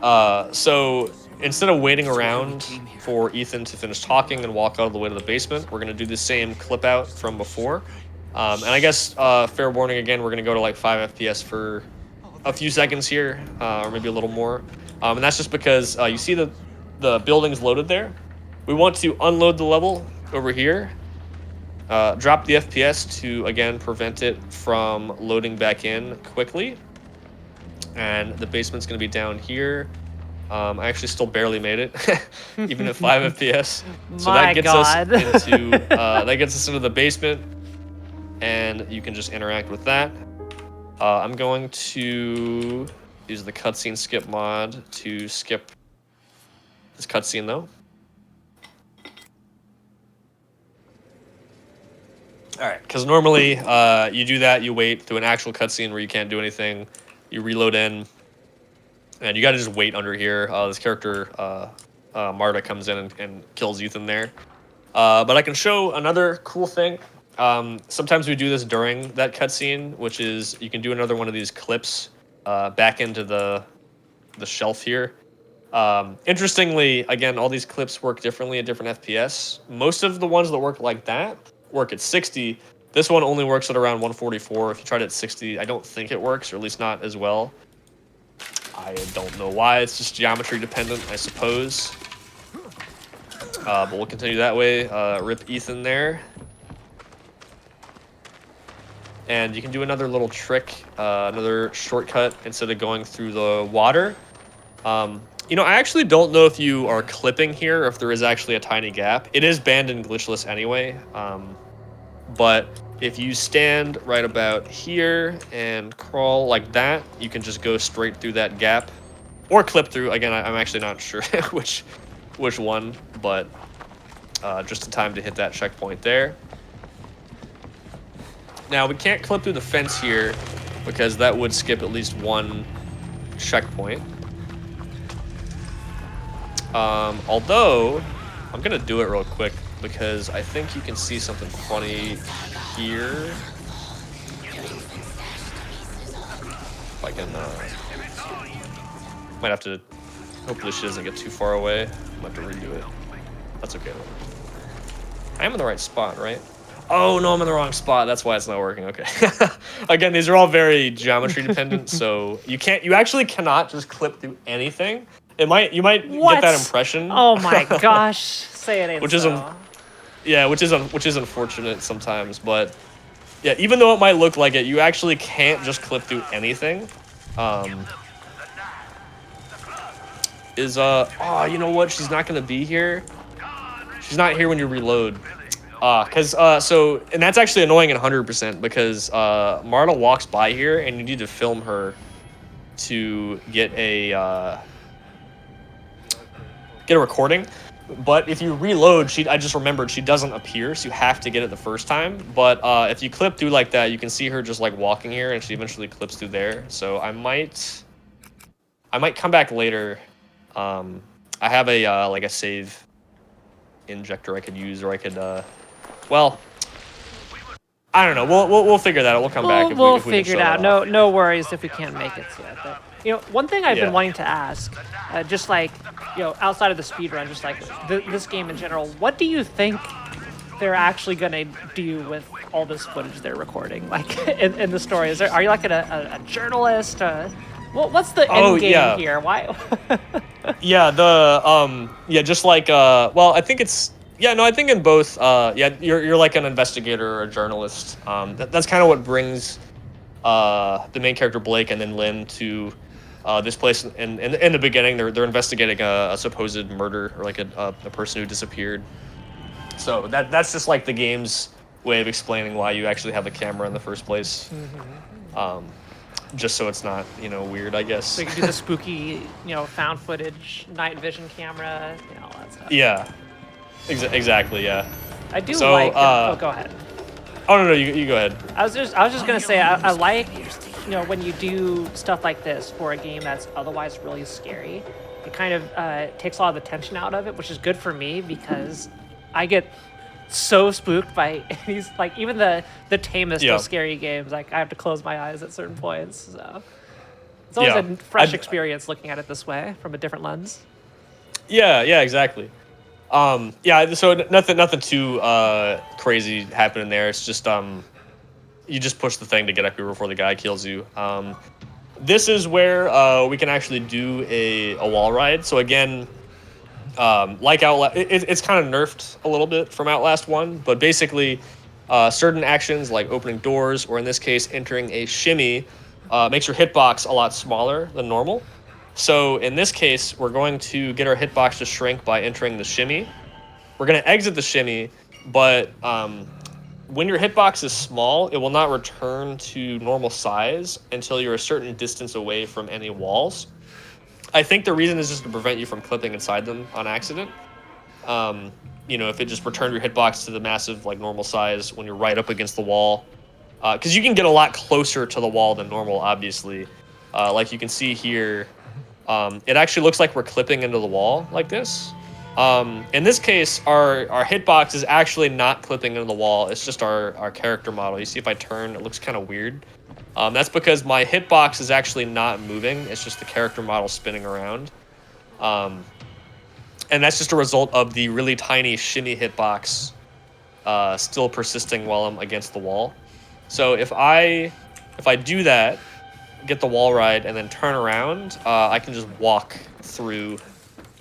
So instead of waiting around for Ethan to finish talking and walk all the way to the basement, we're going to do the same clip out from before. And I guess, fair warning again, we're going to go to like 5 FPS for a few seconds here, or maybe a little more. And that's just because you see the buildings loaded there. We want to unload the level over here, drop the FPS to, again, prevent it from loading back in quickly. And the basement's going to be down here. I actually still barely made it, even at 5 FPS. So that gets us into the basement, and you can just interact with that. I'm going to use the cutscene skip mod to skip this cutscene though. All right, because normally you do that, you wait through an actual cutscene where you can't do anything. You reload in, and you got to just wait under here. This character, Marta, comes in and kills Ethan there. But I can show another cool thing. Sometimes we do this during that cutscene, which is you can do another one of these clips back into the shelf here. Interestingly, again, all these clips work differently at different FPS. Most of the ones that work like that work at 60. This one only works at around 144. If you tried it at 60, I don't think it works, or at least not as well. I don't know why. It's just geometry dependent, I suppose. But we'll continue that way. Rip Ethan there. And you can do another little trick, another shortcut instead of going through the water. You know, I actually don't know if you are clipping here or if there is actually a tiny gap. It is banned in glitchless anyway. But if you stand right about here and crawl like that, you can just go straight through that gap. Or clip through. Again, I'm actually not sure which one, but just in time to hit that checkpoint there. Now, we can't clip through the fence here because that would skip at least one checkpoint. Although, I'm going to do it real quick because I think you can see something funny here. If I can, might have to, hopefully she doesn't get too far away. I might have to redo it. That's okay. I am in the right spot, right? Oh, no, I'm in the wrong spot. That's why it's not working. Okay. Again, these are all very geometry dependent, so you actually cannot just clip through anything. You might get that impression. Oh my gosh. Say it ain't which so. which is unfortunate sometimes, but yeah, even though it might look like it, you actually can't just clip through anything. Oh, you know what? She's not gonna be here. She's not here when you reload. And that's actually annoying at 100% because Marta walks by here and you need to film her to get a recording. But if you reload, I just remembered she doesn't appear, so you have to get it the first time. But if you clip through like that, you can see her just like walking here, and she eventually clips through there. So I might come back later. I have a like a save injector I could use, or I could well, I don't know. We'll figure that out. We'll come back if we'll we figure it out. No worries if we can't make it yet. But you know, one thing I've been wanting to ask, just like, you know, outside of the speedrun, just like this game in general, what do you think they're actually gonna do with all this footage they're recording, like in the story? Are you like a journalist? What's the end game here? Why? Just like well, I think it's. Yeah, no, I think in both, you're like an investigator or a journalist. That's kind of what brings the main character Blake and then Lynn to this place. And in the beginning, they're investigating a supposed murder or like a person who disappeared. So that's just like the game's way of explaining why you actually have a camera in the first place. Just so it's not, weird, I guess. So you can do the spooky, found footage, night vision camera, all that stuff. Yeah. Exactly, yeah. I do So, like. Oh, go ahead. Oh, no, you go ahead. I was just gonna say I like, when you do stuff like this for a game that's otherwise really scary, it kind of takes a lot of the tension out of it, which is good for me because I get so spooked by these, like even the tamest of scary games. Like I have to close my eyes at certain points. So it's always a fresh experience looking at it this way from a different lens. Yeah, exactly. So nothing too crazy happening there. It's just you just push the thing to get up here before the guy kills you. This is where we can actually do a wall ride. So again, like Outlast, it's kind of nerfed a little bit from Outlast 1, but basically certain actions like opening doors, or in this case entering a shimmy, makes your hitbox a lot smaller than normal. So in this case, we're going to get our hitbox to shrink by entering the shimmy. We're going to exit the shimmy, but when your hitbox is small, it will not return to normal size until you're a certain distance away from any walls. I think the reason is just to prevent you from clipping inside them on accident. If it just returned your hitbox to the massive, like, normal size when you're right up against the wall. Because you can get a lot closer to the wall than normal, obviously. Like you can see here, it actually looks like we're clipping into the wall like this. In this case, our hitbox is actually not clipping into the wall. It's just our character model. You see if I turn, it looks kind of weird. That's because my hitbox is actually not moving. It's just the character model spinning around. And that's just a result of the really tiny shimmy hitbox still persisting while I'm against the wall. So if I do that, get the wall ride, and then turn around, I can just walk through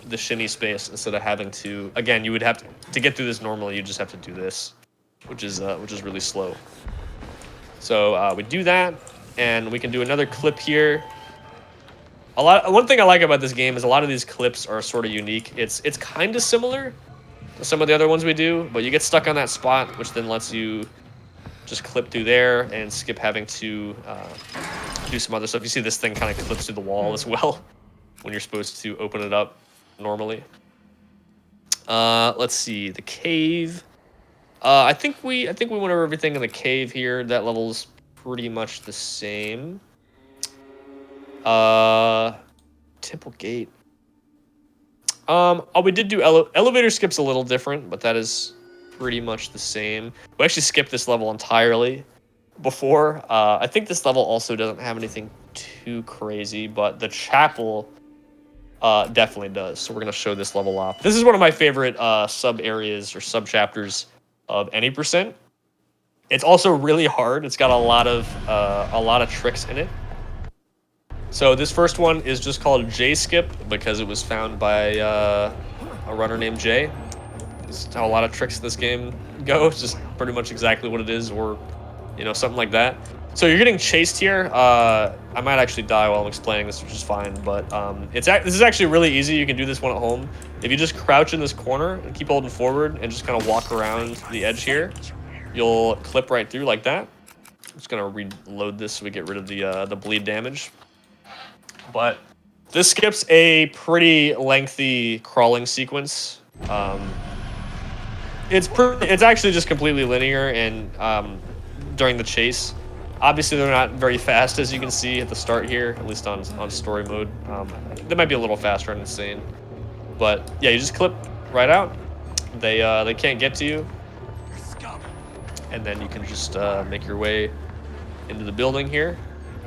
the shimmy space instead of having to. Again, you would have to get through this normally. You just have to do this, which is really slow. So we do that, and we can do another clip here. One thing I like about this game is a lot of these clips are sort of unique. It's kind of similar to some of the other ones we do, but you get stuck on that spot, which then lets you just clip through there and skip having to do some other stuff. You see this thing kind of clips through the wall as well when you're supposed to open it up normally. Let's see, the cave. I think we went over everything in the cave here. That level's pretty much the same. Temple Gate. We did do elevator skip's a little different, but that is pretty much the same. We actually skipped this level entirely before. I think this level also doesn't have anything too crazy, but the chapel definitely does. So we're gonna show this level off. This is one of my favorite sub areas or sub chapters of any percent. It's also really hard. It's got a lot of tricks in it. So this first one is just called J Skip because it was found by a runner named Jay. This is how a lot of tricks in this game go. It's just pretty much exactly what it is, or something like that. So you're getting chased here. I might actually die while I'm explaining this, which is fine, but this is actually really easy. You can do this one at home. If you just crouch in this corner and keep holding forward and just kind of walk around the edge here, you'll clip right through like that. I'm just gonna reload this so we get rid of the bleed damage. But this skips a pretty lengthy crawling sequence. It's actually just completely linear, and during the chase, obviously they're not very fast, as you can see at the start here, at least on story mode. They might be a little faster on Insane, but yeah, you just clip right out. They can't get to you, and then you can just make your way into the building here.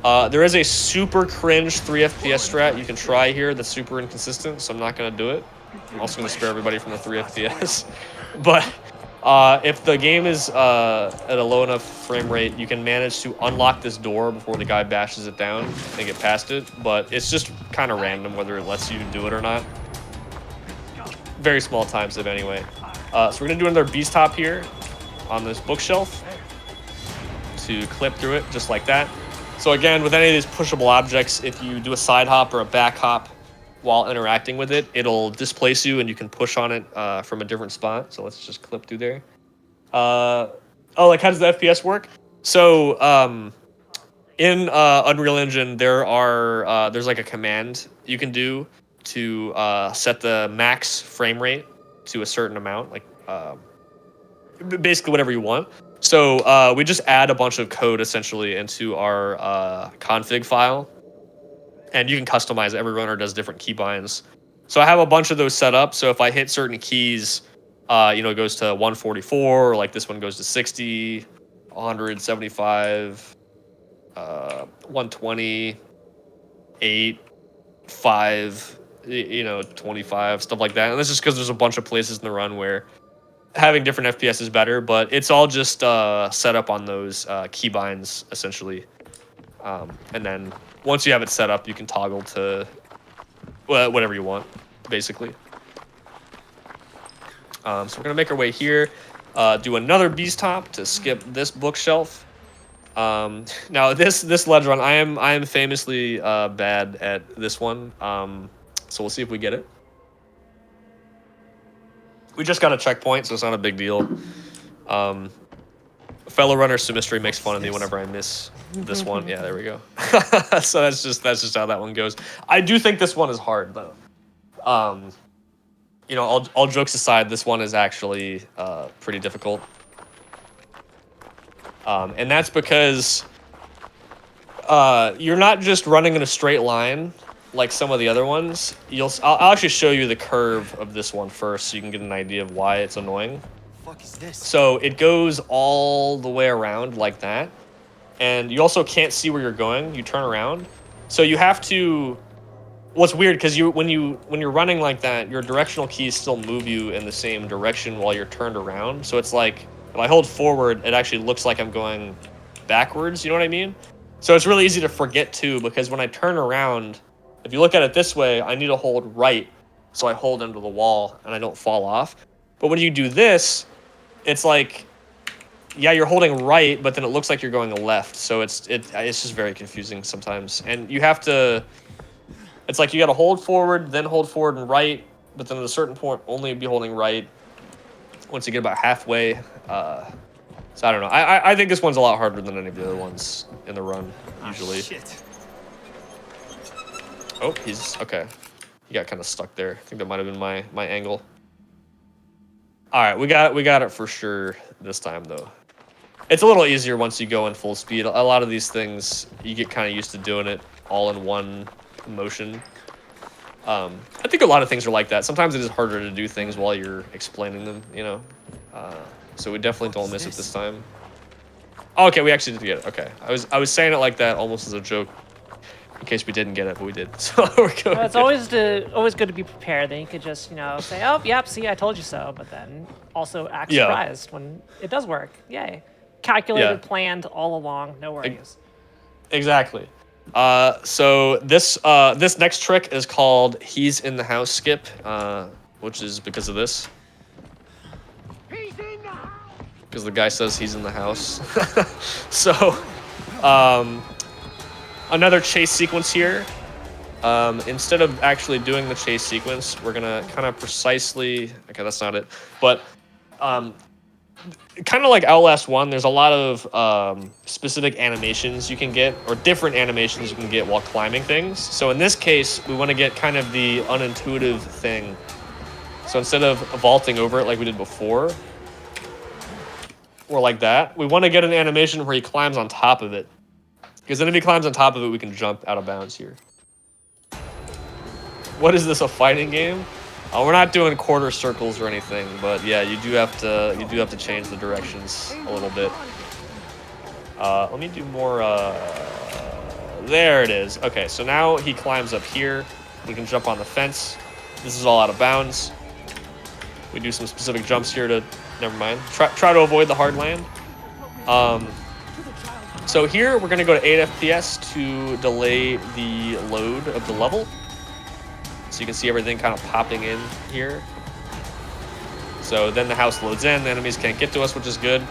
There is a super cringe 3 FPS strat you can try here that's super inconsistent, so I'm not going to do it. I'm also going to spare everybody from the 3 FPS. But if the game is at a low enough frame rate, you can manage to unlock this door before the guy bashes it down and get past it. But it's just kind of random whether it lets you do it or not. Very small time save anyway. So we're going to do another beast hop here on this bookshelf to clip through it just like that. So again, with any of these pushable objects, if you do a side hop or a back hop while interacting with it, it'll displace you and you can push on it from a different spot. So let's just clip through there. Oh, like how does the FPS work? So in Unreal Engine, there's like a command you can do to set the max frame rate to a certain amount, like basically whatever you want. So we just add a bunch of code essentially into our config file, and you can customize it. Every runner does different keybinds. So I have a bunch of those set up. So if I hit certain keys, it goes to 144, or like this one goes to 60, 175, 120, 8, 5, 25, stuff like that. And that's just because there's a bunch of places in the run where having different FPS is better, but it's all just set up on those keybinds essentially. And then once you have it set up, you can toggle to whatever you want, basically. So we're gonna make our way here, do another beast hop to skip this bookshelf. Now this ledge run, I am famously bad at this one. So we'll see if we get it. We just got a checkpoint, so it's not a big deal. Fellow runner Symistry makes fun of me whenever I miss this one. Yeah, there we go. So that's just how that one goes. I do think this one is hard though. All jokes aside, this one is actually pretty difficult. And that's because you're not just running in a straight line like some of the other ones. I'll actually show you the curve of this one first so you can get an idea of why it's annoying. Fuck is this? So it goes all the way around like that. And you also can't see where you're going. You turn around. So you have to... What's weird, because when you're running like that, your directional keys still move you in the same direction while you're turned around. So it's like, if I hold forward, it actually looks like I'm going backwards. You know what I mean? So it's really easy to forget too, because when I turn around, if you look at it this way, I need to hold right, so I hold into the wall and I don't fall off. But when you do this, it's like, yeah, you're holding right, but then it looks like you're going left. So it's just very confusing sometimes. And you have to, it's like you got to hold forward and right, but then at a certain point only be holding right once you get about halfway. So I don't know. I think this one's a lot harder than any of the other ones in the run usually. Shit. Oh, he's okay. He got kind of stuck there. I think that might have been my angle. All right, we got it for sure this time though. It's a little easier once you go in full speed. A lot of these things you get kind of used to doing it all in one motion. I think a lot of things are like that. Sometimes it is harder to do things while you're explaining them, so we definitely don't miss it this time. Oh, okay, we actually did get it. Okay, I was saying it like that almost as a joke in case we didn't get it, but we did. So we're going. Well, it's always good to be prepared. Then you could just say, "Oh, yep, see, I told you so," but then also act surprised when it does work. Yay! Calculated, planned all along. No worries. Exactly. So this next trick is called "He's in the House" skip, which is because of this. He's in the house. Because the guy says he's in the house. So, another chase sequence here. Instead of actually doing the chase sequence, we're gonna kind of precisely. Okay, that's not it. But kind of like Outlast 1, there's a lot of specific animations you can get, or different animations you can get while climbing things. So in this case, we want to get kind of the unintuitive thing. So instead of vaulting over it like we did before, or like that, we want to get an animation where he climbs on top of it. Because then if he climbs on top of it, we can jump out of bounds here. What is this, a fighting game? We're not doing quarter circles or anything, but yeah, you do have to change the directions a little bit. Let me do more. There it is. Okay, so now he climbs up here. We can jump on the fence. This is all out of bounds. We do some specific jumps here to. Never mind. Try to avoid the hard land. So here we're gonna go to 8 FPS to delay the load of the level. So you can see everything kind of popping in here. So then the house loads in, the enemies can't get to us, which is good.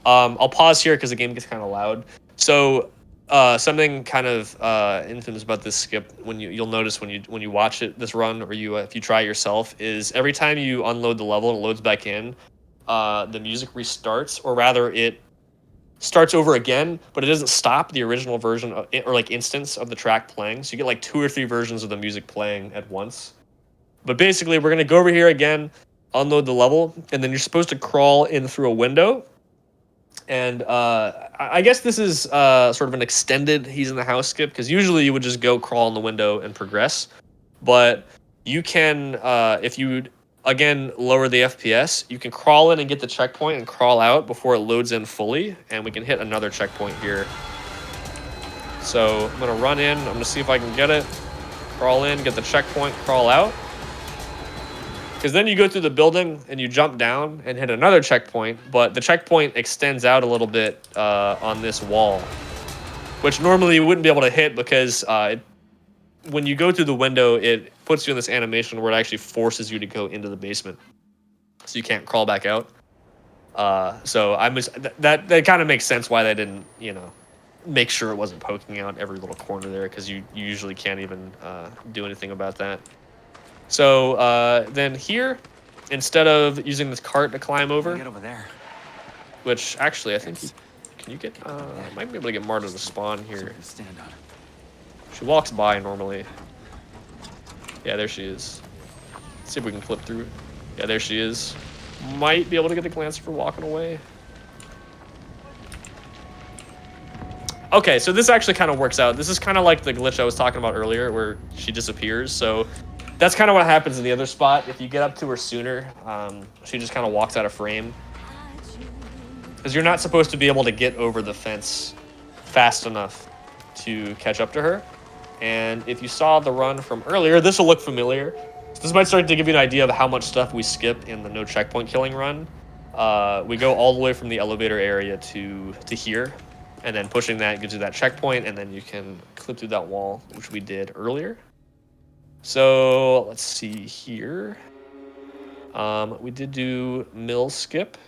I'll pause here because the game gets kind of loud. So something kind of infamous about this skip when you'll notice when you watch this run, or if you try it yourself, is every time you unload the level and it loads back in, the music restarts, or rather it starts over again, but it doesn't stop the original version or like instance of the track playing. So you get like 2 or 3 versions of the music playing at once. But basically, we're gonna go over here again, unload the level, and then you're supposed to crawl in through a window. And I guess this is sort of an extended he's in the house skip, because usually you would just go crawl in the window and progress. But you can, if you, again, lower the FPS, you can crawl in and get the checkpoint and crawl out before it loads in fully. And we can hit another checkpoint here. So I'm going to run in. I'm going to see if I can get it. Crawl in, get the checkpoint, crawl out. Because then you go through the building and you jump down and hit another checkpoint, but the checkpoint extends out a little bit on this wall, which normally you wouldn't be able to hit because when you go through the window, it puts you in this animation where it actually forces you to go into the basement, so you can't crawl back out. So that kind of makes sense why they didn't, make sure it wasn't poking out every little corner there, because you usually can't even do anything about that. So then here, instead of using this cart to climb over, Get over there. which actually I think can you get? Might be able to get Marta to spawn here. Stand on. She walks by normally. Yeah, there she is. Let's see if we can clip through. Yeah, there she is. Might be able to get a glance for walking away. Okay, so this actually kind of works out. This is kind of like the glitch I was talking about earlier, where she disappears. So that's kind of what happens in the other spot. If you get up to her sooner, she just kind of walks out of frame. Because you're not supposed to be able to get over the fence fast enough to catch up to her. And if you saw the run from earlier, this will look familiar. So this might start to give you an idea of how much stuff we skip in the no checkpoint killing run. We go all the way from the elevator area to here. And then pushing that gives you that checkpoint, and then you can clip through that wall, which we did earlier. So let's see here. We did do mill skip.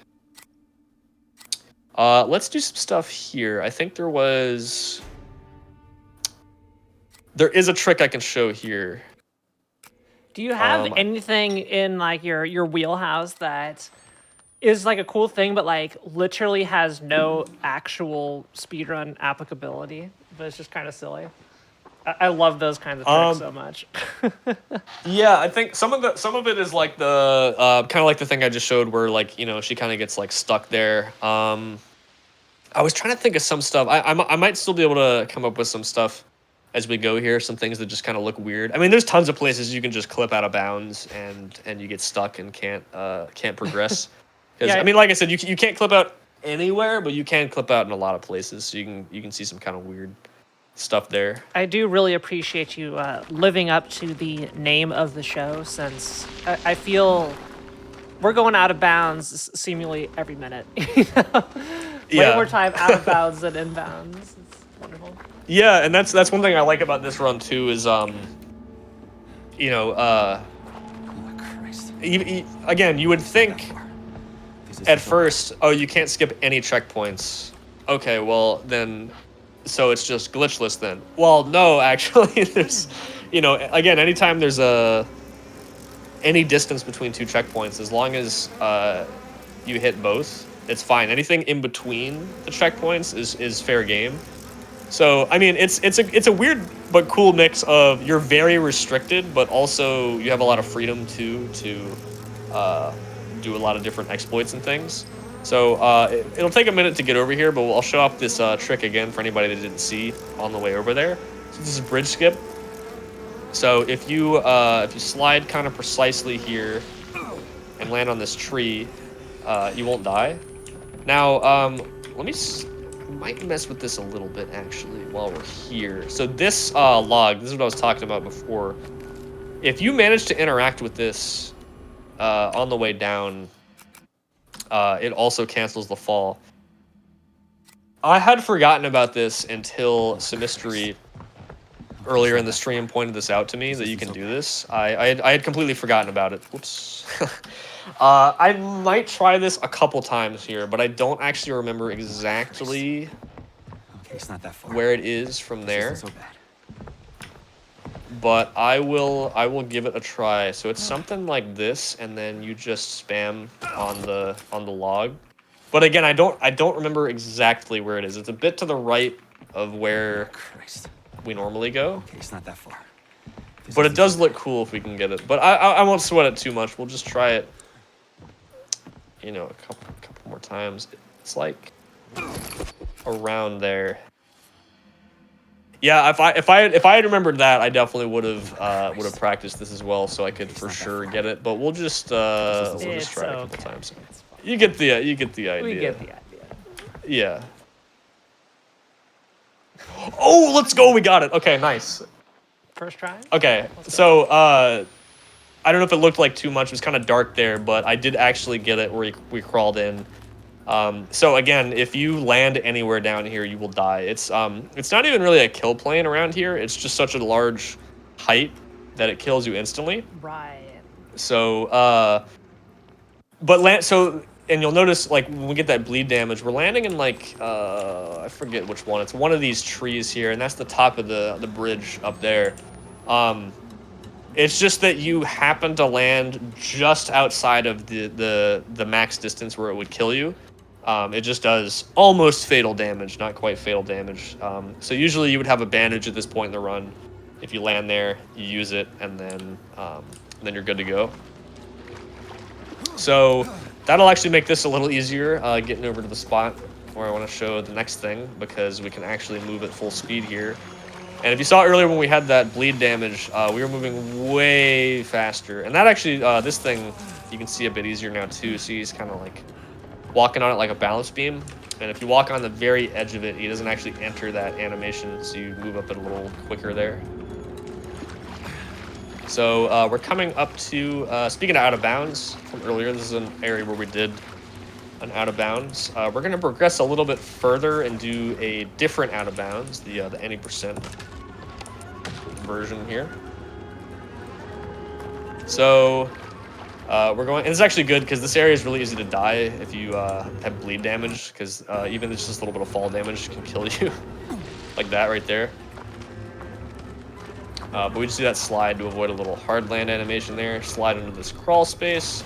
Let's do some stuff here. I think there is a trick I can show here. Do you have anything in like your wheelhouse that is like a cool thing, but like literally has no actual speedrun applicability, but it's just kind of silly? I love those kinds of tricks so much. Yeah, I think some of it is like the kind of like the thing I just showed, where like she kind of gets like stuck there. I was trying to think of some stuff. I might still be able to come up with some stuff as we go here. Some things that just kind of look weird. I mean, there's tons of places you can just clip out of bounds and you get stuck and can't progress. Because Yeah, I mean, like I said, you can't clip out anywhere, but you can clip out in a lot of places. So you can see some kind of weird stuff there. I do really appreciate you living up to the name of the show, since I feel we're going out of bounds seemingly every minute. Way more time out of bounds than in bounds. It's wonderful. Yeah, and that's one thing I like about this run too is Oh, Christ. again, you would think at first, oh, you can't skip any checkpoints. Okay, well then, so it's just glitchless then. Well, no, actually, there's, again, anytime there's any distance between 2 checkpoints, as long as you hit both, it's fine. Anything in between the checkpoints is fair game. So I mean, it's a weird but cool mix of you're very restricted, but also you have a lot of freedom to do a lot of different exploits and things. So it'll take a minute to get over here, but I'll show off this trick again for anybody that didn't see on the way over there. So this is bridge skip. So if you slide kind of precisely here and land on this tree, you won't die. Now might mess with this a little bit actually while we're here. So this log, this is what I was talking about before. If you manage to interact with this on the way down, it also cancels the fall. I had forgotten about this until Semistry earlier in the stream pointed this out to me, that you can do this. I had completely forgotten about it. Whoops. I might try this a couple times here, but I don't actually remember exactly it's not that far. where it is from there. This isn't so bad. But I will give it a try. So it's something like this, and then you just spam on the log. But again, I don't remember exactly where it is. It's a bit to the right of where Christ. we normally go. Okay, it's not that far. This But it isn't does so look bad. cool if we can get it. But I won't sweat it too much. We'll just try it, you know, a couple more times. It's like around there. Yeah, if I had remembered that, I definitely would have practiced this as well, so I could for sure get it. But we'll just try it a It's couple okay. times. It's fine. You get the idea. We get the idea. Yeah. Oh, let's go! We got it. Okay, nice. First try? Okay, Let's go. so I don't know if it looked like too much. It was kind of dark there, but I did actually get it where we crawled in. So again, if you land anywhere down here, you will die. It's not even really a kill plane around here. It's just such a large height that it kills you instantly. Right. So and you'll notice like when we get that bleed damage, we're landing in like I forget which one. It's one of these trees here, and that's the top of the bridge up there. It's just that you happen to land just outside of the max distance where it would kill you. It just does almost fatal damage, not quite fatal damage. So usually you would have a bandage at this point in the run. If you land there, you use it, and then you're good to go. So that'll actually make this a little easier, getting over to the spot where I want to show the next thing, because we can actually move at full speed here. And if you saw earlier when we had that bleed damage, we were moving way faster. And that actually, this thing, you can see a bit easier now too. See, he's kind of like walking on it like a balance beam. And if you walk on the very edge of it, he doesn't actually enter that animation, so you move up it a little quicker there. So we're coming up to, speaking of out of bounds from earlier, this is an area where we did an out of bounds. We're going to progress a little bit further and do a different out of bounds, the any percent version here. So we're going, and it's actually good because this area is really easy to die if you have bleed damage, because even just a little bit of fall damage can kill you, like that right there. But we just do that slide to avoid a little hard land animation there. Slide into this crawl space.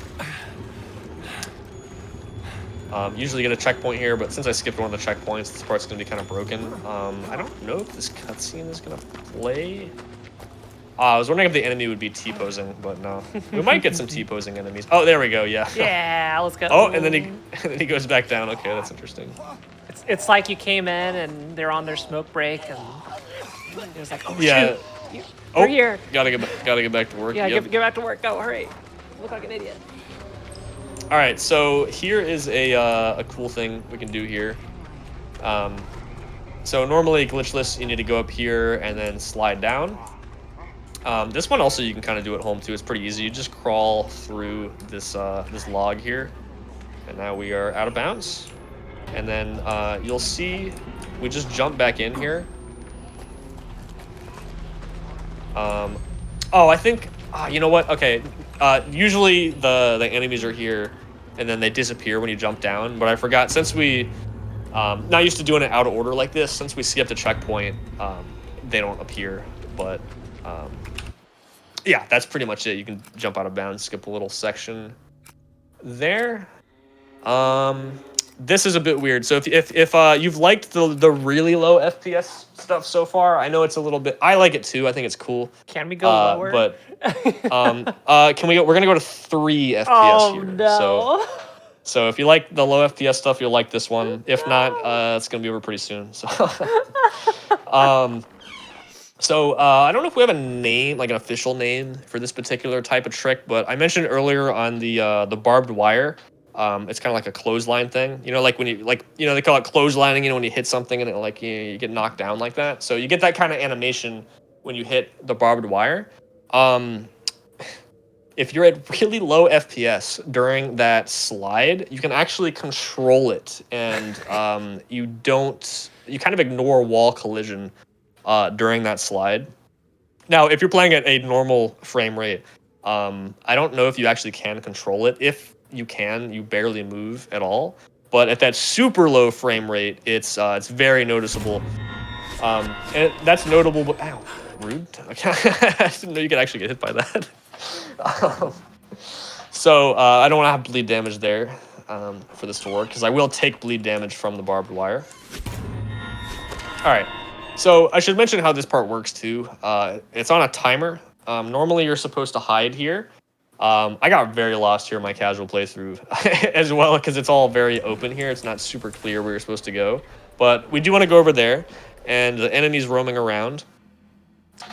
Usually get a checkpoint here, but since I skipped one of the checkpoints, this part's going to be kind of broken. I don't know if this cutscene is going to play. I was wondering if the enemy would be T-posing, but no. We might get some T-posing enemies. Oh, there we go, yeah. Yeah, let's go. Oh, and then he goes back down. Okay, that's interesting. It's like you came in and they're on their smoke break, and it was like, oh, Yeah. shoot. We're here. Gotta get back to work. Yeah, Yep. get back to work. Go, hurry. You look like an idiot. All right, so here is a cool thing we can do here. So normally glitchless, you need to go up here and then slide down. This one also you can kind of do at home too. It's pretty easy. You just crawl through this this log here, and now we are out of bounds. And then you'll see we just jump back in here. Oh, I think, you know what? Okay, usually the enemies are here, and then they disappear when you jump down. But I forgot, since we not used to doing it out of order like this, since we skipped a checkpoint, they don't appear. But yeah, that's pretty much it. You can jump out of bounds, skip a little section there. This is a bit weird. So if you've liked the really low FPS stuff so far, I know it's a little bit. I like it too. I think it's cool. Can we go lower? But can we go? We're gonna go to 3 FPS oh, here. no. So if you like the low FPS stuff, you'll like this one. If not, it's gonna be over pretty soon. So I don't know if we have a name, like an official name for this particular type of trick, but I mentioned earlier on the barbed wire. It's kind of like a clothesline thing, you know, like when you they call it clotheslining, you know, when you hit something and it like you get knocked down like that. So you get that kind of animation when you hit the barbed wire. If you're at really low FPS during that slide, you can actually control it, and you kind of ignore wall collision during that slide. Now, if you're playing at a normal frame rate, I don't know if you actually can control it. If you can, you barely move at all. but at that super low frame rate, it's very noticeable. And that's notable. But ow, rude. Okay. I didn't know you could actually get hit by that. So I don't want to have bleed damage there for this to work, because I will take bleed damage from the barbed wire. All right. So I should mention how this part works too. It's on a timer. Normally you're supposed to hide here. I got very lost here in my casual playthrough as well, because it's all very open here. It's not super clear where you're supposed to go. But we do want to go over there, and the enemy's roaming around.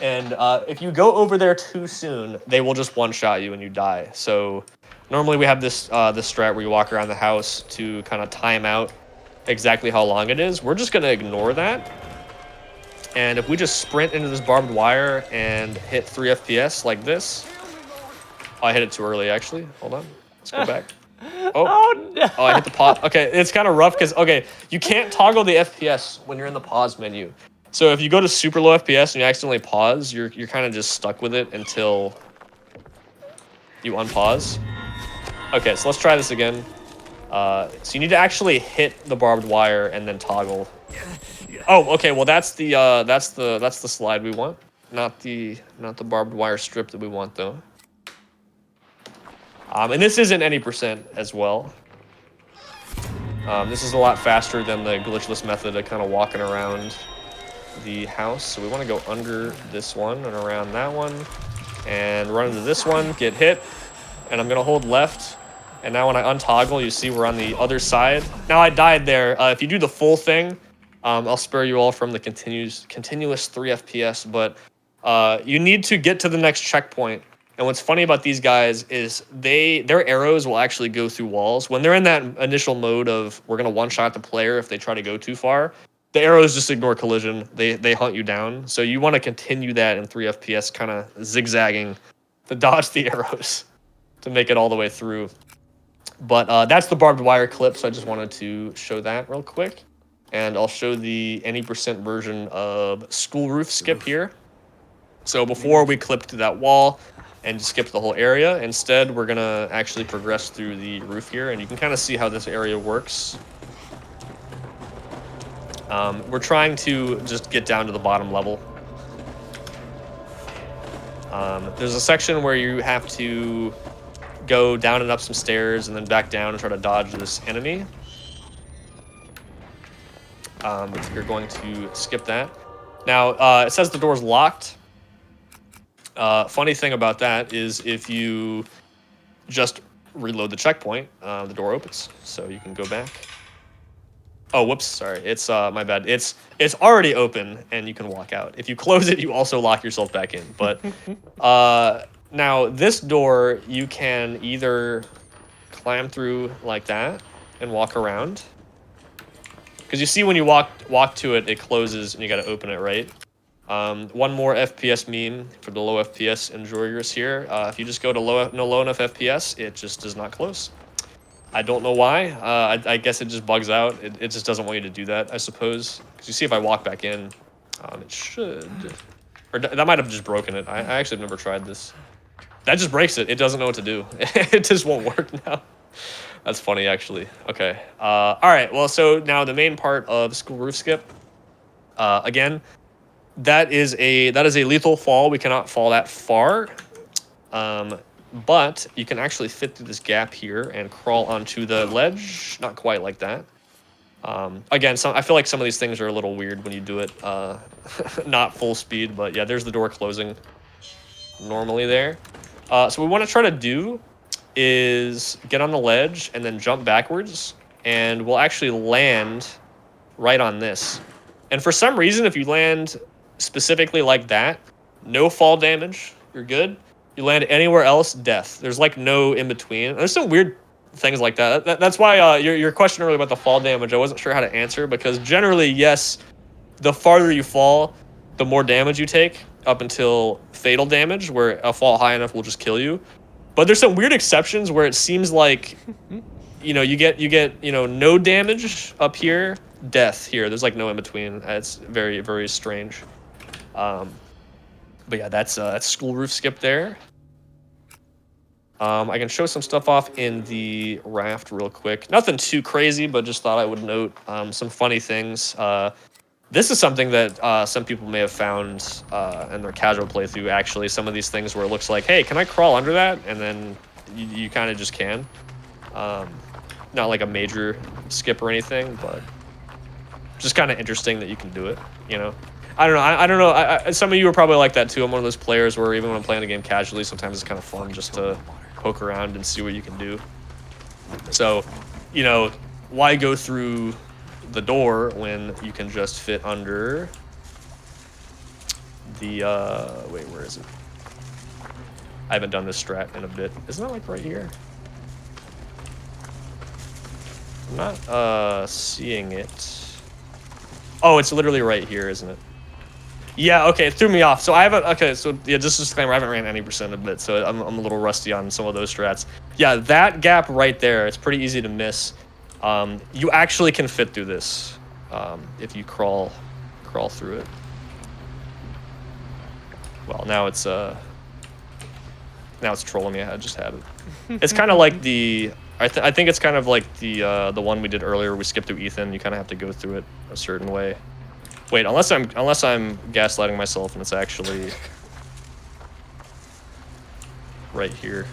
And if you go over there too soon, they will just one-shot you and you die. So normally we have this strat where you walk around the house to kind of time out exactly how long it is. We're just going to ignore that. And if we just sprint into this barbed wire and hit 3 FPS like this... Oh, I hit it too early, actually. Hold on. Let's go back. Oh, no. Oh, I hit the pause. Okay, it's kind of rough because, okay, you can't toggle the FPS when you're in the pause menu. So if you go to super low FPS and you accidentally pause, you're kind of just stuck with it until you unpause. Okay, so let's try this again. So you need to actually hit the barbed wire and then toggle. Oh, okay. Well, that's the slide we want, not the barbed wire strip that we want though. And this isn't any percent as well. This is a lot faster than the glitchless method of kind of walking around the house. So we want to go under this one and around that one and run into this one, get hit, and I'm going to hold left. And now when I untoggle, you see we're on the other side. Now I died there. If you do the full thing, I'll spare you all from the continuous 3 FPS, but you need to get to the next checkpoint. And what's funny about these guys is their arrows will actually go through walls. When they're in that initial mode of we're going to one-shot the player if they try to go too far, the arrows just ignore collision. They hunt you down. So you want to continue that in 3 FPS, kind of zigzagging to dodge the arrows to make it all the way through. But that's the barbed wire clip, so I just wanted to show that real quick. And I'll show the any percent version of school roof skip here. So before we clipped to that wall and skip the whole area, instead we're going to actually progress through the roof here, and you can kind of see how this area works. We're trying to just get down to the bottom level. There's a section where you have to go down and up some stairs and then back down and try to dodge this enemy. You're going to skip that. Now, it says the door's locked. Funny thing about that is if you just reload the checkpoint, the door opens. So you can go back. Oh, whoops, sorry. It's my bad. It's already open and you can walk out. If you close it, you also lock yourself back in. But now this door, you can either climb through like that and walk around. Because you see when you walk to it, it closes and you got to open it, right? One more FPS meme for the low FPS enjoyers here. If you just go to low enough FPS, it just does not close. I don't know why. I guess it just bugs out. It just doesn't want you to do that, I suppose. Because you see if I walk back in, it should. Or that might have just broken it. I actually have never tried this. That just breaks it. It doesn't know what to do. It just won't work now. That's funny, actually. Okay. All right. Well, so now the main part of school roof skip. Again, that is a lethal fall. We cannot fall that far. But you can actually fit through this gap here and crawl onto the ledge. Not quite like that. Again, I feel like some of these things are a little weird when you do it not full speed. But yeah, there's the door closing normally there. So what we want to try to do is get on the ledge and then jump backwards. And we'll actually land right on this. And for some reason, if you land specifically like that, no fall damage, you're good. You land anywhere else, death. There's like no in between. There's some weird things like that. That's why your question earlier about the fall damage, I wasn't sure how to answer, because generally, yes, the farther you fall, the more damage you take, up until fatal damage, where a fall high enough will just kill you. But there's some weird exceptions where it seems like, you get no damage up here, death here. There's like no in between. It's very, very strange. But yeah, that's school roof skip there. I can show some stuff off in the raft real quick. Nothing too crazy, but just thought I would note some funny things. This is something that some people may have found in their casual playthrough, actually. Some of these things where it looks like, hey, can I crawl under that? And then you kind of just can. Not like a major skip or anything, but just kind of interesting that you can do it, you know? I don't know. I don't know. Some of you are probably like that too. I'm one of those players where even when I'm playing a game casually, sometimes it's kind of fun just to poke around and see what you can do. So, you know, why go through the door when you can just fit under the wait, where is it? I haven't done this strat in a bit. Isn't that like right here? I'm not seeing it. Oh, it's literally right here, isn't it? Yeah, okay, it threw me off. So I haven't, okay, so yeah, just a disclaimer, I haven't ran any percent of it, so I'm a little rusty on some of those strats. Yeah, that gap right there, it's pretty easy to miss. You actually can fit through this if you crawl through it. Well, now it's trolling me. I just had it. It's kind of like the I think it's kind of like the one we did earlier. We skipped through Ethan. You kind of have to go through it a certain way. Wait, unless I'm gaslighting myself and it's actually right here.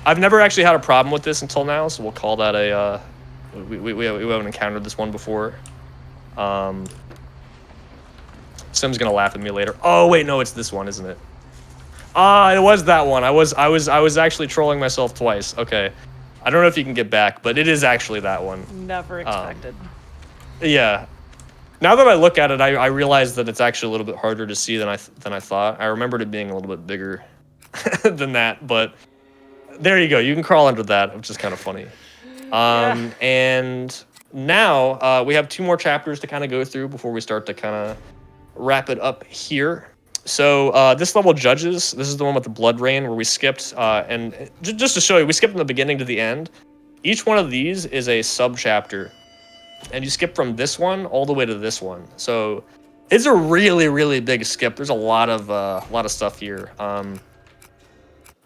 I've never actually had a problem with this until now, so we'll call that a we haven't encountered this one before. Sim's gonna laugh at me later. Oh wait, no, it's this one, isn't it? It was that one. I was actually trolling myself twice. Okay, I don't know if you can get back, but it is actually that one. Never expected. Yeah. Now that I look at it, I realize that it's actually a little bit harder to see than I thought. I remembered it being a little bit bigger than that, but there you go. You can crawl under that, which is kind of funny. Yeah. And now we have 2 more chapters to kind of go through before we start to kind of wrap it up here. So this level Judges, this is the one with the blood rain where we skipped, and just to show you, we skipped from the beginning to the end. Each one of these is a sub-chapter. And you skip from this one all the way to this one. So it's a really, really big skip. There's a lot of stuff here.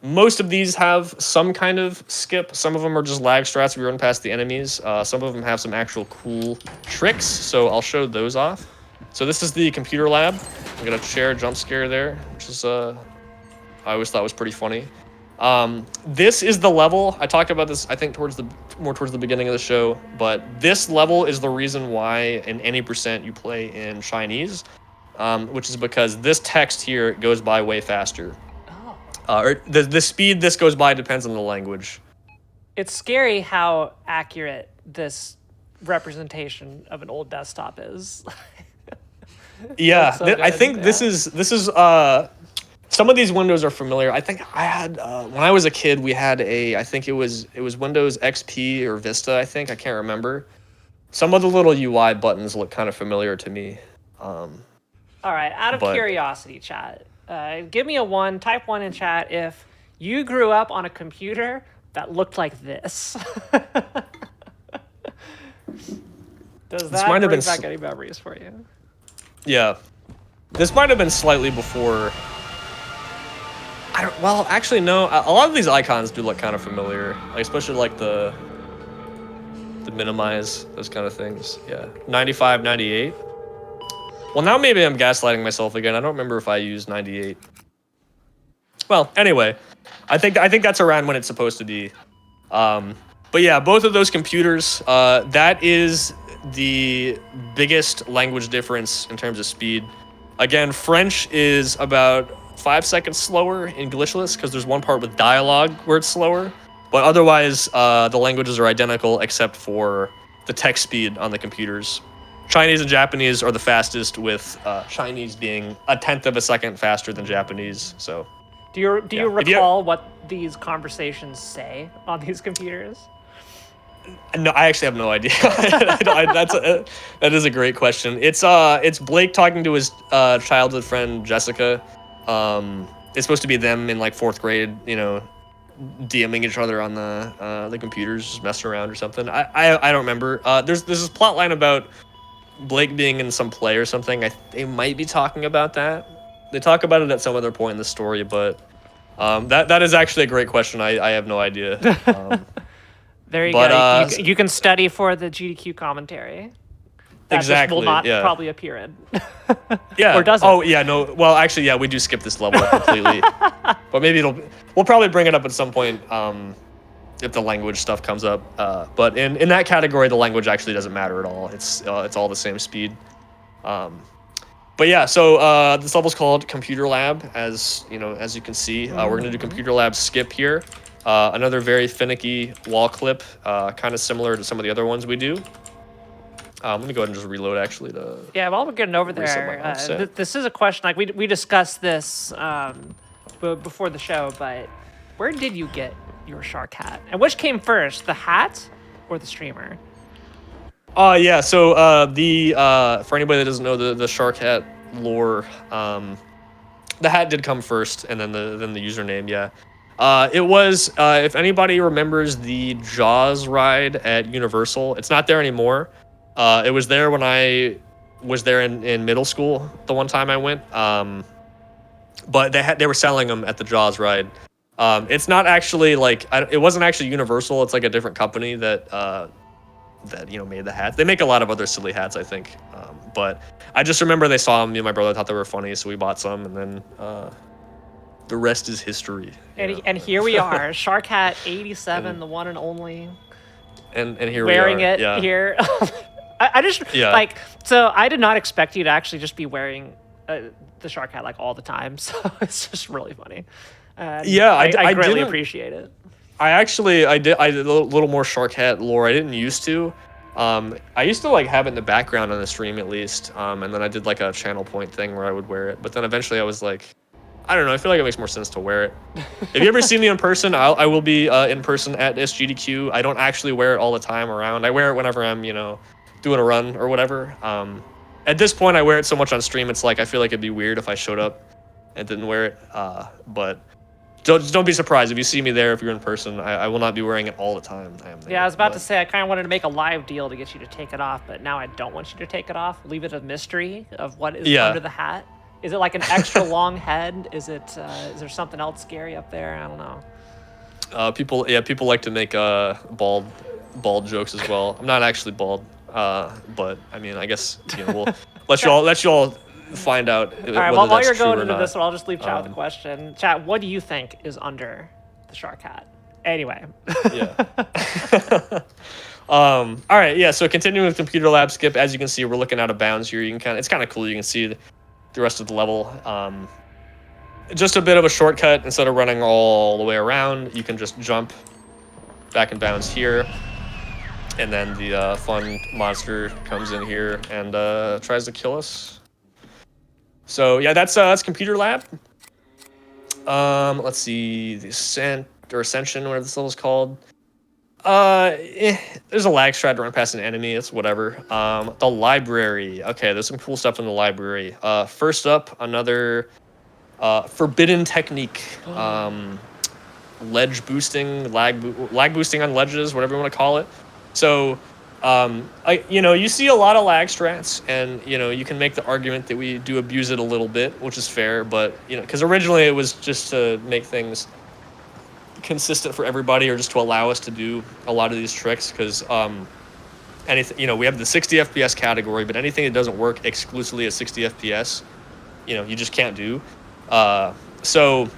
Most of these have some kind of skip. Some of them are just lag strats if you run past the enemies. Some of them have some actual cool tricks. So I'll show those off. So this is the computer lab. We got a chair jump scare there, which is I always thought was pretty funny. This is the level. I talked about this, I think, more towards the beginning of the show, but this level is the reason why in any percent you play in Chinese, which is because this text here goes by way faster. Oh. Or the speed this goes by depends on the language. It's scary how accurate this representation of an old desktop is. Yeah, So I good, think yeah. this is some of these windows are familiar. I think I had when I was a kid, we had I think it was Windows XP or Vista. I think I can't remember. Some of the little UI buttons look kind of familiar to me. All right, out of But- curiosity, chat, give me a 1, type 1 in chat if you grew up on a computer that looked like this. Does that might have bring been back any memories for you? Yeah, this might have been slightly before. Well, actually, no. A lot of these icons do look kind of familiar, like especially like the minimize, those kind of things. Yeah, 95, 98. Well, now maybe I'm gaslighting myself again. I don't remember if I used 98. Well, anyway, I think that's around when it's supposed to be. But yeah, both of those computers. That is the biggest language difference in terms of speed. Again, French is about 5 seconds slower in glitchless because there's one part with dialogue where it's slower, but otherwise the languages are identical except for the text speed on the computers. Chinese and Japanese are the fastest, with Chinese being 1/10 of a second faster than Japanese. So Do you Yeah. recall what these conversations say on these computers? no, I actually have no idea. That is a great question. It's Blake talking to his childhood friend Jessica. It's supposed to be them in like 4th grade, you know, DMing each other on the computers, just messing around or something. I don't remember. There's this plot line about Blake being in some play or something. They might be talking about that. They talk about it at some other point in the story, but That is actually a great question. I have no idea. There you But, go. You can study for the GDQ commentary. That just exactly. will not yeah. probably appear in. Yeah. Or does it? Oh yeah. No. Well, actually, yeah. We do skip this level completely. But maybe we'll probably bring it up at some point. If the language stuff comes up. But in that category, the language actually doesn't matter at all. It's all the same speed. But yeah, so this level's called Computer Lab, as you can see. We're gonna do Computer Lab skip here. Another very finicky wall clip, kind of similar to some of the other ones we do. Let me go ahead and just reload actually to. Yeah, while we're getting over reset my there, offset. this is a question. Like we discussed this before the show, but where did you get your shark hat? And which came first, the hat or the streamer? Yeah. So for anybody that doesn't know the shark hat lore, the hat did come first, and then the username. Yeah. It was if anybody remembers the Jaws ride at Universal, it's not there anymore. It was there when I was there in middle school. The one time I went, but they were selling them at the Jaws ride. It's not actually like it wasn't actually Universal. It's like a different company that made the hats. They make a lot of other silly hats, I think. But I just remember they saw them. Me and my brother thought they were funny, so we bought some, and then the rest is history. And here we are, Shark Hat 87, the one and only. And here wearing we are. it Yeah. here. I just like, so I did not expect you to actually just be wearing the shark hat like all the time. So it's just really funny. Yeah, I greatly didn't- appreciate it. I did a little more shark hat lore. I didn't used to. I used to like have it in the background on the stream at least. And then I did like a channel point thing where I would wear it. But then eventually I was like, I don't know. I feel like it makes more sense to wear it. If you ever see me in person, I will be in person at SGDQ. I don't actually wear it all the time around. I wear it whenever I'm doing a run or whatever. At this point, I wear it so much on stream. It's like I feel like it'd be weird if I showed up and didn't wear it. But don't be surprised if you see me there. If you're in person, I will not be wearing it all the time. I am there, Yeah, I was about to say I kind of wanted to make a live deal to get you to take it off, but now I don't want you to take it off. Leave it a mystery of what is under the hat. Is it like an extra long head? Is it? Is there something else scary up there? I don't know. People like to make bald jokes as well. I'm not actually bald, but I mean, I guess we'll let you all find out. All right. Well, while you're going into this one, I'll just leave chat with a question. Chat, what do you think is under the shark hat? Anyway. Yeah. All right. Yeah. So continuing with Computer Lab skip, as you can see, we're looking out of bounds here. You can it's kind of cool. You can see the rest of the level. Just a bit of a shortcut. Instead of running all the way around, you can just jump back in bounds here, and then the fun monster comes in here and tries to kill us. So yeah, that's Computer Lab. Let's see, the Ascent or Ascension, whatever this level's called. There's a lag strat to run past an enemy. It's whatever. The library. Okay, there's some cool stuff in the library. First up, another forbidden technique. Ledge boosting, lag boosting on ledges, whatever you want to call it. So, you see a lot of lag strats, and you can make the argument that we do abuse it a little bit, which is fair. But because originally it was just to make things consistent for everybody, or just to allow us to do a lot of these tricks, because anything, we have the 60 FPS category, but anything that doesn't work exclusively at 60 FPS, you just can't do. So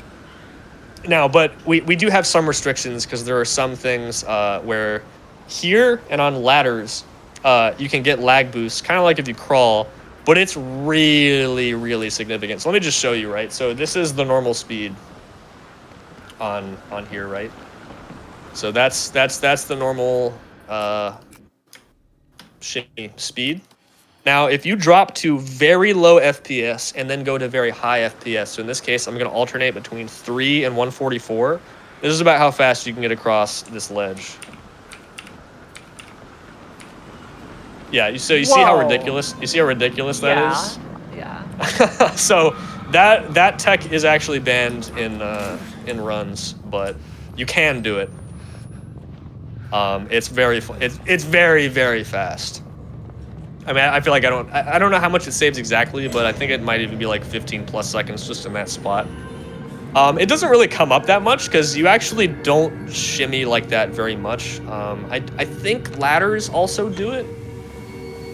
now, but we do have some restrictions, because there are some things where here and on ladders you can get lag boosts, kind of like if you crawl, but it's really, really significant. So let me just show you, right? So this is the normal speed on here, right? So that's the normal shimmy speed. Now, if you drop to very low FPS and then go to very high FPS, so in this case, I'm going to alternate between 3 and 144. This is about how fast you can get across this ledge. Yeah, you see how ridiculous? You see how ridiculous that is? Yeah. So that tech is actually banned in runs, but you can do it. It's very very fast. I mean, I feel like I don't know how much it saves exactly, but I think it might even be like 15 plus seconds just in that spot. It doesn't really come up that much because you actually don't shimmy like that very much. I think ladders also do it.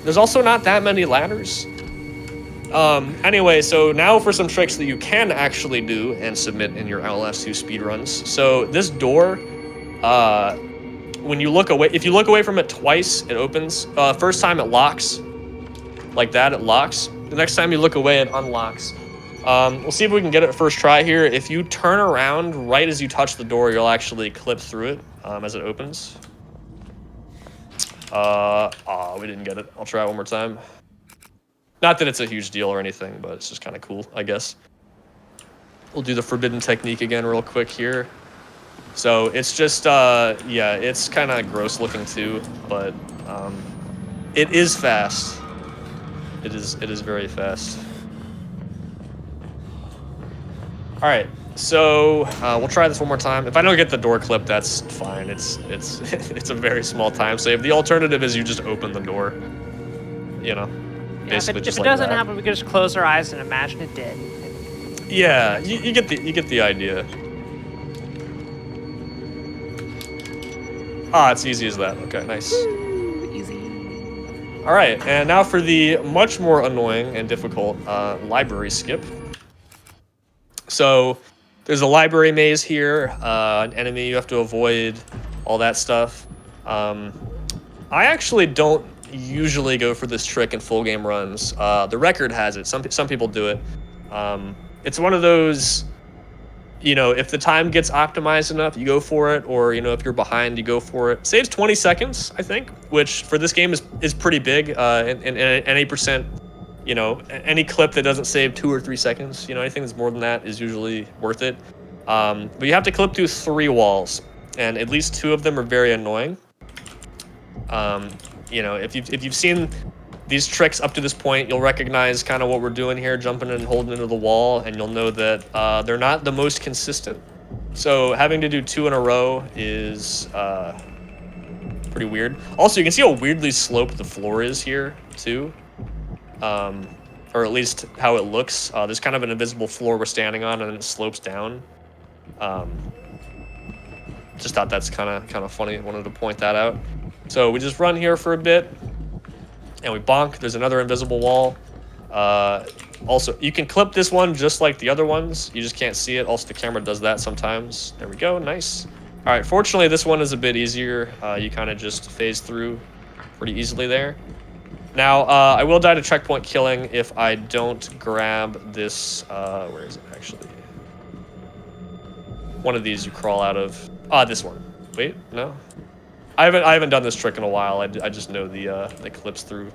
There's also not that many ladders. Anyway, so now for some tricks that you can actually do and submit in your Outlast 2 speedruns. So this door, when you look away, if you look away from it twice, it opens. First time it locks, like that, it locks. The next time you look away, it unlocks. We'll see if we can get it first try here. If you turn around right as you touch the door, you'll actually clip through it as it opens. We didn't get it. I'll try it one more time. Not that it's a huge deal or anything, but it's just kind of cool, I guess. We'll do the forbidden technique again real quick here. So it's just, yeah, it's kind of gross looking too, but it is fast. It is very fast. All right, so we'll try this one more time. If I don't get the door clip, that's fine. It's it's a very small time save. The alternative is you just open the door. You know, Yeah, if basically it just like doesn't that. happen, we can just close our eyes and imagine it did. Yeah, you get the idea. Ah, it's easy as that. Okay, nice. Easy. All right, and now for the much more annoying and difficult library skip. So there's a library maze here, an enemy you have to avoid, all that stuff. I actually don't usually go for this trick in full game runs. The record has it. Some people do it. It's one of those, you know, if the time gets optimized enough, you go for it, or, you know, if you're behind, you go for it. Saves 20 seconds, I think, which for this game is pretty big. And any percent, you know, any clip that doesn't save 2 or 3 seconds, you know, anything that's more than that is usually worth it. But you have to clip through 3 walls, and at least 2 of them are very annoying. You know, if you've seen these tricks up to this point, you'll recognize kind of what we're doing here, jumping and holding into the wall, and you'll know that they're not the most consistent. So having to do 2 in a row is pretty weird. Also, you can see how weirdly sloped the floor is here, too. Or at least how it looks. There's kind of an invisible floor we're standing on, and then it slopes down. Just thought that's kind of funny. I wanted to point that out. So we just run here for a bit, and we bonk. There's another invisible wall. Also, you can clip this one just like the other ones. You just can't see it. Also, the camera does that sometimes. There we go. Nice. All right. Fortunately, this one is a bit easier. You kind of just phase through pretty easily there. Now, I will die to checkpoint killing if I don't grab this. Where is it actually? One of these you crawl out of. This one. Wait, no. I haven't done this trick in a while. I just know the clips through.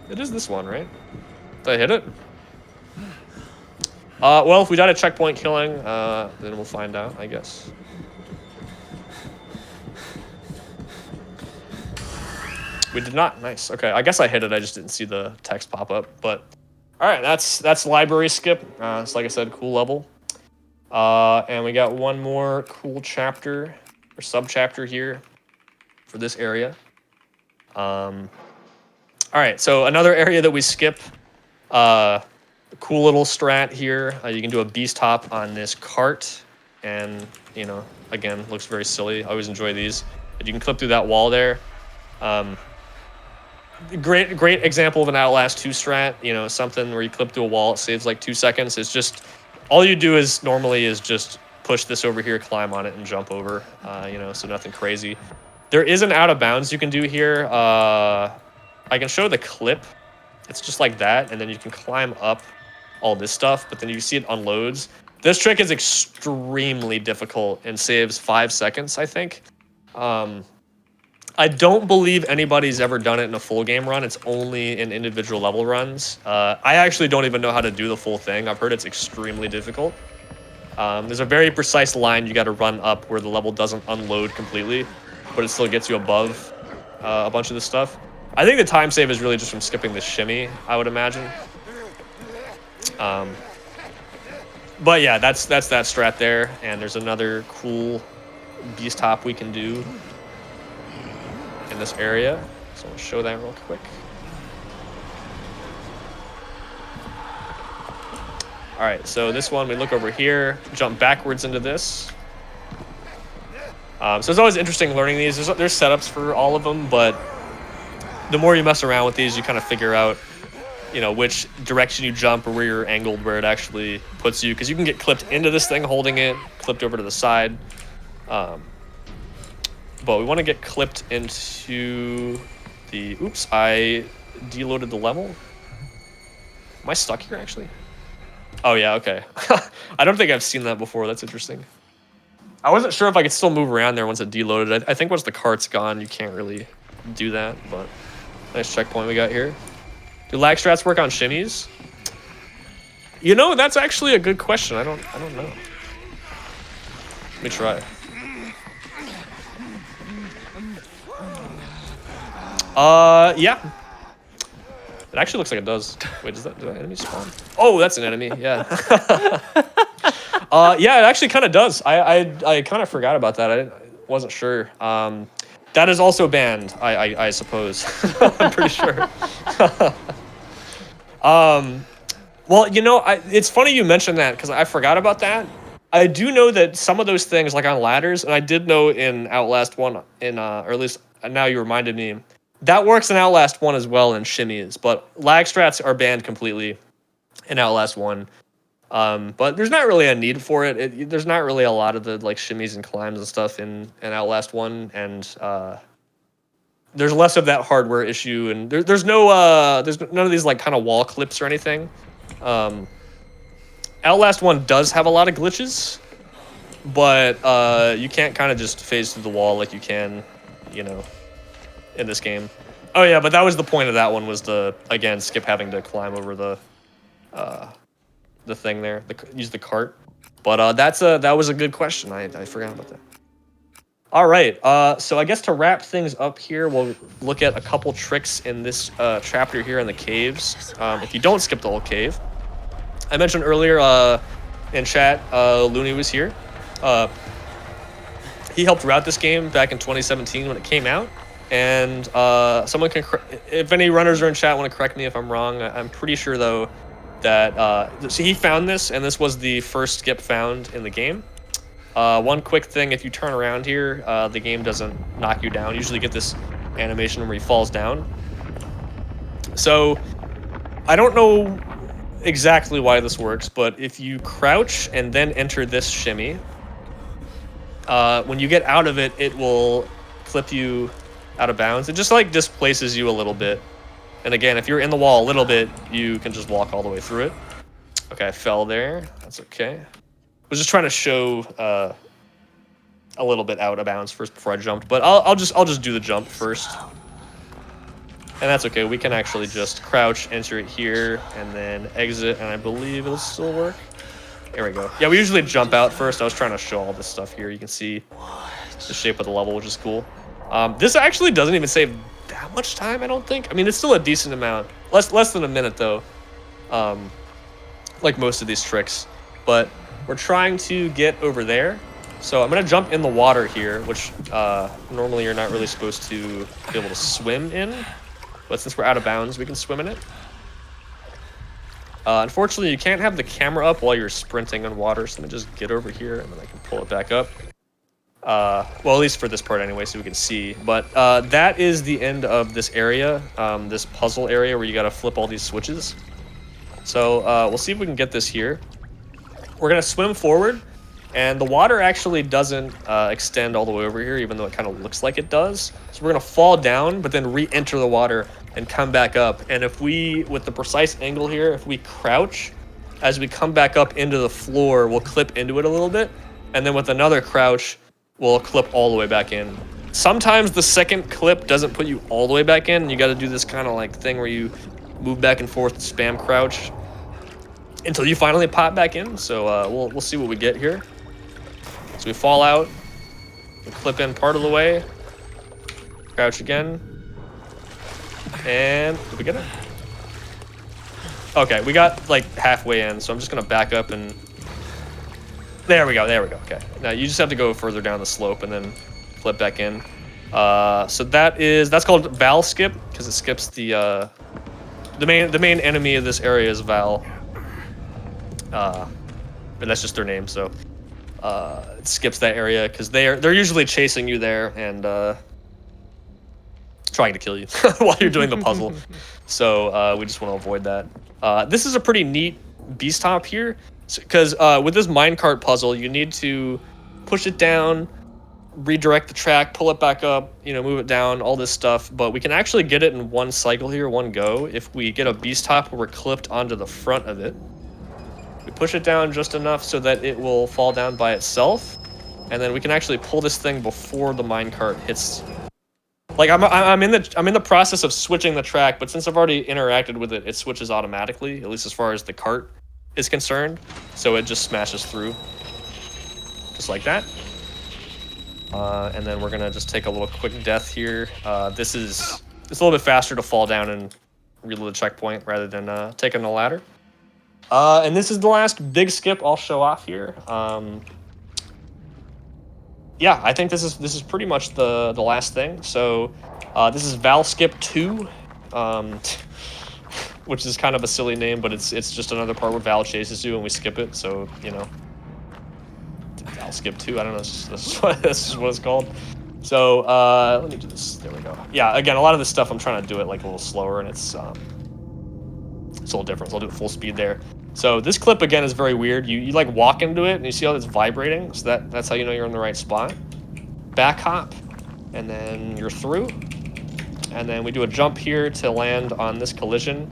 It is this one, right? Did I hit it? Well, if we die to checkpoint killing, then we'll find out, I guess. We did not. Nice. Okay, I guess I hit it. I just didn't see the text pop up. But all right, that's library skip. It's like I said, cool level. And we got one more cool chapter or sub chapter here for this area. All right, so another area that we skip. A cool little strat here. You can do a beast hop on this cart, and you know, again, looks very silly. I always enjoy these. But you can clip through that wall there. Great example of an Outlast 2 strat. You know, something where you clip through a wall, it saves like 2 seconds. It's just all you do is normally is just push this over here, climb on it, and jump over. You know, so nothing crazy. There is an out of bounds you can do here. I can show the clip. It's just like that, and then you can climb up all this stuff, but then you see it unloads. This trick is extremely difficult and saves 5 seconds, I think. I don't believe anybody's ever done it in a full game run. It's only in individual level runs. I actually don't even know how to do the full thing. I've heard it's extremely difficult. There's a very precise line you got to run up where the level doesn't unload completely, but it still gets you above a bunch of this stuff. I think the time save is really just from skipping the shimmy, I would imagine. But yeah, that's that strat there, and there's another cool beast hop we can do in this area. So I'll show that real quick. right, so this one, we look over here, jump backwards into this. So it's always interesting learning these. There's setups for all of them, but the more you mess around with these, you kind of figure out, you know, which direction you jump or where you're angled, where it actually puts you. Because you can get clipped into this thing, holding it, clipped over to the side. But we want to get clipped into the... Oops, I deloaded the level. Am I stuck here, actually? Oh, yeah, okay. I don't think I've seen that before. That's interesting. I wasn't sure if I could still move around there once it deloaded. I think once the cart's gone, you can't really do that, but nice checkpoint we got here. Do lag strats work on shimmies? You know, that's actually a good question. I don't know. Let me try. Yeah. It actually looks like it does. Wait, did that enemy spawn? Oh, that's an enemy, yeah. Yeah, it actually kind of does. I kind of forgot about that. I wasn't sure. That is also banned, I suppose. I'm pretty sure. Well, you know, it's funny you mentioned that because I forgot about that. I do know that some of those things, like on ladders, and I did know in Outlast 1, or at least now you reminded me, that works in Outlast 1 as well in shimmies, but lag strats are banned completely in Outlast 1. But there's not really a need for it. There's not really a lot of the like shimmies and climbs and stuff in Outlast 1, and there's less of that hardware issue, and there's none of these like kind of wall clips or anything. Outlast 1 does have a lot of glitches, but you can't kind of just phase through the wall like you can, you know, in this game. Oh yeah, but that was the point of that one, was to again skip having to climb over the thing there, use the cart. But that was a good question. I forgot about that. All right, so I guess to wrap things up here, we'll look at a couple tricks in this chapter here in the caves. If you don't skip the whole cave, I mentioned earlier in chat, Looney was here. He helped route this game back in 2017 when it came out. And someone can, if any runners are in chat want to correct me if I'm wrong. I'm pretty sure though that so he found this, and this was the first skip found in the game. One quick thing: if you turn around here, the game doesn't knock you down. You usually get this animation where he falls down. So I don't know exactly why this works, but if you crouch and then enter this shimmy, when you get out of it, it will clip you out of bounds. It just like displaces you a little bit. And again, if you're in the wall a little bit, you can just walk all the way through it. Okay, I fell there. That's okay. I was just trying to show a little bit out of bounds first before I jumped, but I'll just do the jump first. And that's okay. We can actually just crouch, enter it here, and then exit, and I believe it'll still work. There we go. Yeah, we usually jump out first. I was trying to show all this stuff here. You can see the shape of the level, which is cool. This actually doesn't even save that much time, I don't think. I mean, it's still a decent amount. Less than a minute, though. Like most of these tricks. But we're trying to get over there. So I'm going to jump in the water here, which normally you're not really supposed to be able to swim in. But since we're out of bounds, we can swim in it. Unfortunately, you can't have the camera up while you're sprinting on water, so let me just get over here, and then I can pull it back up. Well, at least for this part anyway, so we can see. But that is the end of this area, this puzzle area where you got to flip all these switches. So we'll see if we can get this here. We're going to swim forward, and the water actually doesn't extend all the way over here, even though it kind of looks like it does. So we're going to fall down, but then re-enter the water and come back up. And if we, with the precise angle here, if we crouch, as we come back up into the floor, we'll clip into it a little bit. And then with another crouch, we'll clip all the way back in. Sometimes the second clip doesn't put you all the way back in. You got to do this kind of like thing where you move back and forth, spam crouch, until you finally pop back in. So we'll see what we get here. So we fall out, we clip in part of the way, crouch again, and did we get it? Okay, we got like halfway in, so I'm just gonna back up and there we go, okay. Now you just have to go further down the slope and then flip back in. So that's called Val skip, because it skips the main enemy of this area is Val. and that's just their name. So it skips that area because they're usually chasing you there and trying to kill you while you're doing the puzzle. So we just want to avoid that. This is a pretty neat beast hop here because with this minecart puzzle, you need to push it down, redirect the track, pull it back up, move it down, all this stuff. But we can actually get it in one cycle here, one go, if we get a beast hop where we're clipped onto the front of it. We push it down just enough so that it will fall down by itself, and then we can actually pull this thing before the minecart hits. Like I'm in the process of switching the track, but since I've already interacted with it, it switches automatically, at least as far as the cart is concerned. So it just smashes through, just like that. And then we're gonna just take a little quick death here. It's a little bit faster to fall down and reload the checkpoint rather than taking the ladder. And this is the last big skip I'll show off here. Yeah, I think this is pretty much the last thing. So this is Val Skip 2, which is kind of a silly name, but it's just another part where Val chases you and we skip it. So Val Skip 2. I don't know. This is what it's called. So let me do this. There we go. Yeah, again, a lot of this stuff I'm trying to do it like a little slower, and it's a little different. So I'll do it full speed there. So this clip again is very weird. You like walk into it and you see how it's vibrating. So that's how you know you're in the right spot. Back hop, and then you're through. And then we do a jump here to land on this collision.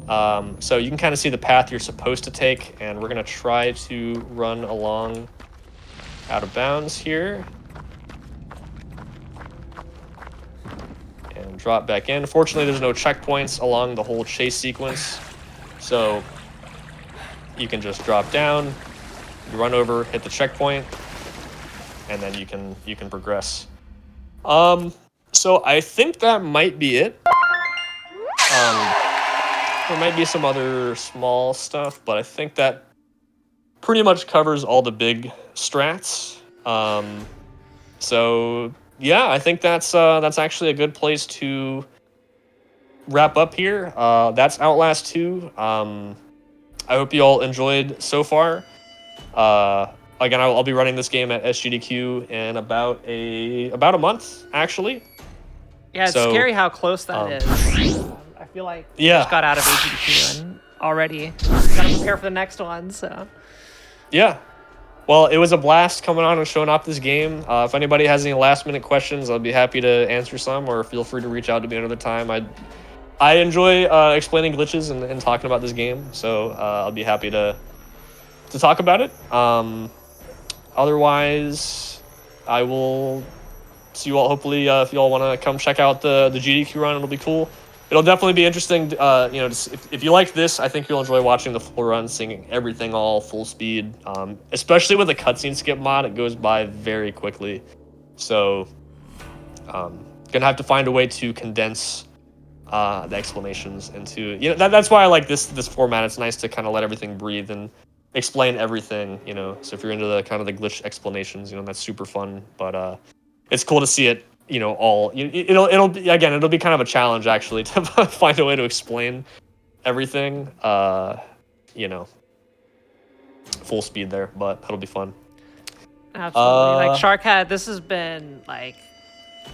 So you can kind of see the path you're supposed to take, and we're gonna try to run along out of bounds here. And drop back in. Fortunately, there's no checkpoints along the whole chase sequence. So you can just drop down, you run over, hit the checkpoint, and then you can progress. So I think that might be it. There might be some other small stuff, but I think that pretty much covers all the big strats. So yeah, I think that's actually a good place to wrap up here. That's Outlast 2. I hope you all enjoyed so far. Again, I'll be running this game at SGDQ in about a month, actually. Yeah, it's scary how close that is. I feel like we just got out of AGDQ and already got to prepare for the next one. So yeah. Well, it was a blast coming on and showing off this game. If anybody has any last-minute questions, I'll be happy to answer some, or feel free to reach out to me another time. I enjoy explaining glitches and talking about this game, so I'll be happy to talk about it. Otherwise, I will see you all hopefully if you all want to come check out the GDQ run. It'll be cool. It'll definitely be interesting. If you like this, I think you'll enjoy watching the full run, seeing everything all full speed. Especially with the cutscene skip mod, it goes by very quickly. So, gonna have to find a way to condense the explanations into that's why I like this format. It's nice to kind of let everything breathe and explain everything. So if you're into the kind of the glitch explanations, that's super fun. But it's cool to see it. It'll be kind of a challenge actually to find a way to explain everything. Full speed there, but that'll be fun. Absolutely. Like Sharkhead, this has been like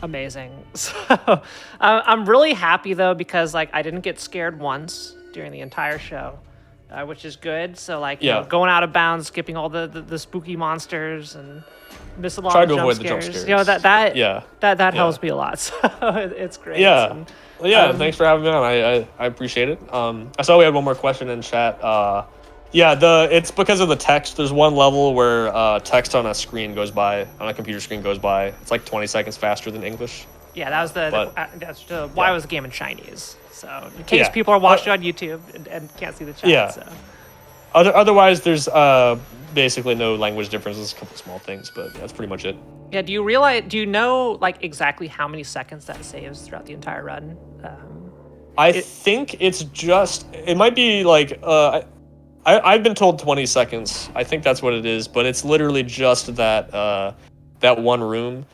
amazing. So I'm really happy though, because like I didn't get scared once during the entire show, which is good. So like going out of bounds, skipping all the spooky monsters and missing a lot of jump scares. That helps me a lot. So it's great. Yeah. And, thanks for having me on. I appreciate it. I saw we had one more question in chat. It's because of the text. There's one level where text on a computer screen goes by. It's like 20 seconds faster than English. Yeah, that was that's why it was a game in Chinese. So in case people are watching on YouTube and can't see the chat. Yeah. So. Otherwise, there's basically no language differences. A couple small things, but that's pretty much it. Yeah. Do you know like exactly how many seconds that saves throughout the entire run? I think it's just. It might be like. I've been told 20 seconds. I think that's what it is, but it's literally just that one room.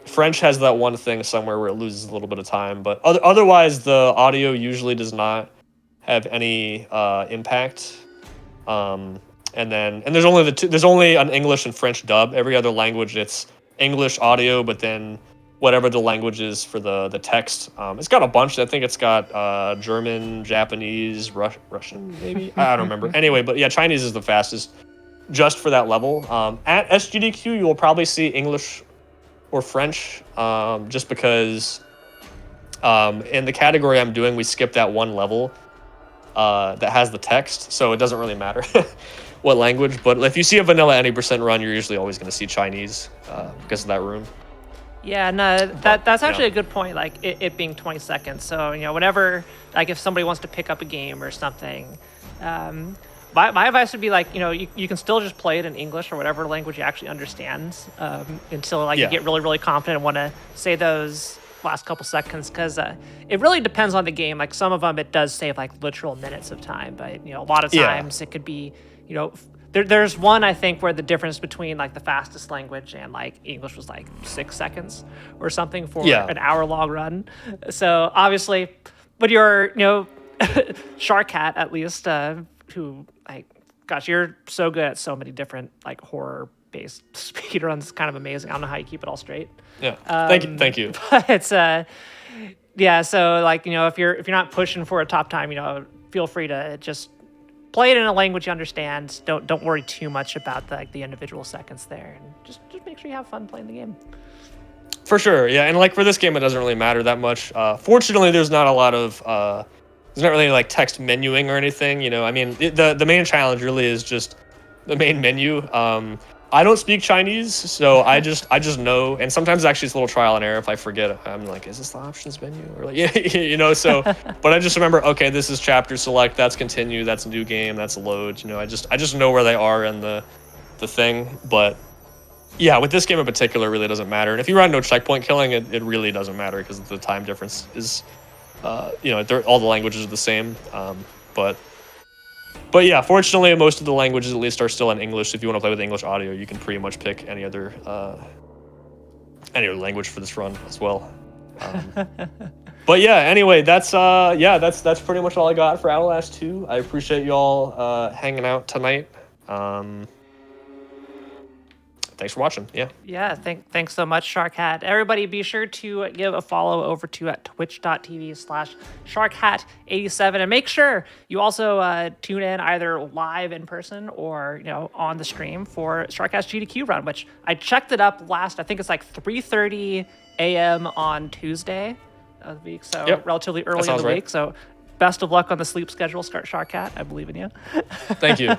French has that one thing somewhere where it loses a little bit of time, but otherwise the audio usually does not have any impact And there's only there's only an English and French dub. Every other language, it's English audio, but then whatever the language is for the text. It's got a bunch. I think it's got German, Japanese, Russian, maybe. I don't remember. Anyway, but yeah, Chinese is the fastest just for that level. At SGDQ, you will probably see English or French, just because in the category I'm doing, we skipped that one level that has the text, so it doesn't really matter what language. But if you see a vanilla any percent run, you're usually always going to see Chinese because of that room. Yeah, no, that's actually a good point. Like it being 20 seconds. So whenever like if somebody wants to pick up a game or something, my advice would be like you can still just play it in English or whatever language you actually understand until like you get really really confident and want to say those last couple seconds, because it really depends on the game. Like some of them it does save like literal minutes of time, but a lot of times it could be there's one I think where the difference between like the fastest language and like English was like 6 seconds or something for an hour-long run. So obviously, but you're Shark Cat at least, who like gosh, you're so good at so many different like horror-based speedruns. It's kind of amazing. I don't know how you keep it all straight. Yeah, thank you. But it's yeah. So like if you're not pushing for a top time, feel free to just play it in a language you understand. Don't worry too much about the individual seconds there, and just make sure you have fun playing the game. For sure, yeah. And like for this game, it doesn't really matter that much. Fortunately, there's not a lot of there's not really like text menuing or anything. I mean, the main challenge really is just the main menu. I don't speak Chinese, so I just know, and sometimes actually it's a little trial and error. If I forget, I'm like, is this the options menu? Or like, so, but I just remember, okay, this is chapter select, that's continue, that's new game, that's load. I just know where they are in the thing. But yeah, with this game in particular, it really doesn't matter. And if you run no checkpoint killing, it really doesn't matter because the time difference is, all the languages are the same. But yeah, fortunately, most of the languages at least are still in English. If you want to play with English audio, you can pretty much pick any other language for this run as well. But yeah, anyway, that's pretty much all I got for Outlast 2. I appreciate you all hanging out tonight. Thanks for watching. Yeah. Thanks so much, Shark Hat. Everybody, be sure to give a follow over to twitch.tv/SharkHat87, and make sure you also tune in either live in person or on the stream for Shark Hat's GDQ run, which I checked it up last. I think it's like 3:30 a.m. on Tuesday of the week, so relatively early in the week. So best of luck on the sleep schedule, Shark Cat. I believe in you. Thank you.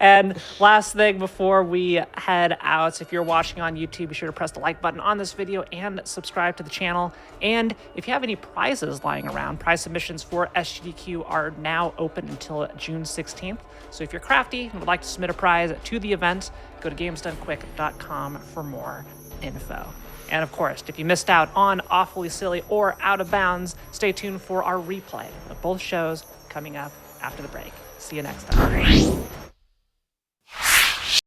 And last thing before we head out, if you're watching on YouTube, be sure to press the like button on this video and subscribe to the channel. And if you have any prizes lying around, prize submissions for SGDQ are now open until June 16th. So if you're crafty and would like to submit a prize to the event, go to gamesdonequick.com for more info. And of course, if you missed out on Awfully Silly or Out of Bounds, stay tuned for our replay of both shows coming up after the break. See you next time.